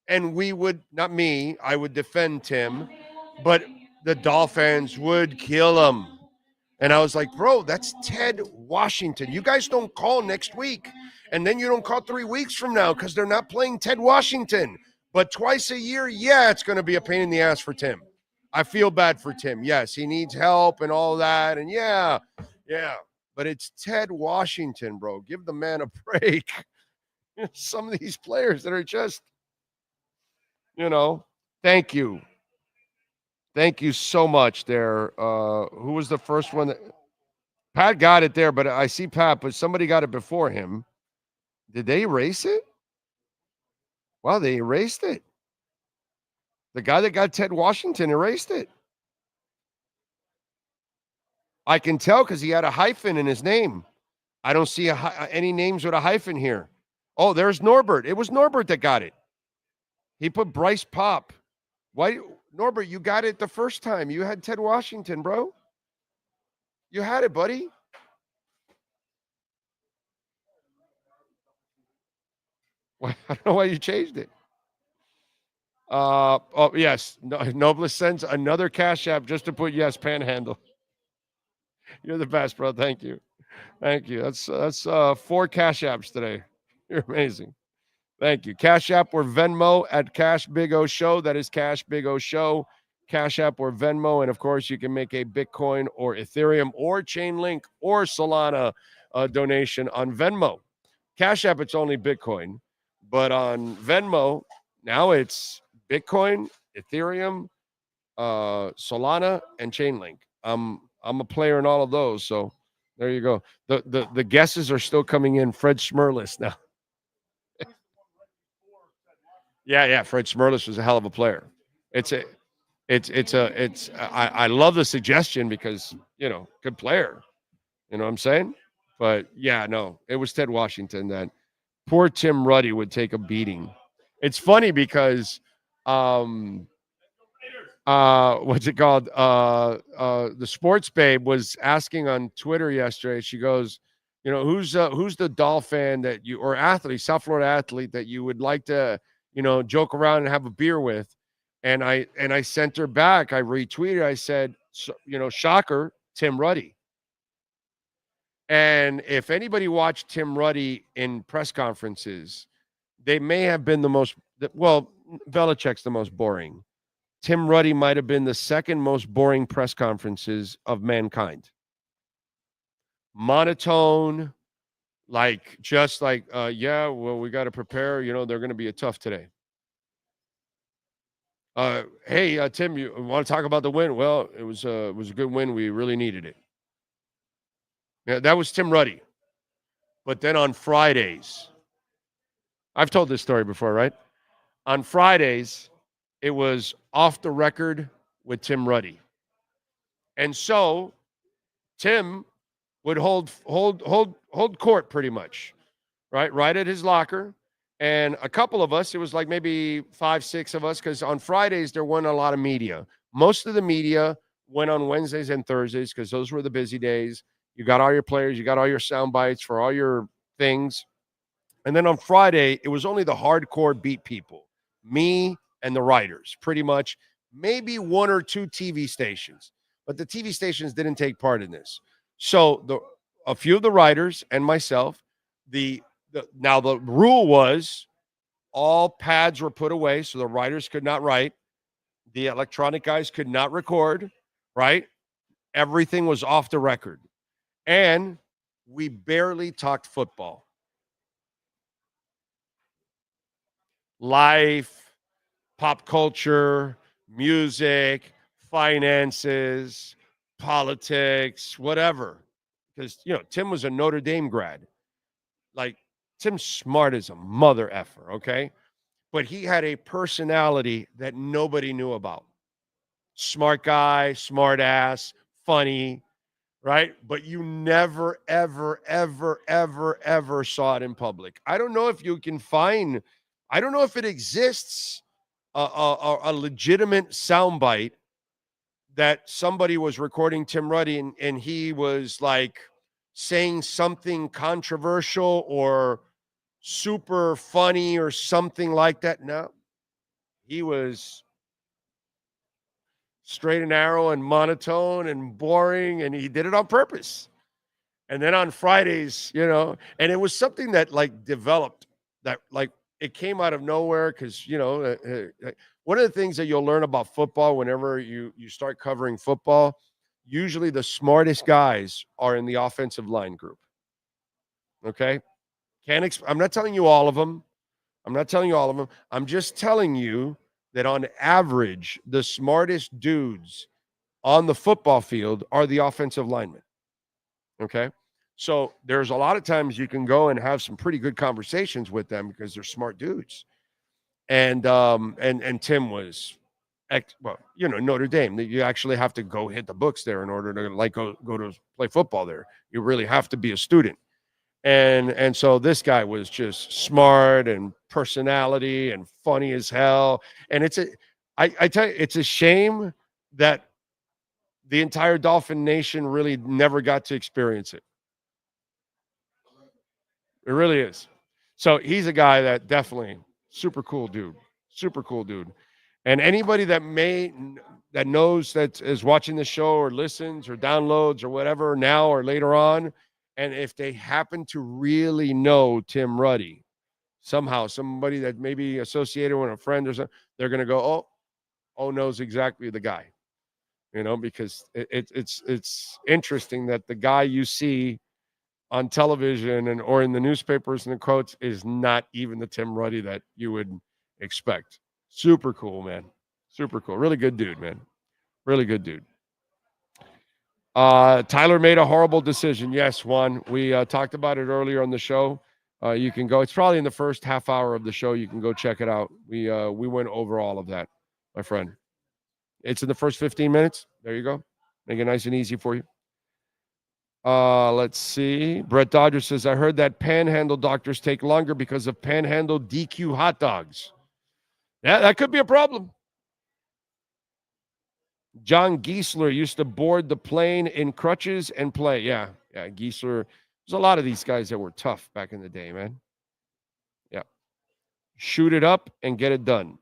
And we would, not me, I would defend Tim, but the Dolphins would kill him. And I was like, bro, that's Ted Washington. You guys don't call next week. And then you don't call 3 weeks from now because they're not playing Ted Washington. But twice a year, yeah, it's going to be a pain in the ass for Tim. I feel bad for Tim. Yes, he needs help and all that. And yeah. But it's Ted Washington, bro. Give the man a break. Some of these players that are just, thank you. Thank you so much there. Who was the first one? Pat got it there, but I see Pat, but somebody got it before him. Did they erase it? Wow, they erased it. The guy that got Ted Washington erased it. I can tell because he had a hyphen in his name. I don't see any names with a hyphen here. Oh, there's Norbert. It was Norbert that got it. He put Bryce Pop. Why, Norbert, you got it the first time. You had Ted Washington, bro. You had it, buddy. I don't know why you changed it. Oh, yes. Noblest sends another Cash App just to put yes, Panhandle. You're the best, bro. Thank you. Thank you. That's 4 Cash Apps today. You're amazing. Thank you. Cash App or Venmo at Cash Big O Show. That is Cash Big O Show. Cash App or Venmo. And of course, you can make a Bitcoin or Ethereum or Chainlink or Solana donation on Venmo. Cash App, it's only Bitcoin. But on Venmo, now it's Bitcoin, Ethereum, Solana, and Chainlink. I'm a player in all of those. So there you go. The guesses are still coming in. Fred Schmerlis now. Yeah. Fred Schmerlis was a hell of a player. I love the suggestion because, good player. You know what I'm saying? But yeah, no, it was Ted Washington that poor Tim Ruddy would take a beating. It's funny because, what's it called? The sports babe was asking on Twitter yesterday. She goes, who's the Dolphin that you, or athlete, South Florida athlete that you would like to, joke around and have a beer with? And I sent her back. I retweeted. I said, shocker, Tim Ruddy. And if anybody watched Tim Ruddy in press conferences, they may have been Belichick's the most boring. Tim Ruddy might have been the second most boring press conferences of mankind. Monotone, we got to prepare. They're going to be tough today. Hey, Tim, you want to talk about the win? Well, it was a good win. We really needed it. Yeah, that was Tim Ruddy. But then on Fridays, I've told this story before, right? On Fridays, it was off the record with Tim Ruddy. And so Tim would hold court pretty much, right at his locker. And a couple of us, it was like maybe 5-6 of us, because on Fridays, there wasn't a lot of media. Most of the media went on Wednesdays and Thursdays because those were the busy days. You got all your players, you got all your sound bites for all your things. And then on Friday, it was only the hardcore beat people, me and the writers, pretty much, maybe 1 or 2 TV stations. But the TV stations didn't take part in this. So a few of the writers and myself, now the rule was all pads were put away, so the writers could not write. The electronic guys could not record, right? Everything was off the record. And we barely talked football. Life, pop culture, music, finances, politics, whatever. Because, Tim was a Notre Dame grad. Tim's smart as a mother effer, okay? But he had a personality that nobody knew about. Smart guy, smart ass, funny, right? But you never, ever, ever, ever, ever saw it in public. I don't know if it exists a legitimate soundbite that somebody was recording Tim Ruddy and he was saying something controversial or super funny or something like that. No, he was straight and narrow and monotone and boring, and he did it on purpose. And then on Fridays, and it was something that developed, that it came out of nowhere because, one of the things that you'll learn about football whenever you start covering football, usually the smartest guys are in the offensive line group. Okay? I'm not telling you all of them. I'm just telling you that on average, the smartest dudes on the football field are the offensive linemen. Okay? So there's a lot of times you can go and have some pretty good conversations with them because they're smart dudes. And Tim was, Notre Dame. You actually have to go hit the books there in order to go to play football there. You really have to be a student. And so this guy was just smart and personality and funny as hell. And I tell you, it's a shame that the entire Dolphin Nation really never got to experience it. It really is. So he's a guy that definitely super cool dude. And anybody that knows that is watching the show or listens or downloads or whatever now or later on, and if they happen to really know Tim Ruddy, somehow somebody that may be associated with a friend or something, they're going to go, oh, knows exactly the guy, because it's interesting that the guy you see on television or in the newspapers and the quotes is not even the Tim Ruddy that you would expect. Super cool, man. Super cool. Really good dude, man. Really good dude. Tyler made a horrible decision. Yes, Juan. We talked about it earlier on the show. You can go. It's probably in the first half hour of the show. You can go check it out. We went over all of that, my friend. It's in the first 15 minutes. There you go. Make it nice and easy for you. Let's see. Brett Dodger says, I heard that Panhandle doctors take longer because of Panhandle DQ hot dogs. Yeah, that could be a problem. John Giesler used to board the plane in crutches and play. Yeah, Giesler. There's a lot of these guys that were tough back in the day, man. Yeah. Shoot it up and get it done.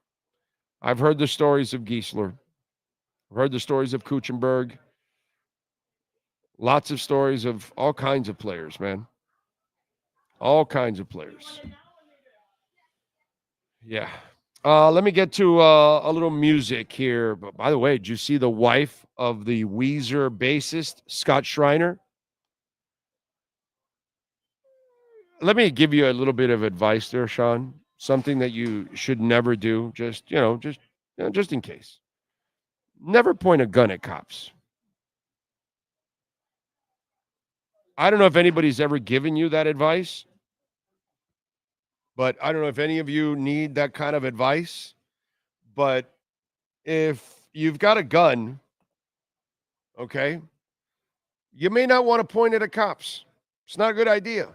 I've heard the stories of Giesler. I've heard the stories of Kuchenberg. Lots of stories of all kinds of players, man. All kinds of players. Yeah. Let me get to a little music here. But by the way, did you see the wife of the Weezer bassist, Scott Schreiner? Let me give you a little bit of advice there, Sean. Something that you should never do, just in case. Never point a gun at cops. I don't know if anybody's ever given you that advice, but I don't know if any of you need that kind of advice. But if you've got a gun, okay, you may not want to point it at cops. It's not a good idea.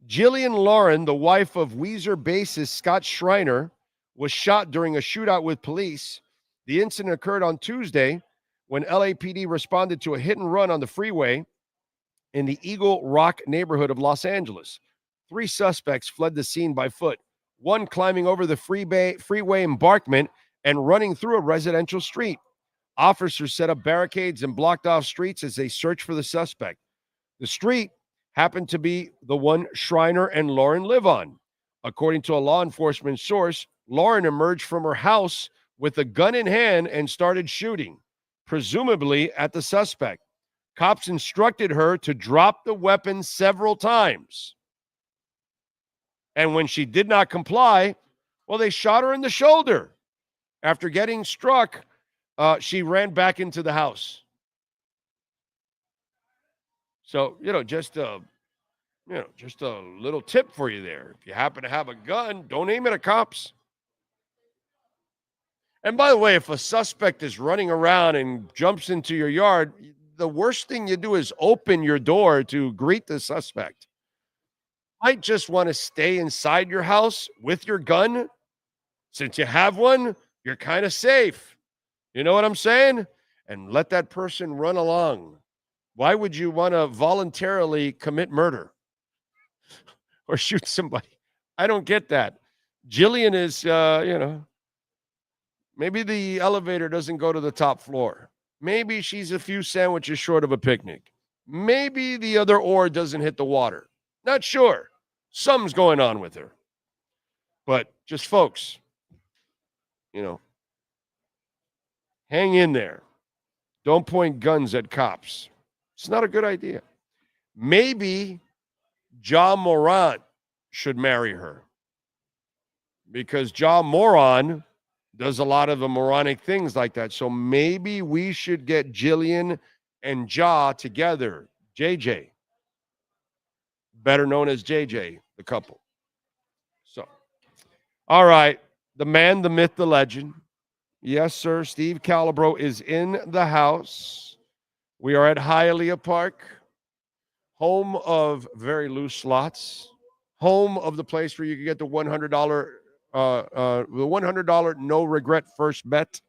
Jillian Lauren, the wife of Weezer bassist Scott Schreiner, was shot during a shootout with police. The incident occurred on Tuesday when LAPD responded to a hit and run on the freeway in the Eagle Rock neighborhood of Los Angeles. 3 suspects fled the scene by foot, one climbing over the freeway embankment and running through a residential street. Officers set up barricades and blocked off streets as they searched for the suspect. The street happened to be the one Schreiner and Lauren live on. According to a law enforcement source, Lauren emerged from her house with a gun in hand and started shooting, presumably at the suspect. Cops instructed her to drop the weapon several times. And when she did not comply, well, they shot her in the shoulder. After getting struck, she ran back into the house. So, just a little tip for you there. If you happen to have a gun, don't aim it at cops. And by the way, if a suspect is running around and jumps into your yard, the worst thing you do is open your door to greet the suspect. Might just want to stay inside your house with your gun. Since you have one, you're kind of safe. You know what I'm saying? And let that person run along. Why would you want to voluntarily commit murder or shoot somebody? I don't get that. Jillian is, maybe the elevator doesn't go to the top floor. Maybe she's a few sandwiches short of a picnic. Maybe the other oar doesn't hit the water. Not sure. Something's going on with her. But just folks, hang in there. Don't point guns at cops. It's not a good idea. Maybe Ja Morant should marry her. Because Ja Moran does a lot of the moronic things like that. So maybe we should get Jillian and Ja together. JJ. Better known as JJ, the couple. So, all right. The man, the myth, the legend. Yes, sir. Steve Calabro is in the house. We are at Hialeah Park, home of very loose slots, home of the place where you can get the $100 no regret first bet.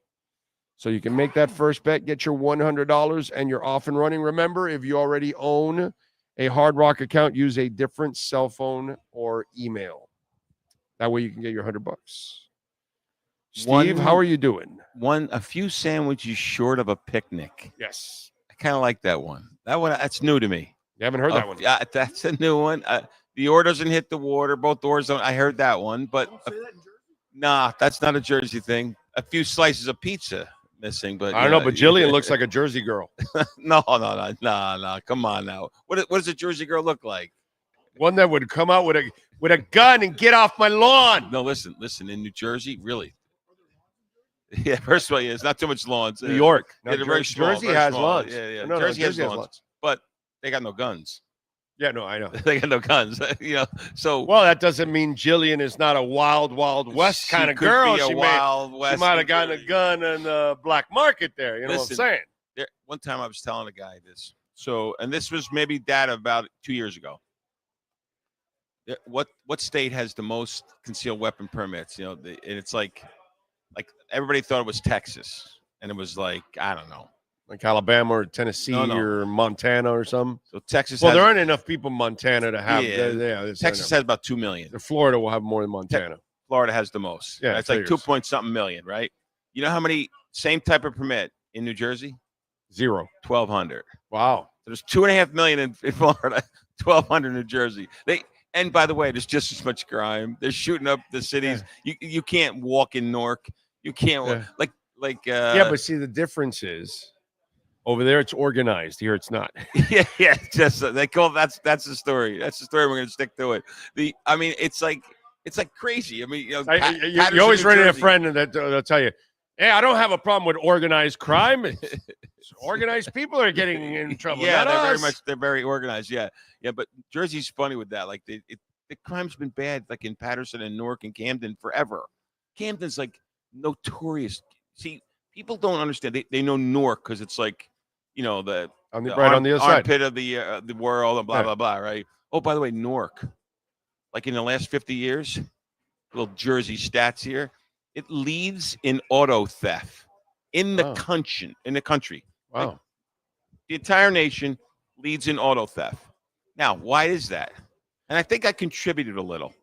So you can make that first bet, get your $100, and you're off and running. Remember, if you already own a Hard Rock account, use a different cell phone or email. That way you can get your $100. Steve, how are you doing? A few sandwiches short of a picnic. Yes. I kind of like that one. That's new to me. You haven't heard that one? Yeah, that's a new one. The oar doesn't hit the water. Both oars don't. I heard that one, but nah, that's not a Jersey thing. A few slices of pizza missing, but I don't know. But Jillian looks like a Jersey girl. No. Come on now. What does a Jersey girl look like? One that would come out with a gun and get off my lawn. No, listen. In New Jersey, really. Yeah, first of all, it's not too much lawns. New York. Yeah, they're very small. Jersey has lawns. Yeah. No, Jersey has has lawns, lawns. but they got no guns. Yeah, no, I know. They got no guns. So well, that doesn't mean Jillian is not a wild West kind of girl. She might have gotten a gun in the black market there. You know what I'm saying? One time I was telling a guy this. So, and this was maybe data about 2 years ago. What state has the most concealed weapon permits? And it's like everybody thought it was Texas, and it was like, I don't know, like Alabama or Tennessee or Montana or something. So Texas. Well, there aren't enough people in Montana to have. Texas has about 2 million. Florida will have more than Montana. Florida has the most. Yeah, it's like 2 point something million, right? You know how many same type of permit in New Jersey? 0. 1,200. Wow. There's 2.5 million in Florida. 1,200 in New Jersey. And by the way, there's just as much crime. They're shooting up the cities. Yeah. You can't walk in Newark. You can't but see, the difference is over there it's organized. Here it's not. yeah. Just they call that's the story. That's the story. We're gonna stick to it. It's like crazy. I mean, you're always ready to a friend and they'll tell you, hey, I don't have a problem with organized crime. Organized people are getting in trouble. Yeah, they're very organized. Yeah. But Jersey's funny with that. Like the crime's been bad, like in Patterson and Newark and Camden forever. Camden's like notorious. See, people don't understand. They know Newark because it's like, on the other side, armpit of the world and blah blah blah. Right. Oh, by the way, Newark, like in the last 50 years, little Jersey stats here. It leads in auto theft in the country. Wow. Like, the entire nation leads in auto theft. Now, why is that? And I think I contributed a little.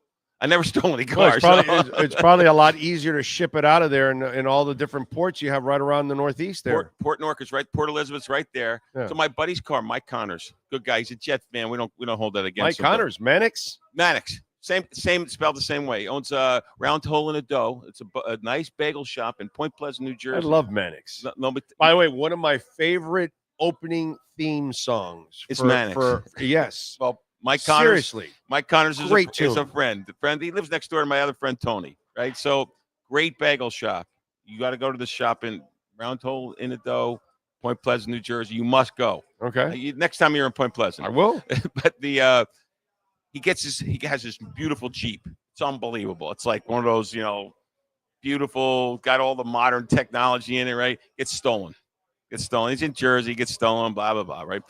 I never stole any cars. Well, it's probably a lot easier to ship it out of there in all the different ports you have right around the Northeast there. Port Newark is right. Port Elizabeth's right there. Yeah. So my buddy's car, Mike Connors, good guy. He's a Jet fan. We don't hold that against him. Mike Connors, Mannix. Same spelled the same way. He owns a Round Hole in a Dough. It's a nice bagel shop in Point Pleasant, New Jersey. I love Mannix. By the way, one of my favorite opening theme songs. It's Mannix. Yes. Well, Mike Connors. Seriously. Mike Connors is a friend. He lives next door to my other friend, Tony. Right? So great bagel shop. You got to go to the shop in Round Hole in a Dough, Point Pleasant, New Jersey. You must go. Okay. Next time you're in Point Pleasant. I will. But he has this beautiful Jeep. It's unbelievable. It's like one of those, beautiful, got all the modern technology in it, right? Gets stolen. He's in Jersey, gets stolen, blah, blah, blah, right?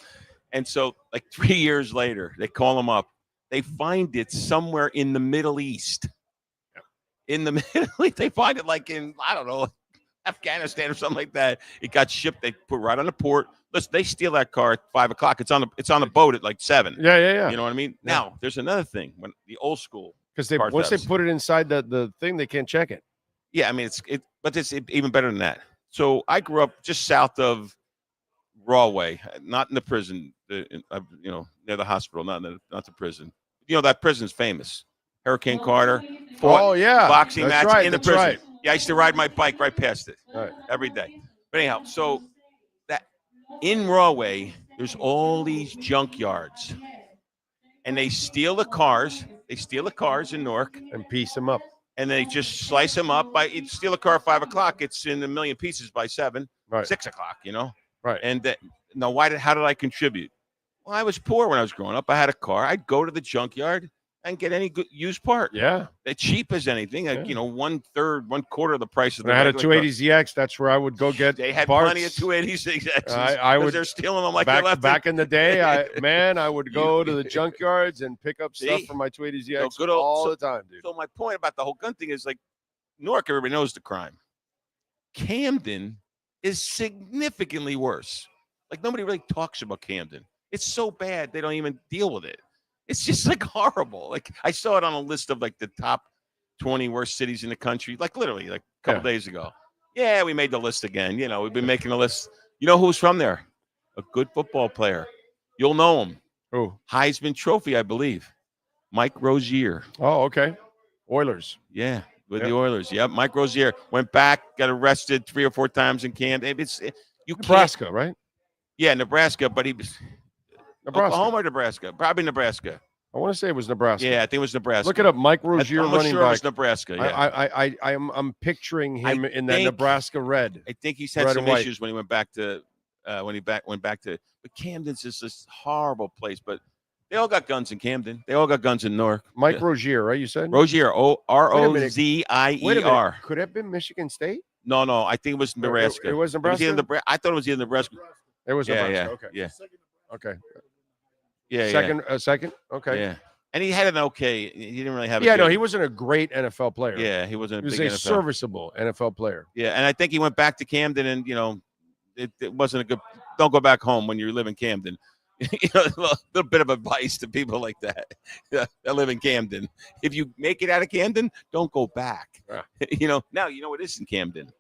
And so like 3 years later, they call him up. They find it somewhere in the Middle East. In the Middle East, they find it like in, I don't know, Afghanistan or something like that. It got shipped. They put right on the port. Listen, they steal that car at 5 o'clock. It's on the boat at like 7. Yeah. You know what I mean? Yeah. Now, there's another thing. When the old school, because once they put it inside the thing, they can't check it. Yeah, I mean but it's even better than that. So I grew up just south of Rahway, not in the prison, near the hospital, not the prison. That prison's famous. Hurricane Carter. Boxing match in the prison. Right. Yeah, I used to ride my bike right past it every day. But anyhow, so that in Rahway, there's all these junkyards, and they steal the cars. They steal the cars in Newark and piece them up, and they just slice them up. Steal a car at 5 o'clock. It's in a million pieces by 7, 6 o'clock. Right. And how did I contribute? Well, I was poor when I was growing up. I had a car. I'd go to the junkyard and get any good used part. Yeah. They're cheap as anything. Like, Yeah. 1/3, 1/4 of the price of the When I had a regular car. 280ZX, that's where I would go get They had parts. plenty of 280ZXs. I would. They're stealing them like they left back it. in the day. I would go to the junkyards and pick up stuff See? from my 280ZX So good old- all so- the time, dude. So my point about the whole gun thing is like, Newark, everybody knows the crime. Camden is significantly worse. Like nobody really talks about Camden. It's so bad they don't even deal with it. It's just like horrible. Like I saw it on a list of like the top 20 worst cities in the country, like literally like a couple days ago. Yeah, we made the list again. We've been making the list. You know who's from there? A good football player. You'll know him. Who? Heisman Trophy, I believe. Mike Rozier. Oh, okay. Oilers. Yeah, with the Oilers. Yep, Mike Rozier went back, got arrested 3 or 4 times in Camden. You Nebraska, right? Yeah, Nebraska, but he was Nebraska. Oklahoma or Nebraska? Probably Nebraska. I want to say it was Nebraska. Yeah, I think it was Nebraska. Look it up. Mike Rozier, I'm running sure back. it was Nebraska. Yeah. I'm picturing him in that think- Nebraska red. I think he's had red some and white. issues when he went back to But Camden's just this horrible place. But they all got guns in Camden. They all got guns in Newark. Mike Rozier, right? You said Rozier, Wait a minute. Rozier. Could it have been Michigan State? No, I think it was Nebraska. It was Nebraska? I thought it was either Nebraska. It was Yeah, Nebraska. yeah, Okay. yeah. Okay. Yeah, Second. Okay. Yeah. And he had an okay. He didn't really have. Yeah, no, he wasn't a great NFL player. Yeah, he wasn't. He was big a NFL. serviceable NFL player. Yeah, and I think he went back to Camden, and it wasn't a good. Don't go back home when you live in Camden. A little bit of advice to people like that that live in Camden. If you make it out of Camden, don't go back. Now you know what is in Camden.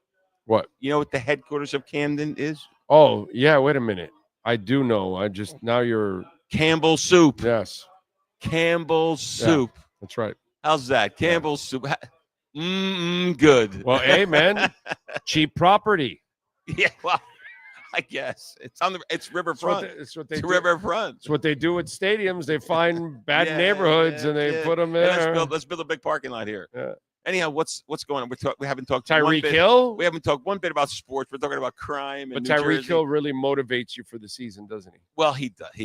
What? You know what the headquarters of Camden is? Oh, yeah. Wait a minute. I do know. Now you're Campbell Soup. Yes. Campbell Soup. That's right. How's that? Campbell Soup. Good. Well, hey, man, cheap property. Yeah, well, I guess it's riverfront. It's what they It's do. riverfront. It's what they do at stadiums. They find bad Yeah, neighborhoods and they put them there. Let's build a big parking lot here. Yeah. Anyhow, what's going on? We haven't talked Tyreek Hill. We haven't talked one bit about sports. We're talking about crime. But And Tyreek Hill really motivates you for the season, doesn't he? Well, he does. I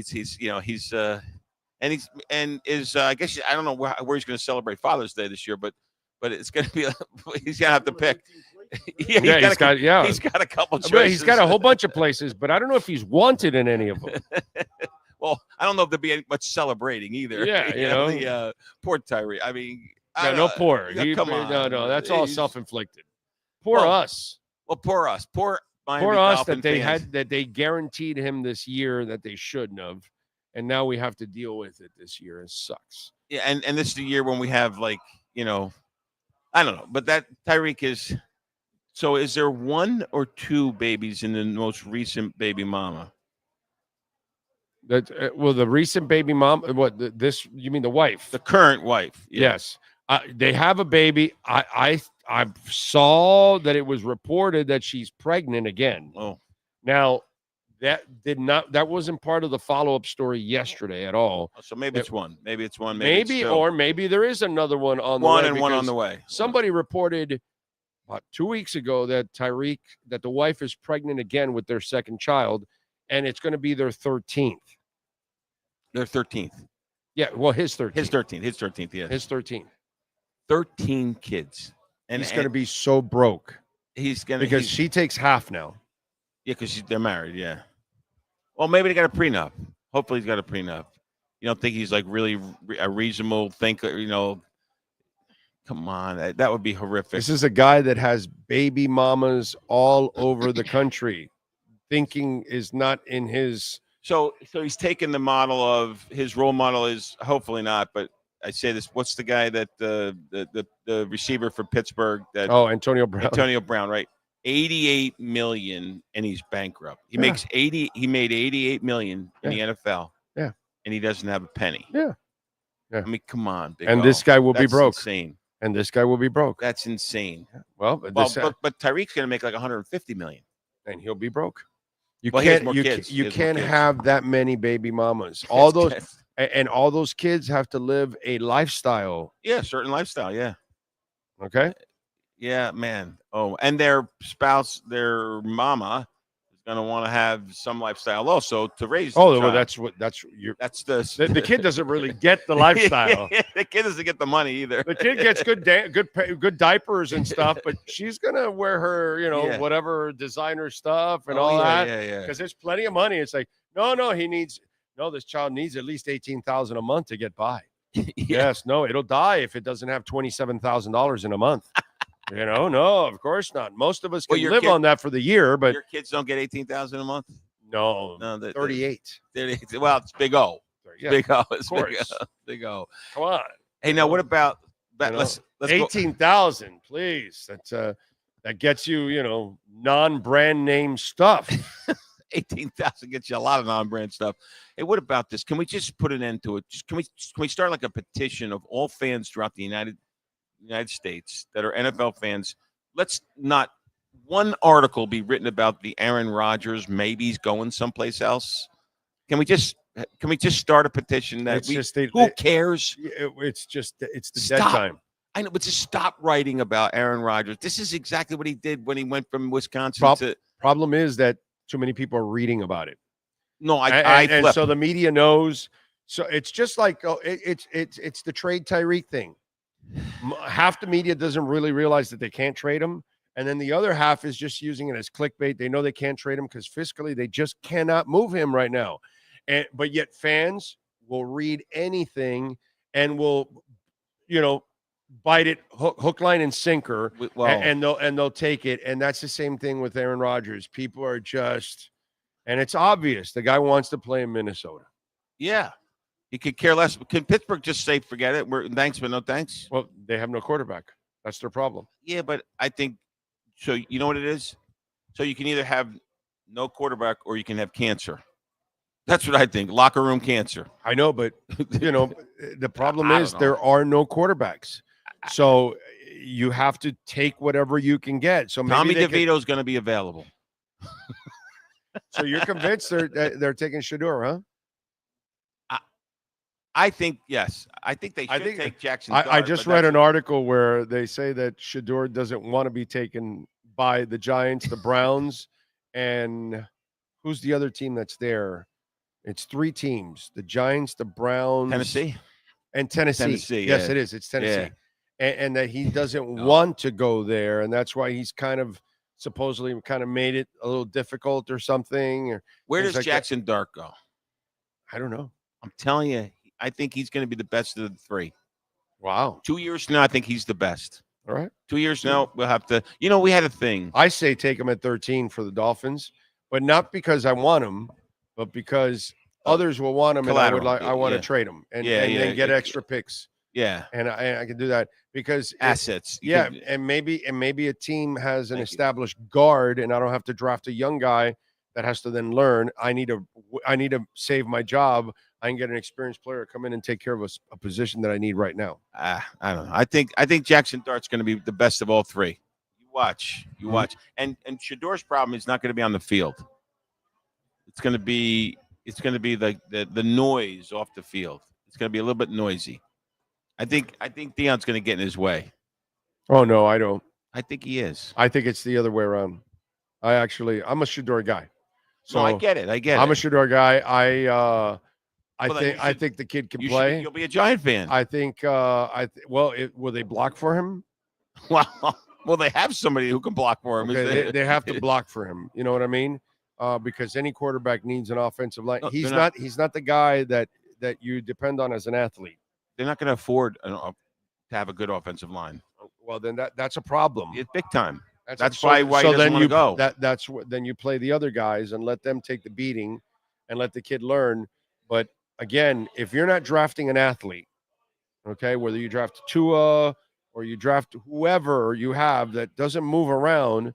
guess I don't know where he's going to celebrate Father's Day this year, but it's going to be he's going to have to pick. He's got a couple choices. He's got a whole bunch of places, but I don't know if he's wanted in any of them. Well, I don't know if there'll be much celebrating either. Yeah, poor Tyree. I mean, no poor. Come on. No, that's all self-inflicted. Poor us. Well, poor us. Poor Miami Poor us Dolphin that they guaranteed him this year that they shouldn't have, and now we have to deal with it this year. It sucks. Yeah, and this is the year when we have I don't know, but that Tyreek is. So, is there 1 or 2 babies in the most recent baby mama? That the recent baby mom. This? You mean the wife? The current wife. Yeah. Yes. They have a baby. I saw that it was reported that she's pregnant again. Oh. Now that wasn't part of the follow-up story yesterday at all. So maybe it's one. Maybe it's one. Maybe there is another one on the way. One and one on the way. Somebody reported about 2 weeks ago that the wife is pregnant again with their second child, and it's going to be their 13th. Their 13th. Yeah, well, his 13th. His 13th, yeah. His 13th. 13 kids. And he's going to be so broke. Because she takes half now. Yeah, because they're married, yeah. Well, maybe they got a prenup. Hopefully he's got a prenup. You don't think he's like really a reasonable thinker, Come on, that would be horrific. This is a guy that has baby mamas all over the country. Thinking is not in his. So he's taken the model of his role model is hopefully not, but I say this. What's the guy that the receiver for Pittsburgh? Antonio Brown. Antonio Brown, right? 88 million, and he's bankrupt. He makes 80. He made 88 million in the NFL. Yeah, and he doesn't have a penny. Yeah. I mean, come on. And this guy will be broke. Insane. And this guy will be broke. That's insane. Well, but Tyreek's going to make like 150 million, and he'll be broke. You can't have that many baby mamas. All those kids have to live a lifestyle. Yeah, certain lifestyle. Yeah. Okay. Yeah, man. Oh, and their spouse, their mama, is going to want to have some lifestyle also to raise. Oh, the well, child. that's the kid doesn't really get the lifestyle. The kid doesn't get the money either. The kid gets good diapers and stuff, but she's gonna wear her, whatever designer stuff and all that. Yeah. Because there's plenty of money. It's like, this child needs at least $18,000 a month to get by. Yes, no, it'll die if it doesn't have $27,000 in a month. No, of course not. Most of us can live on that for the year, but your kids don't get $18,000 a month. No, 38. 38. Well, it's big O. Yeah, big O. It's of course. Big O. Come on. Hey, now what about that? Let's 18,000, please. That gets you, non-brand name stuff. 18,000 gets you a lot of non-brand stuff. Hey, what about this? Can we just put an end to it? Can we start like a petition of all fans throughout the United States that are NFL fans? Let's not one article be written about the Aaron Rodgers maybe he's going someplace else. Can we just start a petition that who cares? It's the dead time. I know, but just stop writing about Aaron Rodgers. This is exactly what he did when he went from Wisconsin to. Problem is that too many people are reading about it. No, and so the media knows. So it's just like it's the trade Tyreek thing. Half the media doesn't really realize that they can't trade him, and then the other half is just using it as clickbait. They know they can't trade him because fiscally they just cannot move him right now. But yet fans will read anything and will, bite it hook, line, and sinker, and they'll take it. And that's the same thing with Aaron Rodgers. People are just, and it's obvious the guy wants to play in Minnesota. Yeah. He could care less. Can Pittsburgh just say, forget it? Thanks, but no thanks? Well, they have no quarterback. That's their problem. Yeah, but I think so. You know what it is? So you can either have no quarterback or you can have cancer. That's what I think. Locker room cancer. I know, but the problem is there are no quarterbacks. So you have to take whatever you can get. So maybe Tommy DeVito's going to be available. So you're convinced they're taking Shedeur, huh? I think yes. I think they should take Jackson. I just read an article where they say that Shedeur doesn't want to be taken by the Giants, the Browns, and who's the other team that's there? It's 3 teams: the Giants, the Browns, Tennessee. Yes, it is. It's Tennessee, and that he doesn't want to go there, and that's why he's supposedly made it a little difficult or something. Where does Jackson Dart go? I don't know. I'm telling you. I think he's going to be the best of the 3. Wow. 2 years from now, I think he's the best. All right. 2 years from now, we'll have to. We had a thing. I say take him at 13 for the Dolphins, but not because I want him, but because others will want him, and I want to trade him and then get extra picks. Yeah, and I can do that because assets. And maybe a team has an established guard, and I don't have to draft a young guy that has to then learn. I need to save my job. I can get an experienced player to come in and take care of a position that I need right now. I don't know. I think Jackson Dart's going to be the best of all 3. You watch. And Shedeur's problem is not going to be on the field. It's going to be the noise off the field. It's going to be a little bit noisy. I think Deion's going to get in his way. Oh no, I don't. I think he is. I think it's the other way around. I'm a Shedeur guy. So I get it. I'm a Shedeur guy. I think the kid can play. You'll be a Giant fan. I think. Will they block for him? Well, they have somebody who can block for him. Okay, they have to block for him. You know what I mean? Because any quarterback needs an offensive line. No, he's not the guy that you depend on as an athlete. They're not going to afford to have a good offensive line. Well, then that's a problem. It's big time. That's why he doesn't want to go. Then you play the other guys and let them take the beating, and let the kid learn. But again, if you're not drafting an athlete, okay, whether you draft Tua or you draft whoever you have that doesn't move around,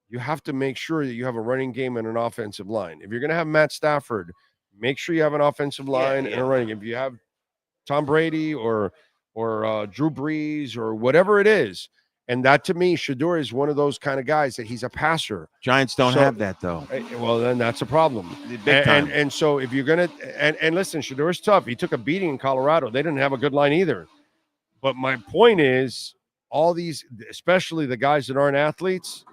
you have to make sure that you have a running game and an offensive line. If you're going to have Matt Stafford, make sure you have an offensive line and a running game. If you have Tom Brady or Drew Brees or whatever it is, and that to me, Shedeur is one of those kind of guys that he's a passer. Giants don't have that though. Well, then that's a problem. Big time. And so if you're gonna and listen, Shedeur's tough. He took a beating in Colorado. They didn't have a good line either. But my point is, all these, especially the guys that aren't athletes,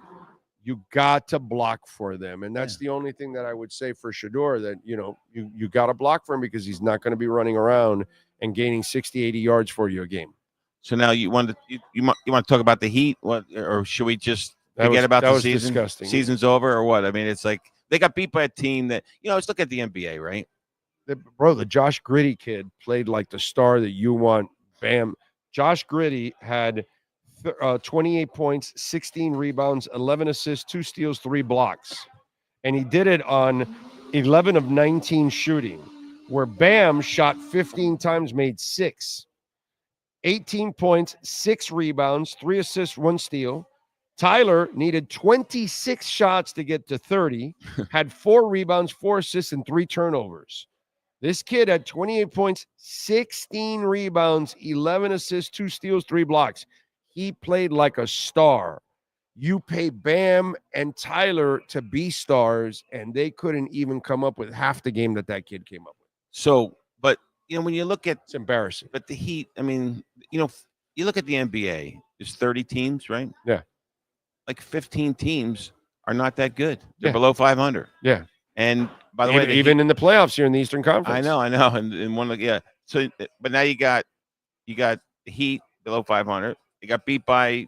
You got to block for them. And that's the only thing that I would say for Shador, that, you got to block for him because he's not going to be running around and gaining 60, 80 yards for you a game. So now you want to talk about the Heat, or should we just forget about the season? Disgusting. Season's over, or what? I mean, it's like they got beat by a team that, let's look at the NBA, right? The Josh Giddey kid played like the star that you want. Bam. Josh Giddey had 28 points, 16 rebounds, 11 assists, 2 steals, 3 blocks. And he did it on 11 of 19 shooting, where Bam shot 15 times, made 6. 18 points, 6 rebounds, 3 assists, 1 steal. Tyler needed 26 shots to get to 30, had 4 rebounds, 4 assists, and 3 turnovers. This kid had 28 points, 16 rebounds, 11 assists, 2 steals, 3 blocks. He played like a star. You pay Bam and Tyler to be stars, and they couldn't even come up with half the game that kid came up with. So, but, when you look at... It's embarrassing. But the Heat, I mean, you look at the NBA, there's 30 teams, right? Yeah. Like 15 teams are not that good. They're below 500. Yeah. And by the way, even in the playoffs here in the Eastern Conference. I know. And one, So, but now you got the Heat below 500. They got beat by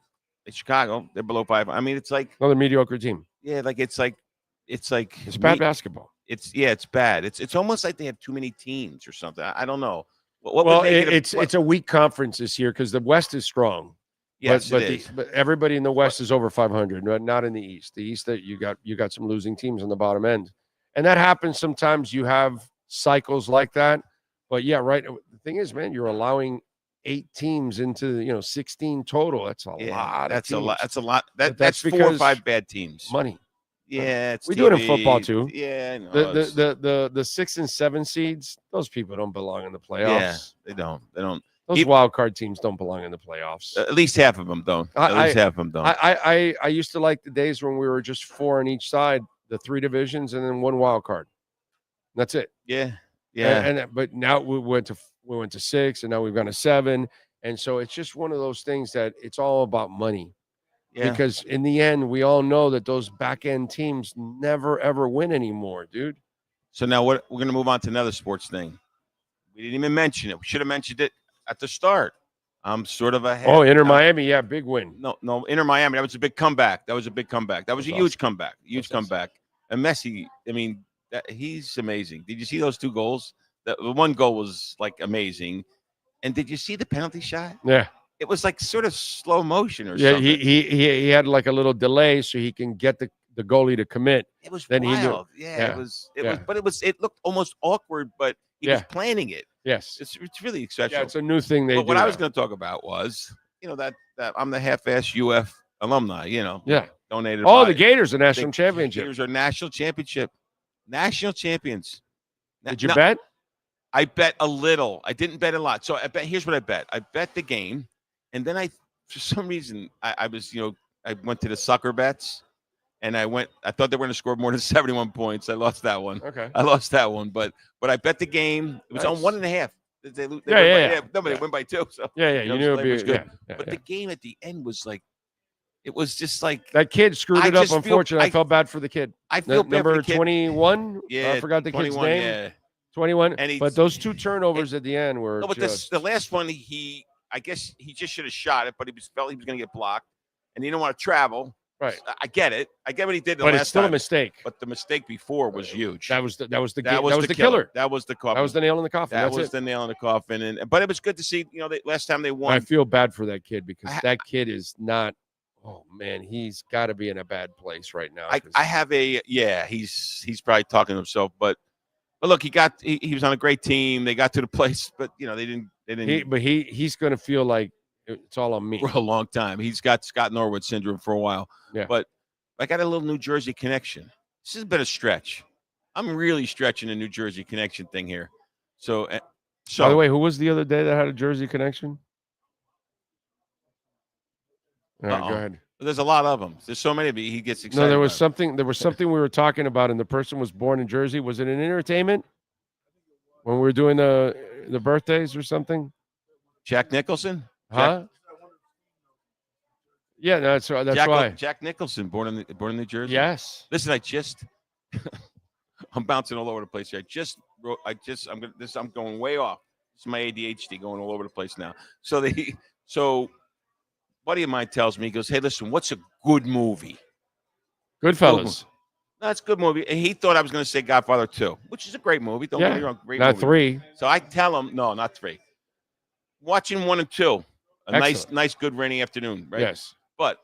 Chicago. They're below 500. I mean, it's like another mediocre team. Yeah, it's bad basketball. It's bad. It's almost like they have too many teams or something. I don't know. It's a weak conference this year because the West is strong. Yes, but everybody in the West is over 500, not in the East. The East, that you got some losing teams on the bottom end, and that happens sometimes. You have cycles like that, but yeah, right. The thing is, man, you're allowing 8 teams into 16 total. That's a lot. That's a lot. That's a lot. That's 4 or 5 bad teams. Money. Yeah, we do it in football too. Yeah, I know. The 6 and 7 seeds, those people don't belong in the playoffs. Yeah, they don't. Those wild card teams don't belong in the playoffs. At least half of them don't. Half of them don't. I used to like the days when we were just 4 on each side, the 3 divisions, and then 1 wild card. That's it. Yeah. But now we went to 6, and now we've gone to 7, and so it's just one of those things that it's all about money. Yeah. Because in the end, we all know that those back end teams never ever win anymore, dude. So now we're going to move on to another sports thing. We didn't even mention it. We should have mentioned it at the start. I'm sort of ahead. Oh, Inter Miami, yeah, big win. No, Inter Miami. That was a big comeback. That was a huge comeback. Huge comeback. And Messi, I mean, he's amazing. Did you see those 2 goals? The one goal was like amazing. And did you see the penalty shot? Yeah. It was like sort of slow motion or something. Yeah, he had like a little delay so he can get the goalie to commit. It was then wild. It was, but it looked almost awkward, but he was planning it. Yes. It's really exceptional. Yeah, it's a new thing But what I was going to talk about was, that I'm the half-ass UF alumni, Yeah. Donated. Oh, the Gators are national championship. Gators are national championship. National champions. Did you bet? I bet a little. I didn't bet a lot. So here's what I bet. I bet the game. And then for some reason, I was, I went to the sucker bets, and I thought they were going to score more than 71 points. I lost that one. Okay. I lost that one, but I bet the game. It was on 1.5. They win by 2. So you knew it was good. But the game at the end was like, it was just like that kid screwed it up. Unfortunately, I felt bad for the kid. I feel bad number for the kid. 21. Yeah, I forgot the kid's name. Yeah, 21. But those 2 turnovers at the end were. No, but the last one I guess he just should have shot it, but he felt he was going to get blocked, and he didn't want to travel. Right. I get it. I get what he did. But it's still a mistake. But the mistake before was huge. That was the killer. That was the coffin. That was the nail in the coffin. That was the nail in the coffin. But it was good to see. Last time they won. I feel bad for that kid because that kid is not. Oh man, he's got to be in a bad place right now. I have he's probably talking to himself, but look, he was on a great team. They got to the place, but they didn't. He's going to feel like it's all on me for a long time. He's got Scott Norwood syndrome for a while. Yeah. But I got a little New Jersey connection. This has been a stretch. I'm really stretching a New Jersey connection thing here. So by the way, who was the other day that had a Jersey connection? All right, go ahead. There's a lot of them. There's so many of you. He gets excited. No, there was something we were talking about, and the person was born in Jersey. Was it an entertainment when we were doing the birthdays or something? Jack Nicholson? Huh? Yeah, that's why. Jack Nicholson, born in New Jersey. Yes. Listen, I'm bouncing all over the place here. I'm going way off. It's my ADHD going all over the place now. So buddy of mine tells me, he goes, "Hey, listen, what's a good movie?" Goodfellas. That's a good movie. And he thought I was going to say Godfather 2, which is a great movie. Don't get me wrong, great not movie. 3. So I tell him, no, not 3. Watching 1 and 2, nice, good rainy afternoon, right? Yes. But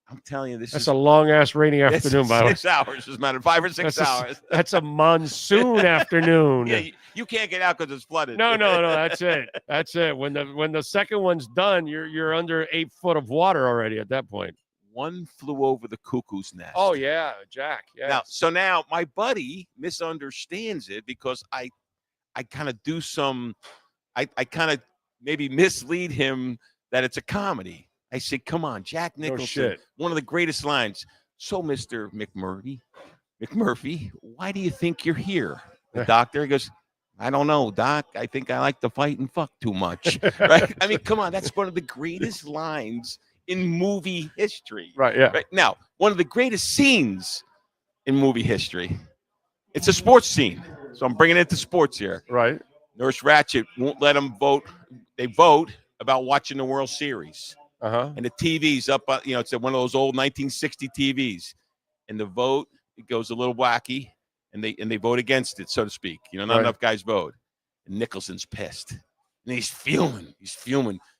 I'm telling you, That's a long-ass rainy afternoon, by the way. 6 hours, as a matter of 5 or 6 hours. That's a monsoon afternoon. Yeah, you can't get out because it's flooded. No, that's it. That's it. When the second one's done, you're under 8 foot of water already at that point. One Flew Over the Cuckoo's Nest. Oh yeah, Jack. Yeah. Now my buddy misunderstands it because I kind of do some, I kind of maybe mislead him that it's a comedy. I say, come on, Jack Nicholson, one of the greatest lines. So, Mr. McMurphy, why do you think you're here? The doctor, he goes, I don't know, Doc. I think I like to fight and fuck too much. Right? I mean, come on, that's one of the greatest lines in movie history. Right, yeah. Right? Now, one of the greatest scenes in movie history. It's a sports scene. So I'm bringing it to sports here. Right. Nurse Ratched won't let them vote. They vote about watching the World Series. Uh-huh. And the TV's up, it's one of those old 1960 TVs. And the vote, it goes a little wacky, and they vote against it, so to speak. Not enough guys vote. And Nicholson's pissed. And he's fuming.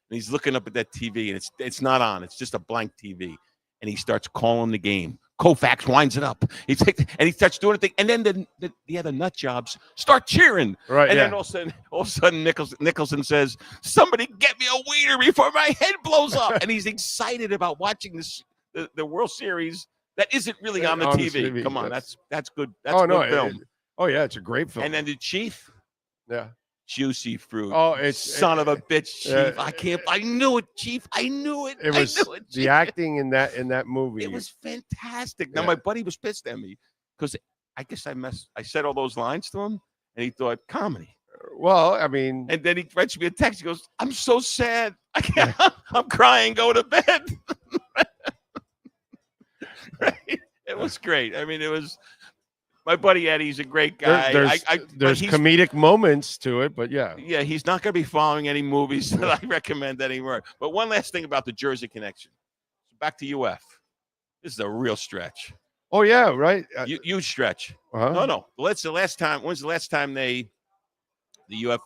And he's looking up at that TV, and it's not on. It's just a blank TV. And he starts calling the game. Koufax winds it up. He starts doing a thing. And then the other nut jobs start cheering. Right. And then all of a sudden, Nicholson says, "Somebody get me a waiter before my head blows up." And he's excited about watching the World Series that isn't really on the TV. Come on, that's good. That's good film. It's a great film. And then the Chief. Yeah. Juicy fruit. Oh, it's son of a bitch, Chief. I knew it, Chief. I knew it. The acting in that movie. It was fantastic. Now my buddy was pissed at me because I guess I said all those lines to him, and he thought comedy. Well, I mean, and then he writes me a text. He goes, "I'm so sad. I can't. I'm crying. Go to bed." Right? It was great. I mean, it was. My buddy Eddie's a great guy. There's comedic moments to it, but yeah. Yeah, he's not going to be following any movies that I recommend anymore. But one last thing about the Jersey connection. So back to UF. This is a real stretch. Oh, yeah, right. Huge stretch. Uh-huh. No. When's the last time the UF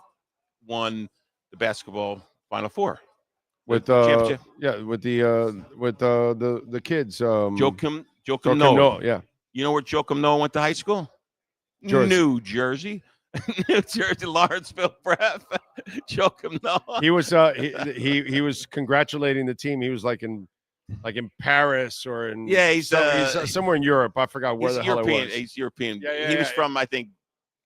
won the basketball Final Four? With the kids. Joakim Noah, yeah. You know where Joakim Noah went to high school? New Jersey. New Jersey, Lawrenceville Prep. Joakim Noah. He was he was congratulating the team. He was like in Paris or in he's somewhere in Europe. I forgot where the hell it was. He's European. Yeah, he was from I think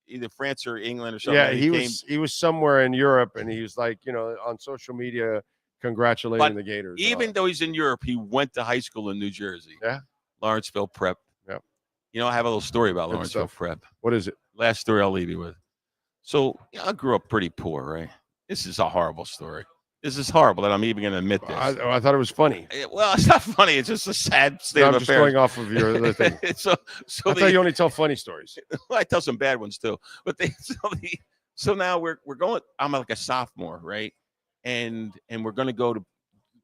either France or England or something. Yeah, he was somewhere in Europe, and he was like on social media congratulating the Gators. Even though he's in Europe, he went to high school in New Jersey. Yeah, Lawrenceville Prep. I have a little story about Lawrenceville Prep. What is it? Last story I'll leave you with. So I grew up pretty poor, right? This is a horrible story. This is horrible that I'm even going to admit this. I thought it was funny. Well, it's not funny. It's just a sad state of affairs. I'm just going off of your other thing. I thought you only tell funny stories. Well, I tell some bad ones too. But so now we're going. I'm like a sophomore, right? And we're going to go to.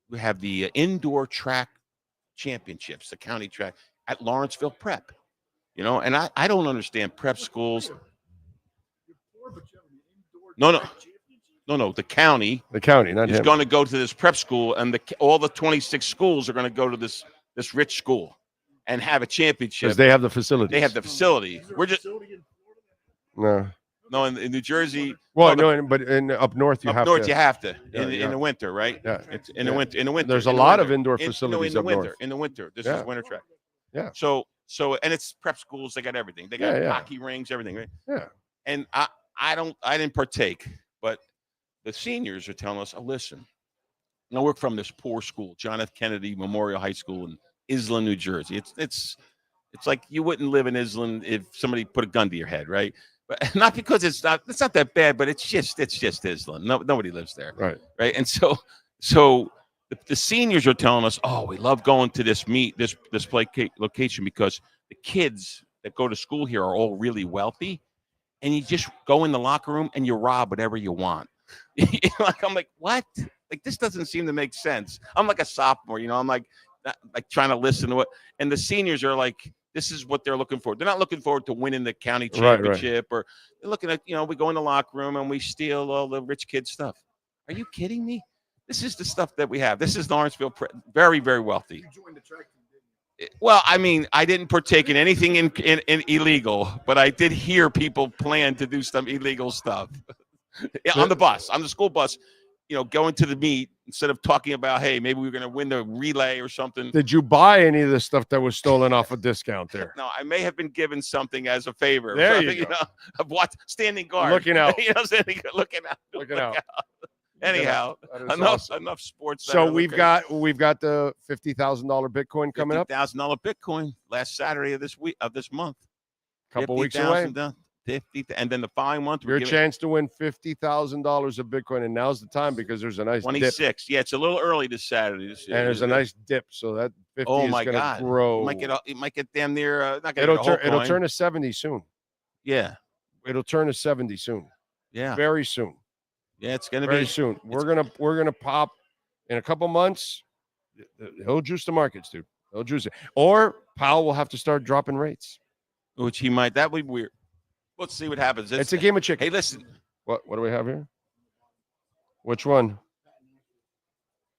We have the indoor track championships, the county track at Lawrenceville Prep. And I don't understand prep schools. No. The county. The county, not is him. going to go to this prep school, and all the 26 schools are going to go to this rich school and have a championship. Because they have the facilities. They have the facility. We're just no in New Jersey. Well, no, but up north you have to. You have to in the winter, right? Yeah, it's in the winter. In the winter, there's a lot of indoor facilities up north. In the winter, this is winter track. Yeah. So and it's prep schools. They got everything. They got hockey rinks, everything, right? Yeah. And I didn't partake, but the seniors are telling us, listen, we're from this poor school, John F. Kennedy Memorial High School in Island, New Jersey. It's like you wouldn't live in Island if somebody put a gun to your head, right? But not because it's not that bad, but it's just Island. Nobody lives there. Right. Right. And so the seniors are telling us, oh, we love going to this location because the kids that go to school here are all really wealthy, and you just go in the locker room and you rob whatever you want. I'm like, what? Like, this doesn't seem to make sense. I'm like a sophomore, I'm like trying to listen to it, and the seniors are like, this is what they're looking for. They're not looking forward to winning the county championship, or they're looking at, we go in the locker room and we steal all the rich kid stuff. Are you kidding me? This is the stuff that we have. This is Lawrenceville, very, very wealthy. You joined the track team, didn't you? Well, I mean, I didn't partake in anything in illegal, but I did hear people plan to do some illegal stuff on the bus, on the school bus. Going to the meet instead of talking about, hey, maybe we're going to win the relay or something. Did you buy any of the stuff that was stolen off a discount there? No, I may have been given something as a favor. There you go. Of what? Standing guard. Looking out. Looking out. Looking out. Anyhow, enough sports. So we've got the $50,000 Bitcoin coming up. $50,000 Bitcoin last Saturday of this month. Couple weeks away. Done. 50, and then the following month, your chance to win $50,000 of Bitcoin, and now's the time because there's a nice 26. Dip. Yeah, it's a little early this Saturday. And there's a nice dip, so that 50 oh is my going to grow. It might get damn near. Not It'll turn to 70 soon. Yeah, it'll turn to 70 soon. Yeah, very soon. Yeah, it's going to be very soon. We're gonna pop in a couple months. He'll juice the markets, dude. He'll juice it, or Powell will have to start dropping rates, which he might. That would be weird. Let's see what happens. It's a game of chicken. Hey, listen. What do we have here? Which one?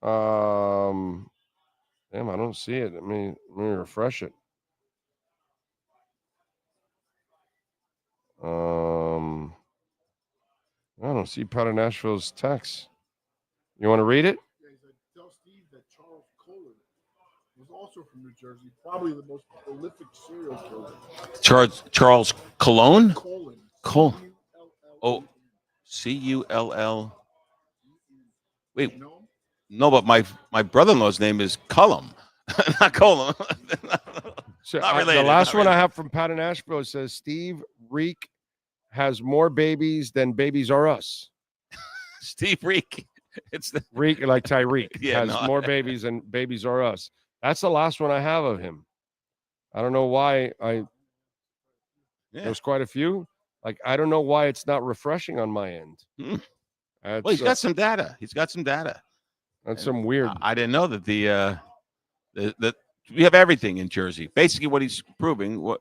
Damn, I don't see it. Let me refresh it. I don't see Pat of Nashville's text. You want to read it? Yeah, he said, tell Steve that Charles Colin was also from New Jersey, probably the most prolific serial killer. Charles Cologne? Colin. Oh, C-U-L-L. Wait, no, but my brother-in-law's name is Cullum, not Colum. So, not related. The last one I have from Pat in Nashville says Steve Reek has more babies than babies are us. Steve Reek. It's the Reek like Tyreek has more no. babies than babies are us. That's the last one I have of him. I don't know why there's quite a few. Like, I don't know why it's not refreshing on my end. Well, he's got some data. That's some weird. I didn't know that the we have everything in Jersey. Basically, what he's proving, who's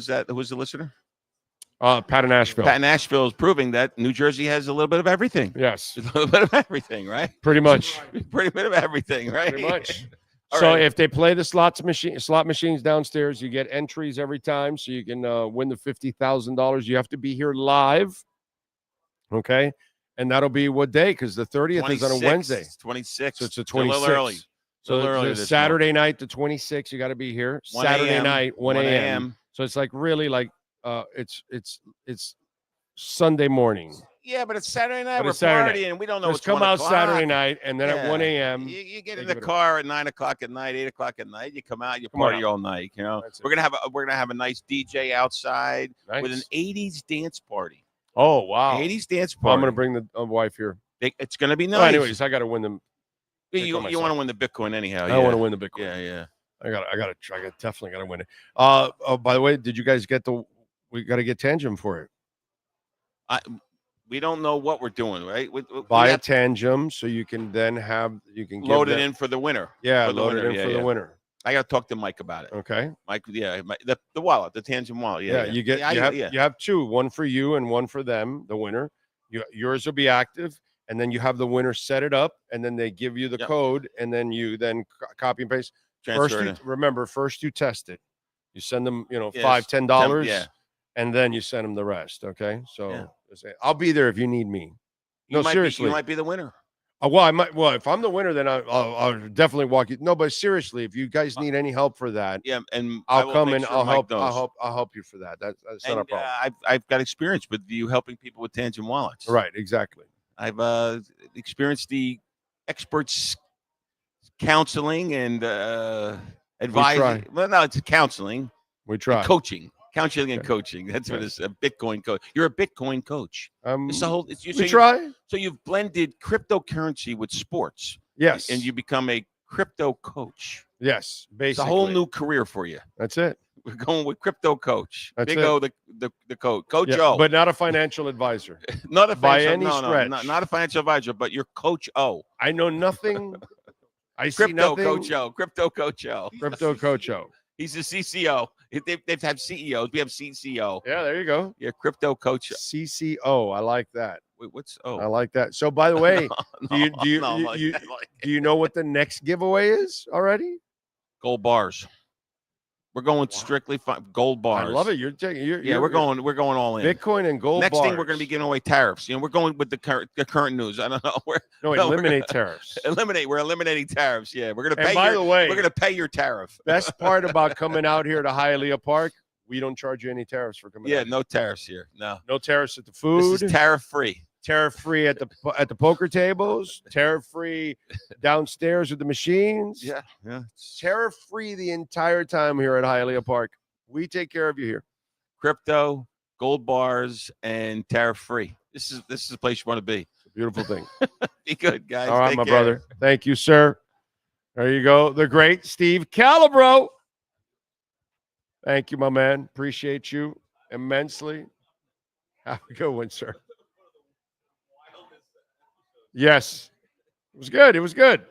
that? Who's the listener? Pat in Nashville. Pat in Nashville is proving that New Jersey has a little bit of everything. Yes, a little bit of everything, right? Pretty much. Pretty bit of everything, right? Pretty much. All so right. if they play the slot machines downstairs, you get entries every time, so you can win the $50,000. You have to be here live, okay? And that'll be what day? Because the 30th is on a Wednesday. 26th. So it's a 26th. A little early. So it's Saturday night, the 26th. You got to be here. Saturday night, 1 a.m. So it's like really like it's Sunday morning. Yeah, but it's Saturday night. But We're it's Saturday. partying. We don't know Just what's come 1 out o'clock. Saturday night, and then at 1 a.m. You get in the car at 9 o'clock at night, 8 o'clock at night. You come out, you party all night. You know, we're gonna have a nice DJ outside with an 80s dance party. Oh wow, 80s dance party. Well, I'm gonna bring the wife here. It's gonna be nice. Well, anyways, I got to win them. You want to win the Bitcoin anyhow? I want to win the Bitcoin. Yeah. I definitely got to win it. Oh, by the way, did you guys get we got to get Tangent for it. We don't know what we're doing, right? Buy a Tangent so you can then load it in for the winner. Yeah, load it in for the winner. I got to talk to Mike about it. Okay, Mike. Yeah, the wallet, the Tangent wallet. Yeah. You have two, one for you and one for them, the winner. Yours will be active, and then you have the winner set it up, and then they give you the code, and then you copy and paste. First you test it. You send them, $5-10. Yeah. And then you send them the rest. Okay. So I'll be there if you need me. Seriously. You might be the winner. Well, I might. Well, if I'm the winner, then I'll definitely walk you. No, but seriously, if you guys need any help for that, and I'll come and I'll help. I'll help you for that. That's not a problem. I've got experience with you helping people with Tangent wallets. Right. Exactly. I've experienced the experts counseling and advising. Well, no, it's counseling. We try coaching. Counseling and coaching. That's what it's a Bitcoin coach. You're a Bitcoin coach. We So try. So you've blended cryptocurrency with sports. Yes. And you become a crypto coach. Yes, basically. It's a whole new career for you. That's it. We're going with crypto coach. That's Big it. O, the coach. Coach Yeah, O. but not a financial advisor. Not a by financial, any no, stretch. No, not a financial advisor, but you're Coach O. I know nothing. I see Crypto nothing. Coach O. Crypto Coach O. Crypto Coach O. He's the CCO. They've had CEOs. We have CCO. Yeah, there you go. Yeah, Crypto Coach O. CCO. I like that. Wait, what's O? I like that. So, by the way, do you know what the next giveaway is already? Gold bars. We're going strictly gold bars. I love it. You're taking. We're going all in. Bitcoin and gold. Next bars. thing we're going to be giving away tariffs. We're going with the current news. I don't know. Eliminate tariffs. We're eliminating tariffs. Yeah, we're going to pay. And by the way, we're going to pay your tariff. Best part about coming out here to Hialeah Park, we don't charge you any tariffs for coming. Yeah, no tariffs here. No tariffs at the food. This is tariff free. Tariff free at the poker tables. Tariff free downstairs with the machines. Yeah. Tariff free the entire time here at Hialeah Park. We take care of you here. Crypto, gold bars, and tariff free. This is the place you want to be. It's a beautiful thing. Be good, guys. All right, Take my care. brother. Thank you, sir. There you go. The great Steve Calabro. Thank you, my man. Appreciate you immensely. Have a good one, sir. Yes. It was good. It was good.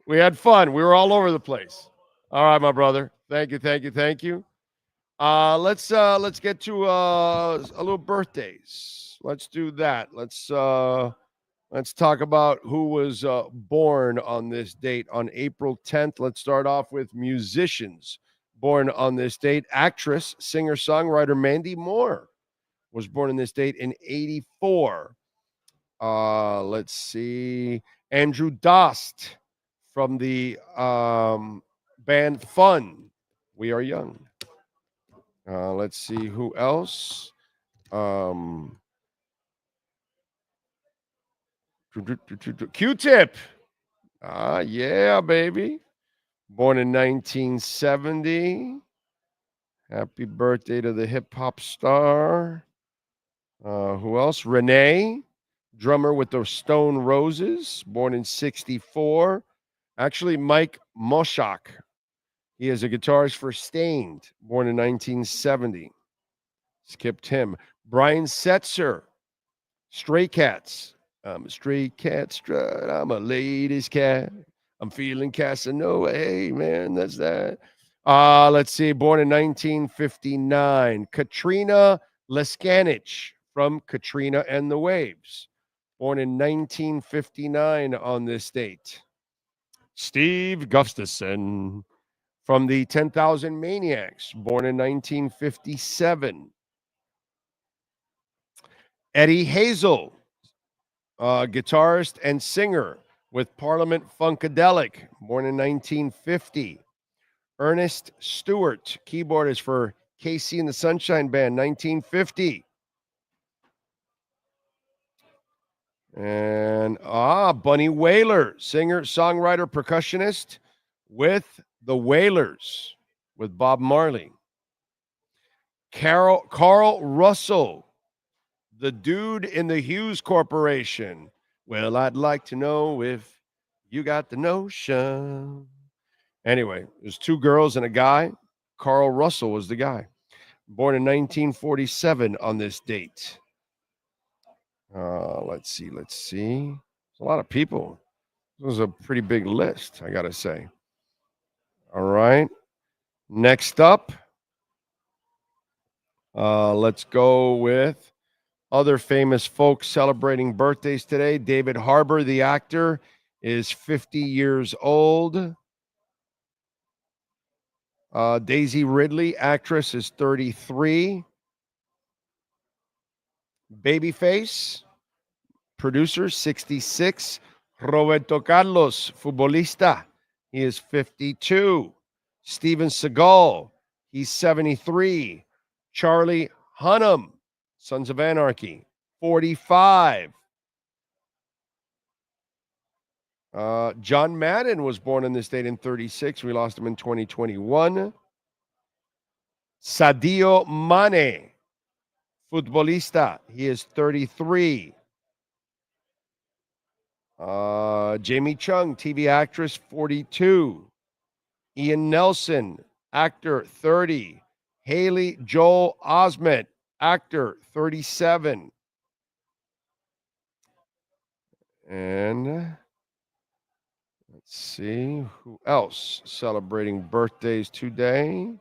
We had fun. We were all over the place. All right, my brother. Thank you. Let's get to a little birthdays. Let's do that. Let's talk about who was born on this date on April 10th. Let's start off with musicians born on this date. Actress, singer, songwriter Mandy Moore was born on this date in 1984. Let's see. Andrew Dost from the band Fun. We Are Young. Let's see who else. Q-Tip. Yeah, baby. Born in 1970. Happy birthday to the hip hop star. Who else? Renee, drummer with the Stone Roses, born in 1964. Actually, Mike Moshak. He is a guitarist for Stained, born in 1970. Skipped him. Brian Setzer, Stray Cats. I'm a stray cat strut. I'm a ladies' cat. I'm feeling Casanova. Hey, man, that's that. Let's see. Born in 1959. Katrina Leskanich from Katrina and the Waves. Born in 1959 on this date. Steve Gustafson from the 10,000 Maniacs. Born in 1957. Eddie Hazel, guitarist and singer with Parliament Funkadelic, born in 1950. Ernest Stewart, keyboardist for KC and the Sunshine Band, 1950. And Bunny Wailer, singer, songwriter, percussionist with the Wailers, with Bob Marley. Carl Russell, the dude in the Hughes Corporation. Well, I'd like to know if you got the notion. Anyway, there's two girls and a guy. Carl Russell was the guy. Born in 1947 on this date. Let's see. There's a lot of people. This was a pretty big list, I got to say. All right. Next up, let's go with other famous folks celebrating birthdays today. David Harbour, the actor, is 50 years old. Daisy Ridley, actress, is 33. Babyface, producer, 66. Roberto Carlos, futbolista, he is 52. Steven Seagal, he's 73. Charlie Hunnam, Sons of Anarchy, 45. John Madden was born on this date in 36. We lost him in 2021. Sadio Mane, futbolista. He is 33. Jamie Chung, TV actress, 42. Ian Nelson, actor, 30. Haley Joel Osment, actor, 37. And let's see who else celebrating birthdays today.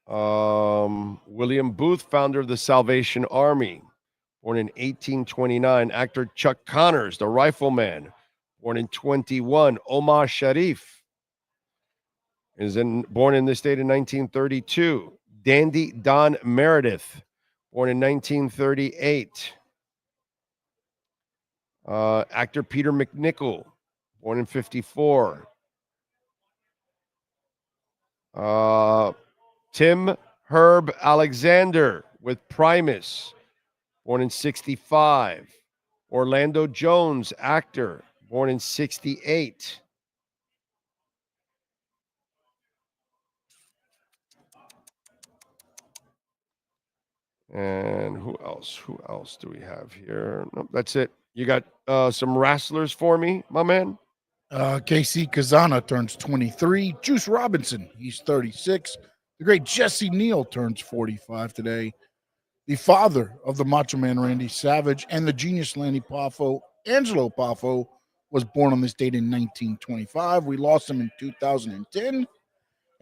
William Booth, founder of the Salvation Army, born in 1829. Actor Chuck Connors, the rifleman, born in 21. Omar Sharif is born in this state in 1932. Dandy Don Meredith, born in 1938. Actor Peter McNichol, born in 54. Tim Herb Alexander with Primus, born in 65. Orlando Jones, actor, born in 68. And who else? Who else do we have here? Nope, that's it. You got some wrestlers for me, my man? KC Kazana turns 23. Juice Robinson, he's 36. The great Jesse Neal turns 45 today. The father of the Macho Man Randy Savage and the genius Lanny Poffo, Angelo Poffo, was born on this date in 1925. We lost him in 2010.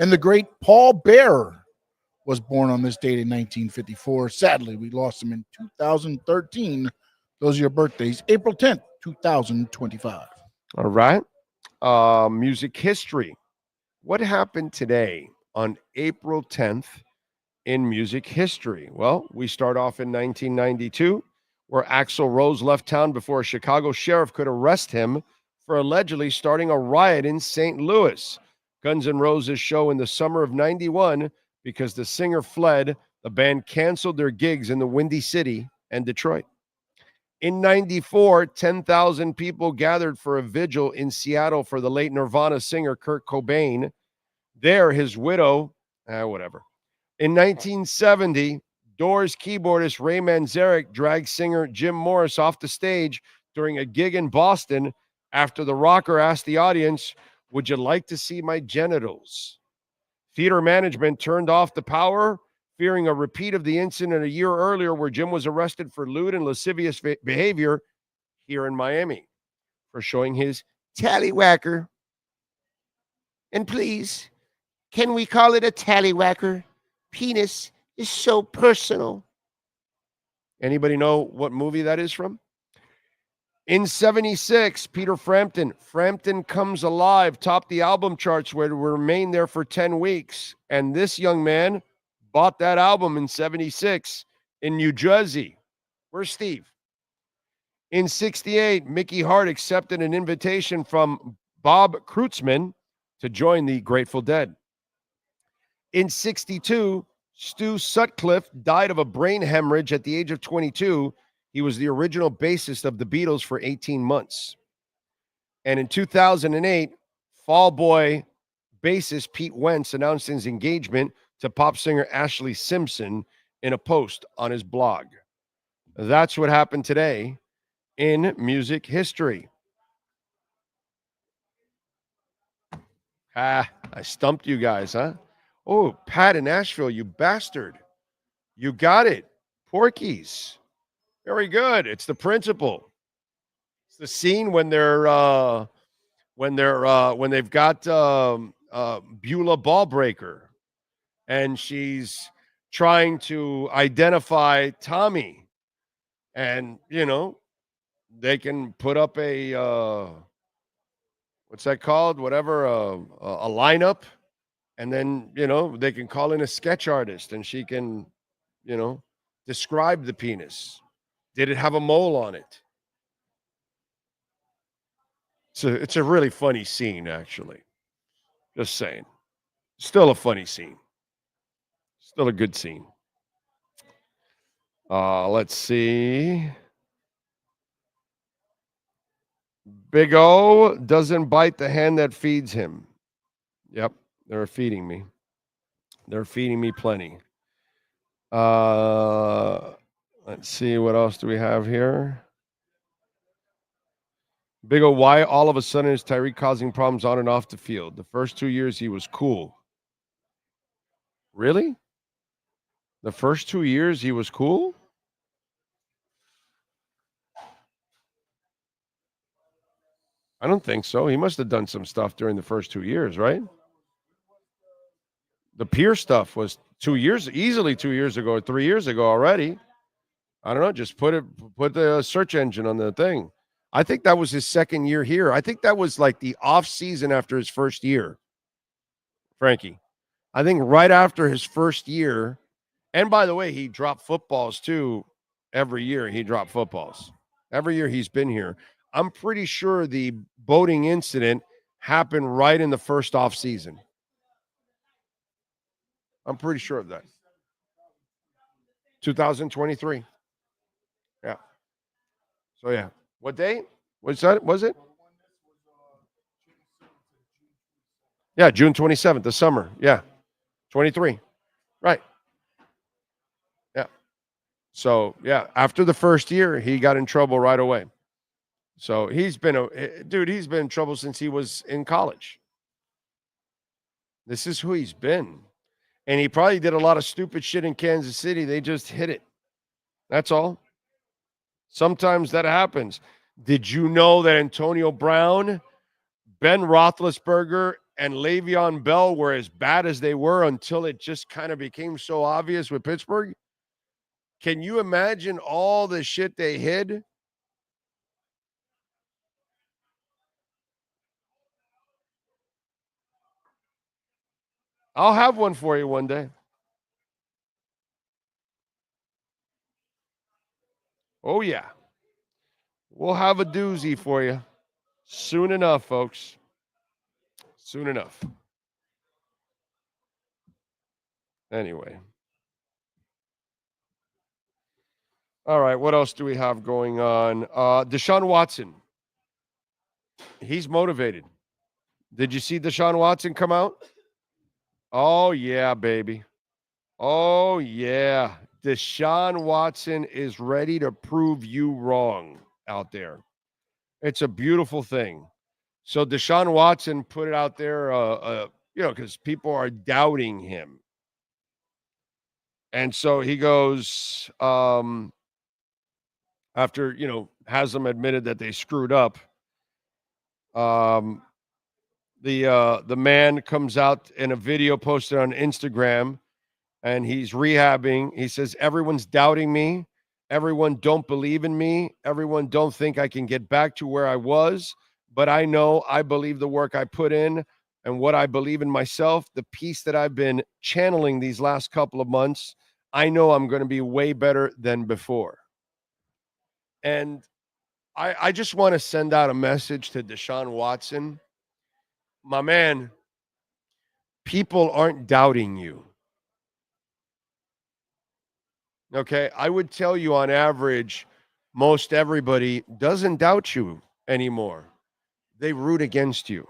And the great Paul Bearer was born on this date in 1954. Sadly, we lost him in 2013. Those are your birthdays. April 10th, 2025. All right. Music history. What happened today on April 10th in music history? Well, we start off in 1992, where Axl Rose left town before a Chicago sheriff could arrest him for allegedly starting a riot in St. Louis. Guns N' Roses show in the summer of 91 because the singer fled. The band canceled their gigs in the Windy City and Detroit. In 94, 10,000 people gathered for a vigil in Seattle for the late Nirvana singer Kurt Cobain. There, his widow, whatever. In 1970, Doors keyboardist Ray Manzarek dragged singer Jim Morris off the stage during a gig in Boston after the rocker asked the audience, "Would you like to see my genitals?" Theater management turned off the power, fearing a repeat of the incident a year earlier where Jim was arrested for lewd and lascivious behavior here in Miami for showing his tallywhacker. And please, can we call it a tallywhacker? Penis is so personal. Anybody know what movie that is from? In 76, Peter Frampton, Frampton Comes Alive, topped the album charts where it remained there for 10 weeks. And this young man bought that album in 76 in New Jersey. Where's Steve? In 68, Mickey Hart accepted an invitation from Bob Kreutzmann to join the Grateful Dead. In 62, Stu Sutcliffe died of a brain hemorrhage at the age of 22. He was the original bassist of the Beatles for 18 months. And in 2008, Fall Boy bassist Pete Wentz announced his engagement to pop singer Ashley Simpson in a post on his blog. That's what happened today in music history. I stumped you guys, huh? Oh, Pat in Nashville, you bastard. You got it. Porky's. Very good. It's the principal. It's the scene when they've got Beulah Ballbreaker, and she's trying to identify Tommy, and they can put up a what's that called? Whatever, a lineup, and then they can call in a sketch artist, and she can describe the penis. Did it have a mole on it? It's a really funny scene, actually. Just saying. Still a funny scene. Still a good scene. Let's see. Big O doesn't bite the hand that feeds him. Yep. They're feeding me. They're feeding me plenty. Let's see. What else do we have here? Big O, why all of a sudden is Tyreek causing problems on and off the field? The first 2 years he was cool. Really? The first 2 years he was cool? I don't think so. He must have done some stuff during the first 2 years, right? The Pierce stuff was 2 years, easily 2 years ago or 3 years ago already. I don't know. Just put the search engine on the thing. I think that was his second year here. I think that was like the off season after his first year, Frankie. I think right after his first year, and by the way, he dropped footballs too. Every year he dropped footballs. Every year he's been here. I'm pretty sure the boating incident happened right in the first off season. I'm pretty sure of that. 2023. Yeah. So yeah. What day? Was it? Yeah, June 27th, the summer. Yeah. 23. Right. Yeah. So, yeah, after the first year, he got in trouble right away. So, he's been in trouble since he was in college. This is who he's been. And he probably did a lot of stupid shit in Kansas City. They just hit it. That's all. Sometimes that happens. Did you know that Antonio Brown, Ben Roethlisberger, and Le'Veon Bell were as bad as they were until it just kind of became so obvious with Pittsburgh? Can you imagine all the shit they hid? I'll have one for you one day. Oh, yeah. We'll have a doozy for you soon enough, folks. Soon enough. Anyway. All right, what else do we have going on? Deshaun Watson. He's motivated. Did you see Deshaun Watson come out? Oh, yeah, baby. Oh, yeah. Deshaun Watson is ready to prove you wrong out there. It's a beautiful thing. So Deshaun Watson put it out there, because people are doubting him. And so he goes, after, Haslam admitted that they screwed up, the man comes out in a video posted on Instagram, and he's rehabbing. He says, everyone's doubting me. Everyone don't believe in me. Everyone don't think I can get back to where I was. But I know I believe the work I put in and what I believe in myself, the peace that I've been channeling these last couple of months, I know I'm going to be way better than before. And I just want to send out a message to Deshaun Watson. My man, people aren't doubting you. Okay, I would tell you on average, most everybody doesn't doubt you anymore. They root against you.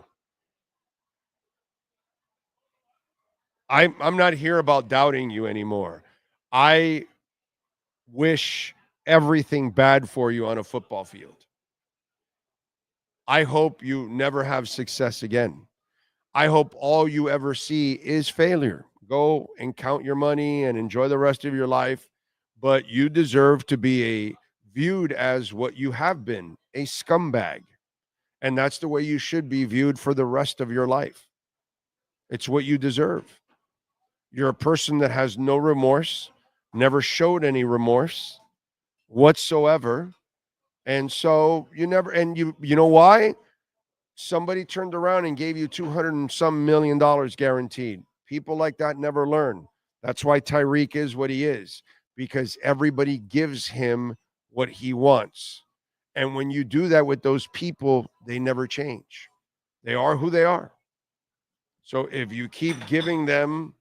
I'm not here about doubting you anymore. I wish everything bad for you on a football field. I hope you never have success again. I hope all you ever see is failure. Go and count your money and enjoy the rest of your life. But you deserve to be viewed as what you have been, a scumbag. And that's the way you should be viewed for the rest of your life. It's what you deserve. You're a person that has no remorse, never showed any remorse whatsoever. And so you know why? Somebody turned around and gave you $200 and some million guaranteed. People like that never learn. That's why Tyreek is what he is, because everybody gives him what he wants. And when you do that with those people, they never change. They are who they are. So if you keep giving them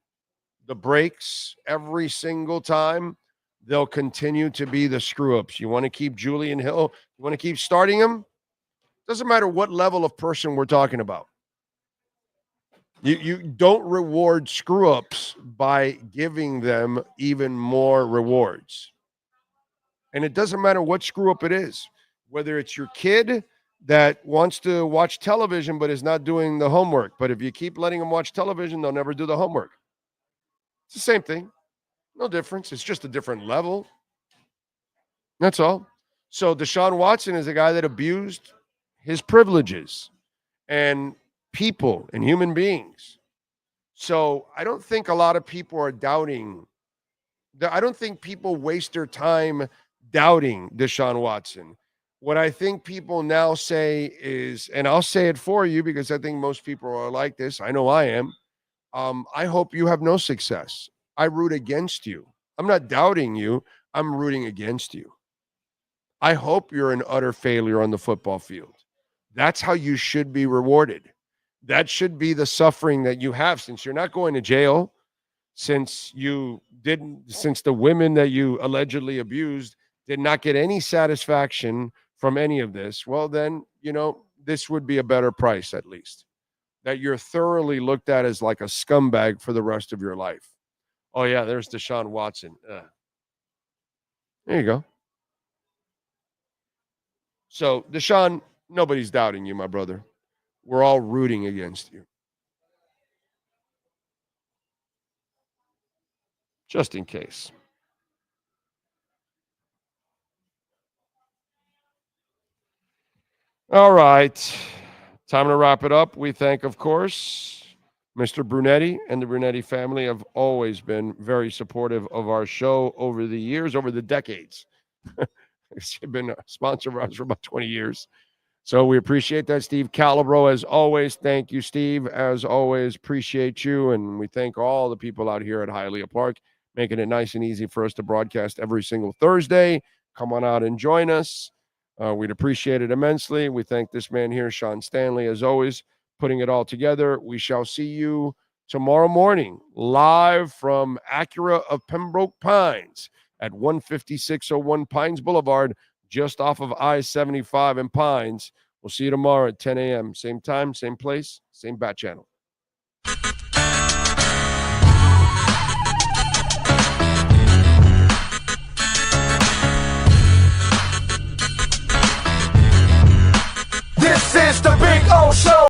the breaks every single time, they'll continue to be the screw-ups. You want to keep Julian Hill, you want to keep starting him? Doesn't matter what level of person we're talking about. You don't reward screw-ups by giving them even more rewards. And it doesn't matter what screw-up it is, whether it's your kid that wants to watch television but is not doing the homework. But if you keep letting them watch television, they'll never do the homework. It's the same thing. No difference. It's just a different level. That's all. So Deshaun Watson is a guy that abused his privileges and people and human beings. So I don't think a lot of people are doubting. I don't think people waste their time doubting Deshaun Watson. What I think people now say is, and I'll say it for you because I think most people are like this. I know I am. I hope you have no success. I root against you. I'm not doubting you. I'm rooting against you. I hope you're an utter failure on the football field. That's how you should be rewarded. That should be the suffering that you have, since you're not going to jail, since the women that you allegedly abused did not get any satisfaction from any of this. Well, then, this would be a better price, at least, that you're thoroughly looked at as like a scumbag for the rest of your life. Oh yeah, there's Deshaun Watson. There you go. So Deshaun, nobody's doubting you, my brother. We're all rooting against you. Just in case. All right. Time to wrap it up. We thank, of course, Mr. Brunetti and the Brunetti family have always been very supportive of our show over the years, over the decades. It's been a sponsor of ours for about 20 years. So we appreciate that, Steve Calabro, as always. Thank you, Steve. As always, appreciate you. And we thank all the people out here at Hialeah Park, making it nice and easy for us to broadcast every single Thursday. Come on out and join us. We'd appreciate it immensely. We thank this man here, Sean Stanley, as always, putting it all together. We shall see you tomorrow morning, live from Acura of Pembroke Pines at 15601 Pines Boulevard, just off of I-75 in Pines. We'll see you tomorrow at 10 a.m. Same time, same place, same bat channel.